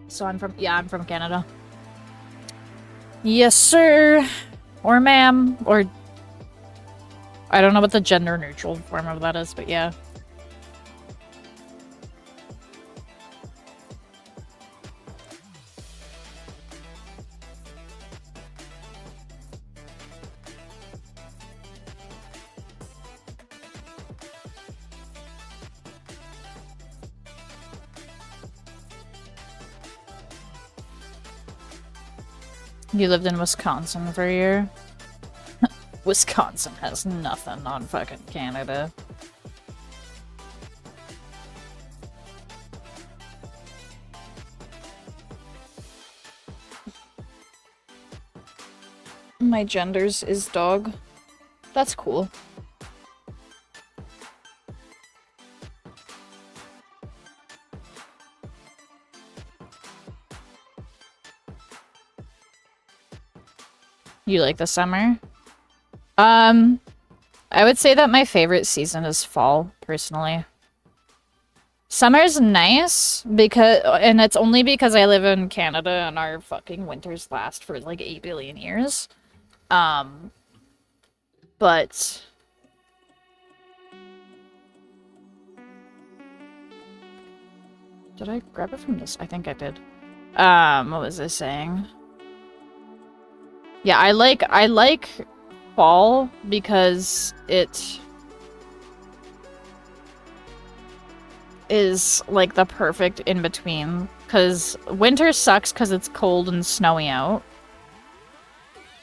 So I'm from Canada. Yes, sir. Or ma'am. Or I don't know what the gender neutral form of that is, but yeah. You lived in Wisconsin for a year? Wisconsin has nothing on fucking Canada. My genders is dog. That's cool. You like the summer? I would say that my favorite season is fall, personally. Summer's nice, and it's only because I live in Canada and our fucking winters last for like 8 billion years. But... Did I grab it from this? I think I did. What was I saying? Yeah, I like fall because it is like the perfect in-between. Because winter sucks because it's cold and snowy out.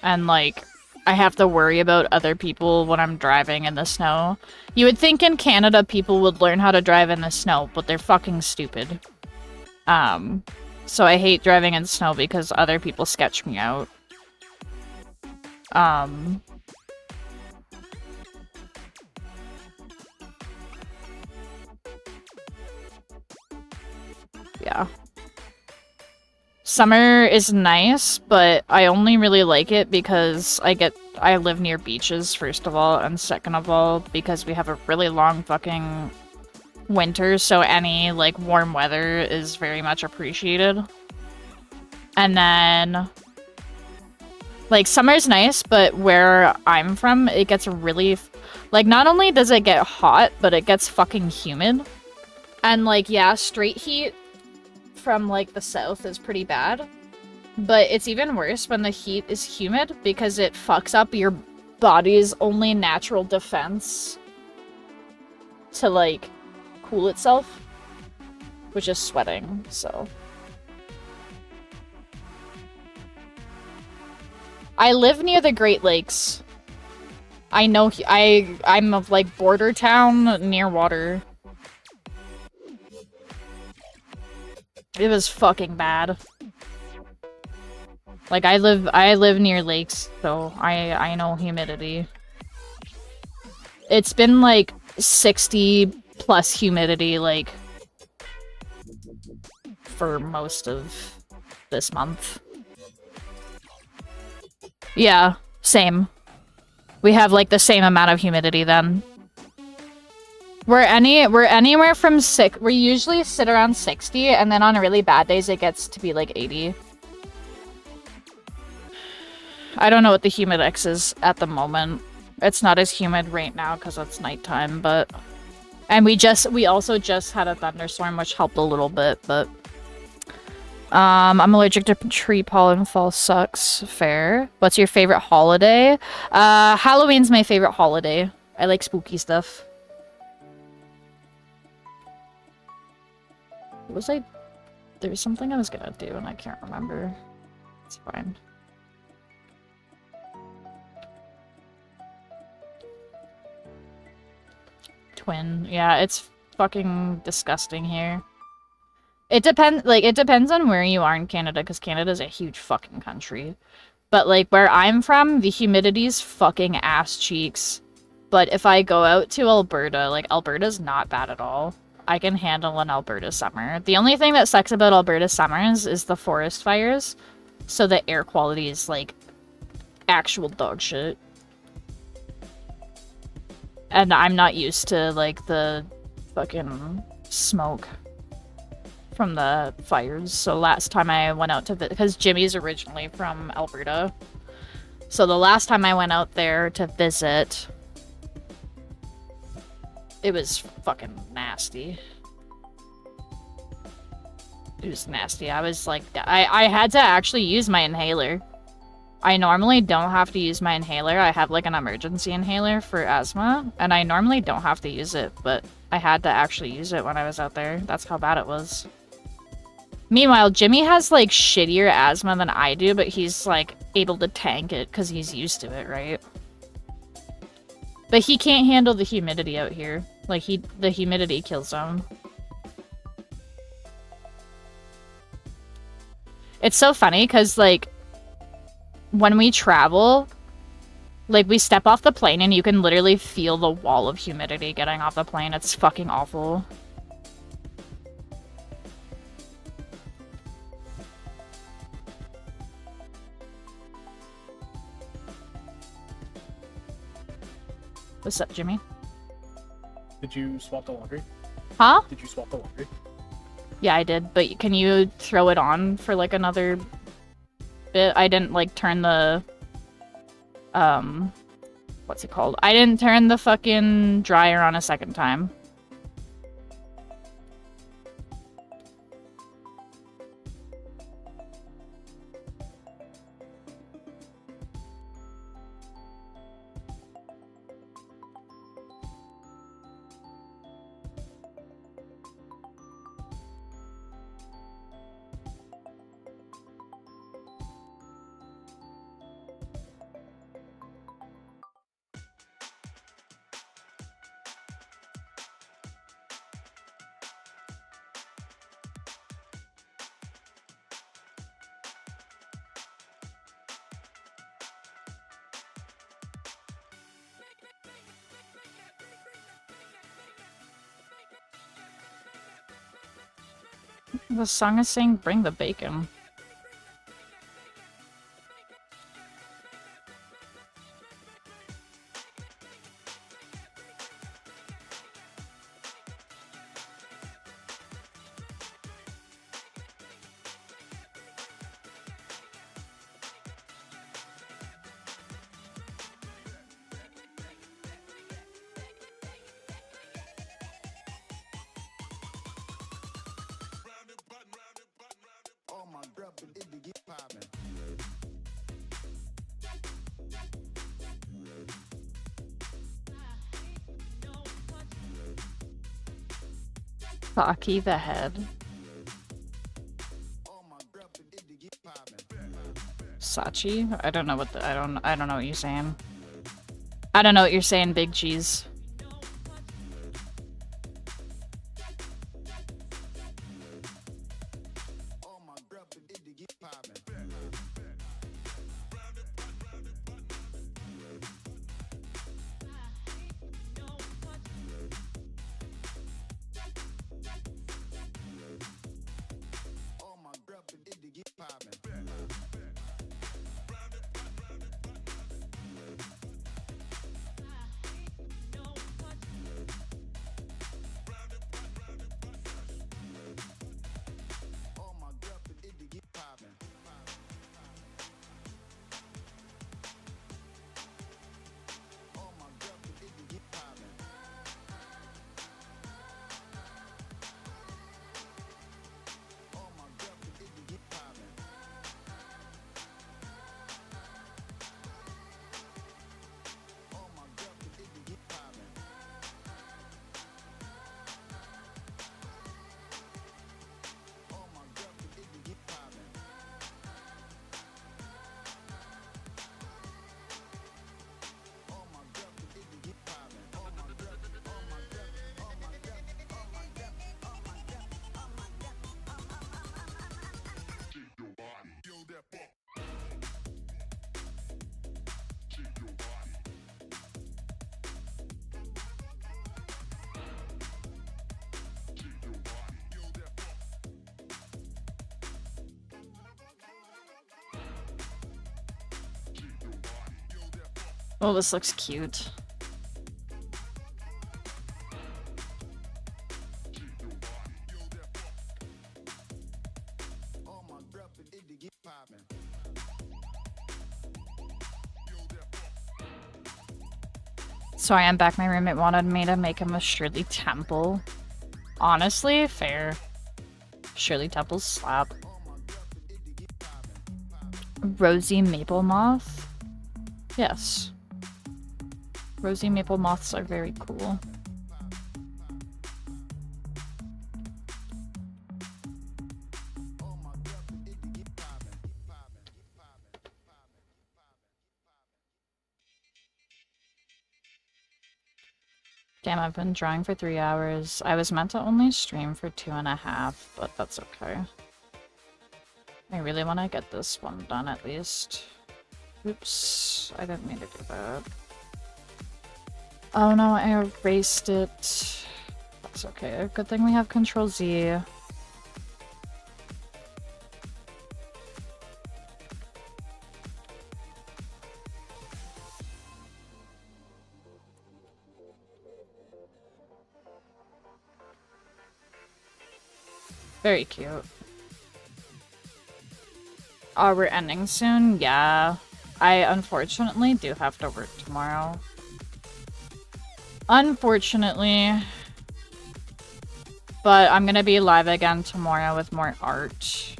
And like, I have to worry about other people when I'm driving in the snow. You would think in Canada people would learn how to drive in the snow, but they're fucking stupid. So I hate driving in snow because other people sketch me out. Yeah. Summer is nice, but I only really like it because I live near beaches, first of all, and second of all, because we have a really long fucking winter, so any, like, warm weather is very much appreciated. And then... like, summer's nice, but where I'm from, it gets really... like, not only does it get hot, but it gets fucking humid. And, like, yeah, straight heat from, like, the south is pretty bad. But it's even worse when the heat is humid, because it fucks up your body's only natural defense to, like, cool itself. Which is sweating, so... I live near the Great Lakes. I know I'm of like border town near water. It was fucking bad. Like I live near lakes, so I know humidity. It's been like 60 plus humidity like for most of this month. Yeah, same. We have, like, the same amount of humidity then. We're anywhere from we usually sit around 60, and then on really bad days it gets to be like 80. I don't know what the humidex is at the moment. It's not as humid right now because it's nighttime, but... And we also just had a thunderstorm, which helped a little bit, but... I'm allergic to tree pollen. Fall sucks. Fair. What's your favorite holiday? Halloween's my favorite holiday. I like spooky stuff. There was something I was gonna do and I can't remember. It's fine. Twin. Yeah, it's fucking disgusting here. It depends on where you are in Canada, because Canada's a huge fucking country. But, like, where I'm from, the humidity's fucking ass cheeks. But if I go out to Alberta, like, Alberta's not bad at all. I can handle an Alberta summer. The only thing that sucks about Alberta summers is the forest fires. So the air quality is, like, actual dog shit. And I'm not used to, like, the fucking smoke from the fires. So last time I went out to visit, because Jimmy's originally from Alberta. So the last time I went out there to visit, it was fucking nasty. It was nasty. I was like, I had to actually use my inhaler. I normally don't have to use my inhaler. I have like an emergency inhaler for asthma, and I normally don't have to use it, but I had to actually use it when I was out there. That's how bad it was. Meanwhile, Jimmy has like shittier asthma than I do, but he's like able to tank it because he's used to it, right? But he can't handle the humidity out here. Like, the humidity kills him. It's so funny because, like, when we travel, like, we step off the plane and you can literally feel the wall of humidity getting off the plane. It's fucking awful. What's up, Jimmy? Did you swap the laundry? Huh? Did you swap the laundry? Yeah, I did, but can you throw it on for, like, another bit? I didn't, like, turn the... what's it called? I didn't turn the fucking dryer on a second time. The song is saying, bring the bacon. Saki the head. Sachi? I don't know what I don't know what you're saying. I don't know what you're saying, Big Cheese. Oh, this looks cute. So I am back. My roommate wanted me to make him a Shirley Temple. Honestly, fair. Shirley Temple's slap. Rosy Maple Moth? Yes. Rosy Maple Moths are very cool. Damn, I've been drawing for 3 hours. I was meant to only stream for 2.5, but that's okay. I really want to get this one done at least. Oops, I didn't mean to do that. Oh no, I erased it. That's okay. Good thing we have Control Z. Very cute. Oh, we're ending soon? Yeah. I unfortunately do have to work tomorrow. Unfortunately. But I'm gonna be live again tomorrow with more art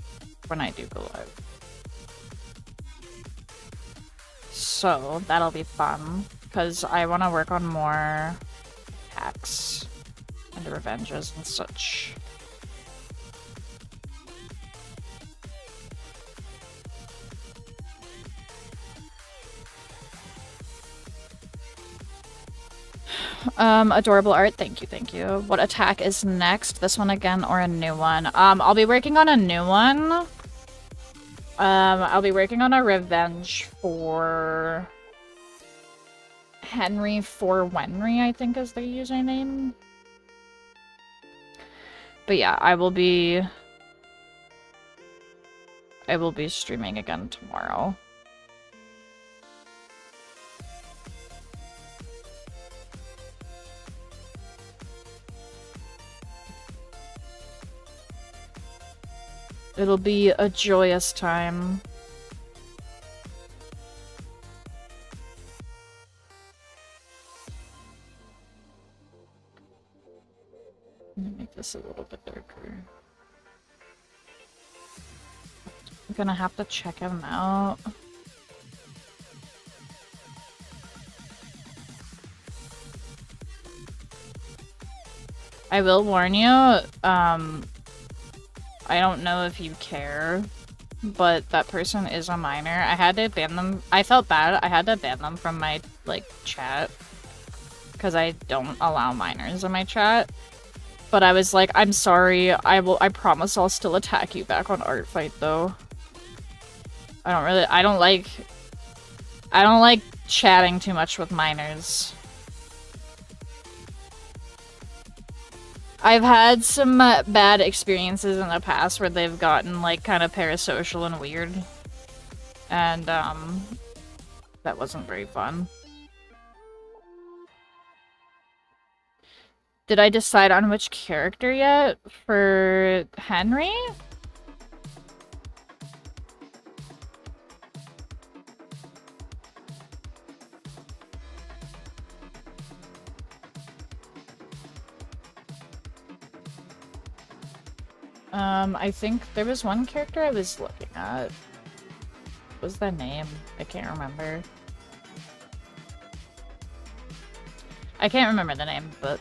when I do go live. So, that'll be fun. Because I want to work on more hacks and revenges and such. Adorable art. Thank you, thank you. What attack is next? This one again or a new one? I'll be working on a new one. I'll be working on a revenge for Henry for Wenry, I think is their username. But yeah, I will be streaming again tomorrow. It'll be a joyous time. Let me make this a little bit darker. I'm gonna have to check him out. I will warn you, I don't know if you care, but that person is a minor. I had to ban them. I felt bad. I had to ban them from my, like, chat. Because I don't allow minors in my chat. But I was like, I'm sorry. I promise I'll still attack you back on ARTFIGHT, though. I don't like chatting too much with minors. I've had some bad experiences in the past where they've gotten, like, kind of parasocial and weird. And, that wasn't very fun. Did I decide on which character yet for Henry? I think there was one character I was looking at. What was the name? I can't remember. I can't remember the name, but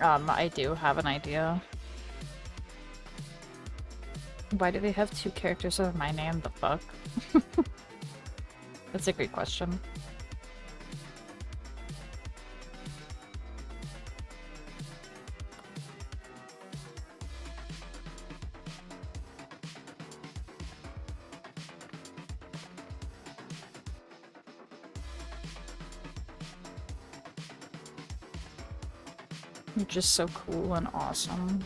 I do have an idea. Why do they have 2 characters with my name? The fuck? That's a great question. You're just so cool and awesome.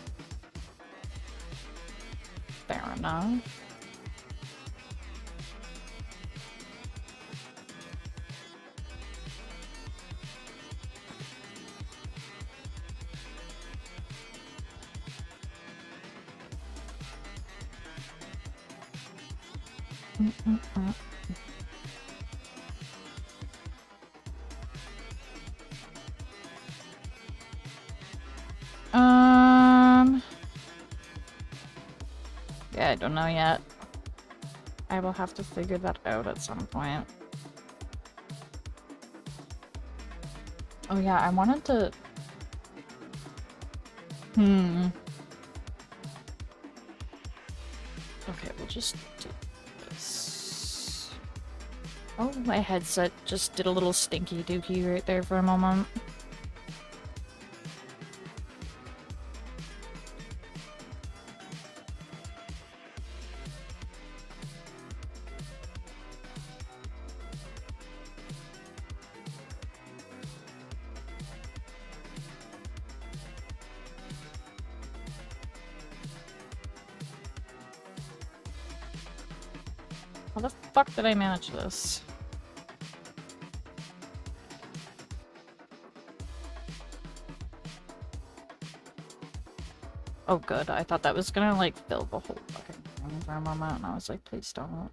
Fair enough. Yeah, I don't know yet. I will have to figure that out at some point. Oh yeah, I wanted to... Okay, we'll just do this. Oh, my headset just did a little stinky dookie right there for a moment. How the fuck did I manage this? Oh good, I thought that was gonna like fill the whole fucking thing for a moment and I was like, please don't.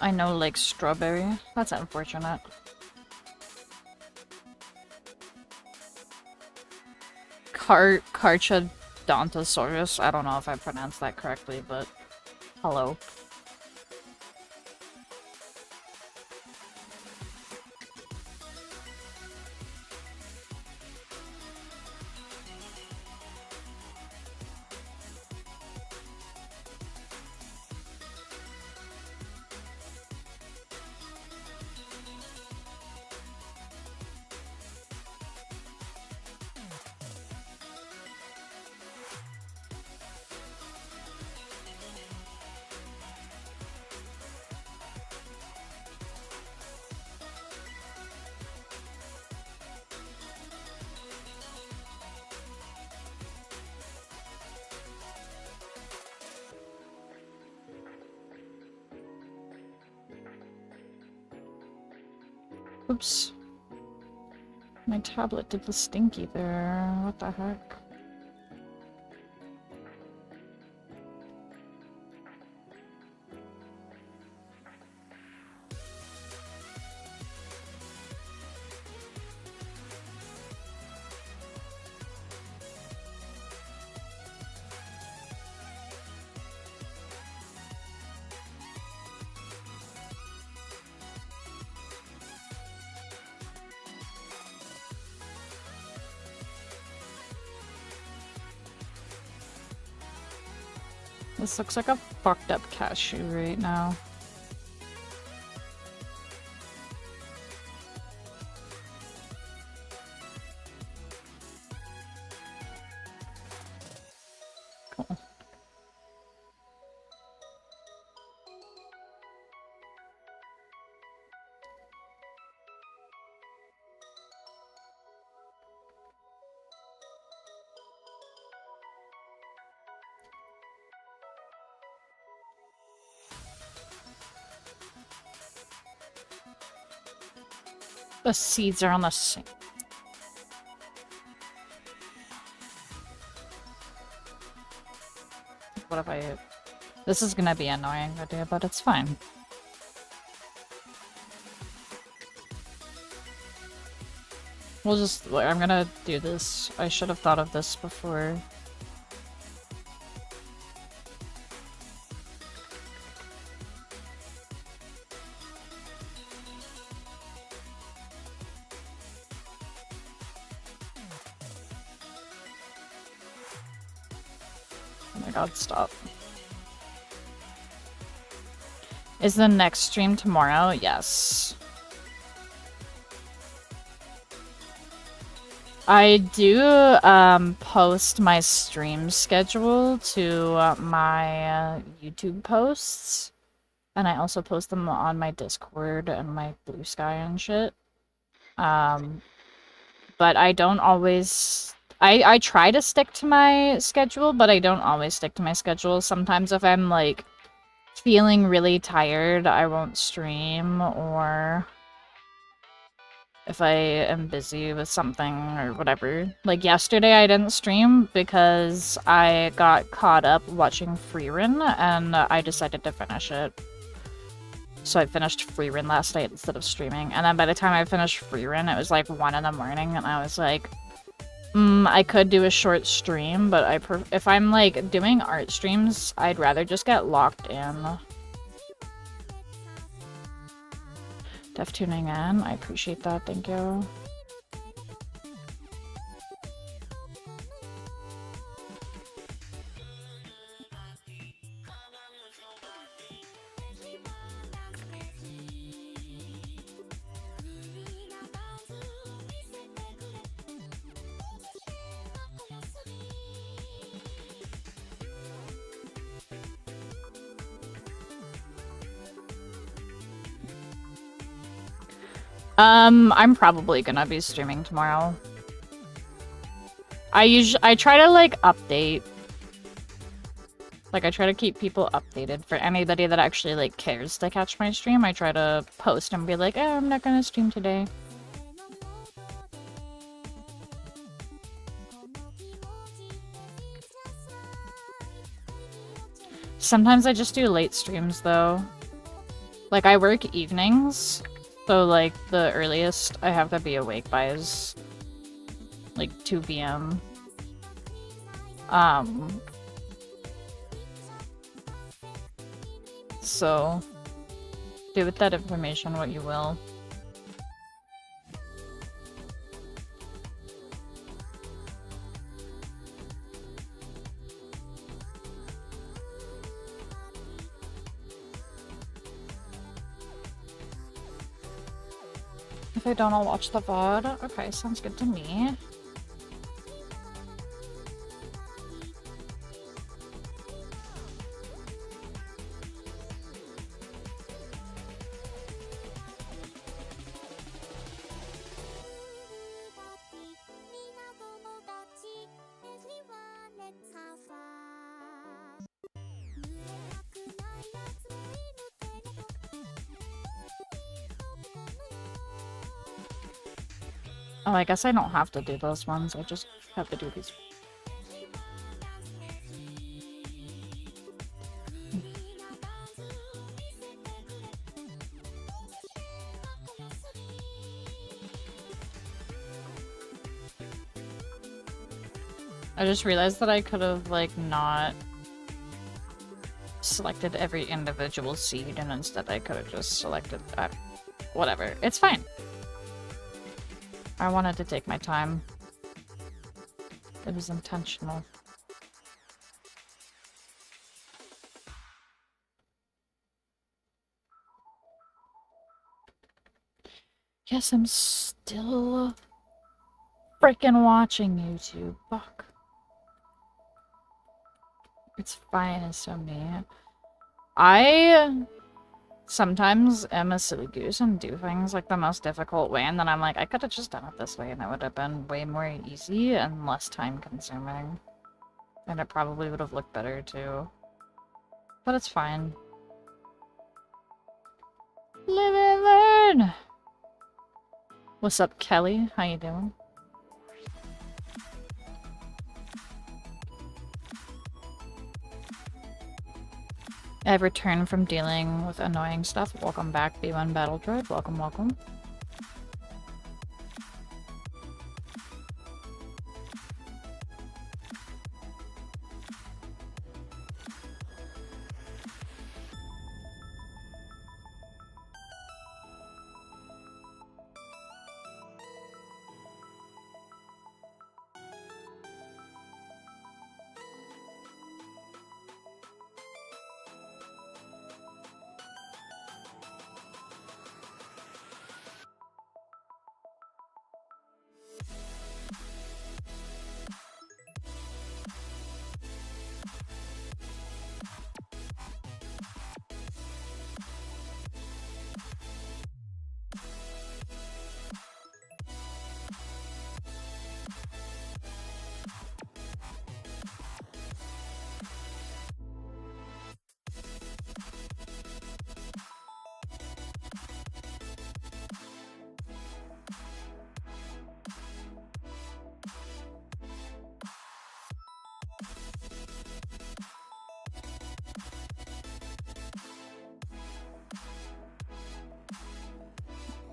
I know, like, strawberry. That's unfortunate. 𝙻𝙸𝙽𝙺𝚂. I don't know if I pronounced that correctly, but hello. Oops. My tablet did the stinky there. What the heck? This looks like a fucked up cashew right now. Cool. The seeds are on the same. What if I... This is gonna be annoying to do, but it's fine. We'll just... I'm gonna do this. I should have thought of this before. God, stop. Is the next stream tomorrow? Yes. I do post my stream schedule to my YouTube posts, and I also post them on my Discord and my Blue Sky and shit. But I don't always. I try to stick to my schedule, but I don't always stick to my schedule. Sometimes if I'm like feeling really tired, I won't stream, or if I am busy with something or whatever. Like yesterday I didn't stream because I got caught up watching Freerun and I decided to finish it. So I finished Freerun last night instead of streaming. And then by the time I finished Freerun, it was like 1 in the morning and I was like, I could do a short stream, but if I'm like doing art streams, I'd rather just get locked in. Def tuning in, I appreciate that, thank you. I'm probably gonna be streaming tomorrow. I try to like update. Like I try to keep people updated. For anybody that actually like cares to catch my stream, I try to post and be like, I'm not gonna stream today. Sometimes I just do late streams though. Like I work evenings. So, like, the earliest I have to be awake by is, like, 2 p.m. So, do with that information what you will. If I don't, I'll watch the VOD. Okay, sounds good to me. Oh, I guess I don't have to do those ones. I just have to do these. I just realized that I could have, like, not selected every individual seed, and instead I could have just selected that. Whatever. It's fine. I wanted to take my time. It was intentional. Yes, I'm still freaking watching YouTube. Fuck. It's fine, it's so me. I sometimes am a silly goose and do things like the most difficult way, and then I'm like, I could have just done it this way and it would have been way more easy and less time consuming. And it probably would have looked better too. But it's fine. Live and learn! What's up, Kelly? How you doing? I've returned from dealing with annoying stuff. Welcome back, B1 Battle Droid. Welcome, welcome.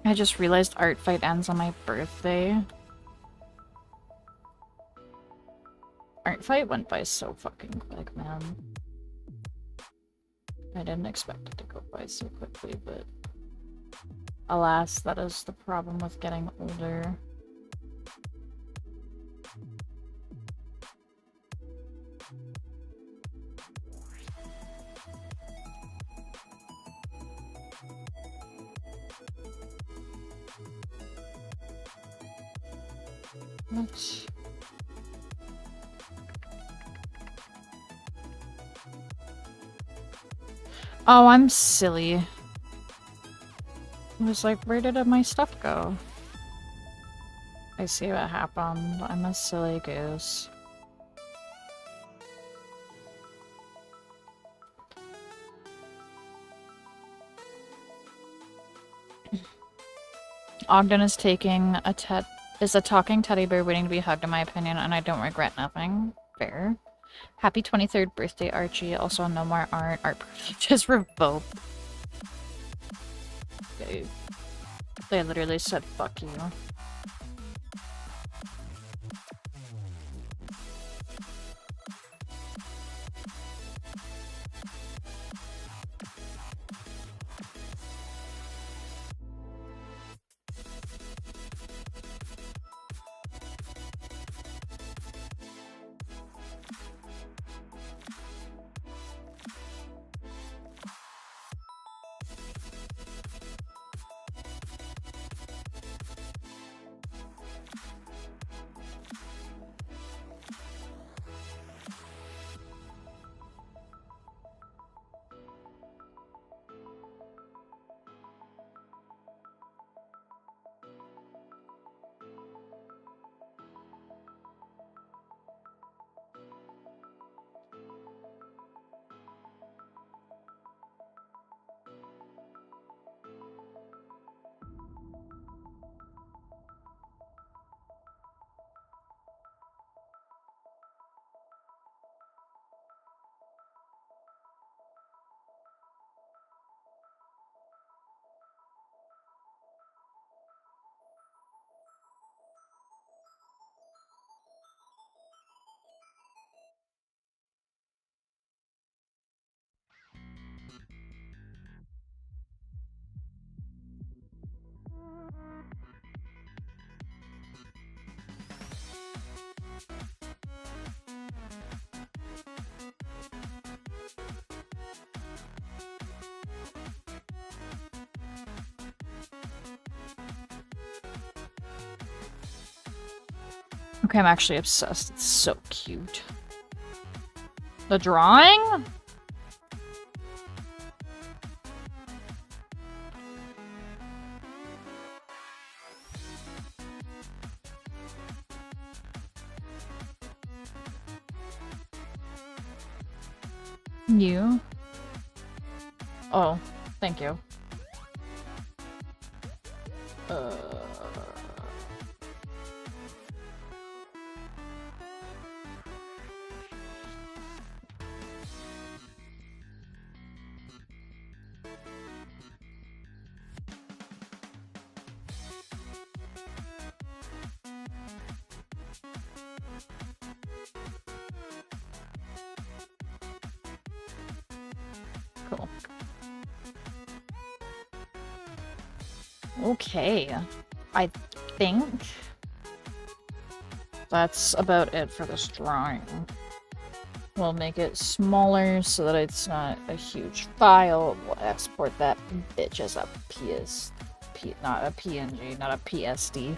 I just realized Art Fight ends on my birthday. Art Fight went by so fucking quick, man. I didn't expect it to go by so quickly, but alas, that is the problem with getting older. What? Oh, I'm silly. I was like, where did my stuff go? I see what happened. I'm a silly goose. Ogden is taking a talking teddy bear waiting to be hugged, in my opinion, and I don't regret nothing. Fair. Happy 23rd birthday, Archie. Also, no more art. Art just revoked. They literally said, fuck you. Okay, I'm actually obsessed. It's so cute. The drawing? You? Oh, thank you. Cool. Okay. I think that's about it for this drawing. We'll make it smaller so that it's not a huge file. We'll export that bitch as a not a PNG, not a PSD.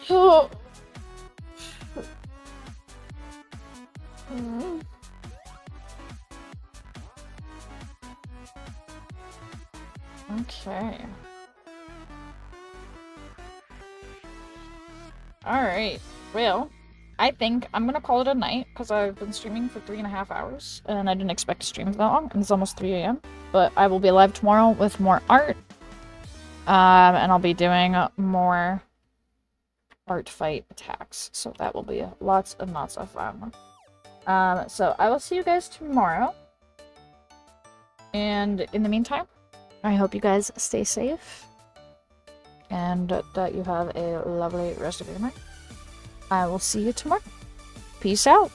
Oh. Okay. Alright. Well, I think I'm gonna call it a night because I've been streaming for 3.5 hours and I didn't expect to stream for that long, and it's almost 3 a.m. But I will be live tomorrow with more art. And I'll be doing more art fight attacks. So that will be lots and lots of fun. So I will see you guys tomorrow. And in the meantime, I hope you guys stay safe and that you have a lovely rest of your night. I will see you tomorrow. Peace out.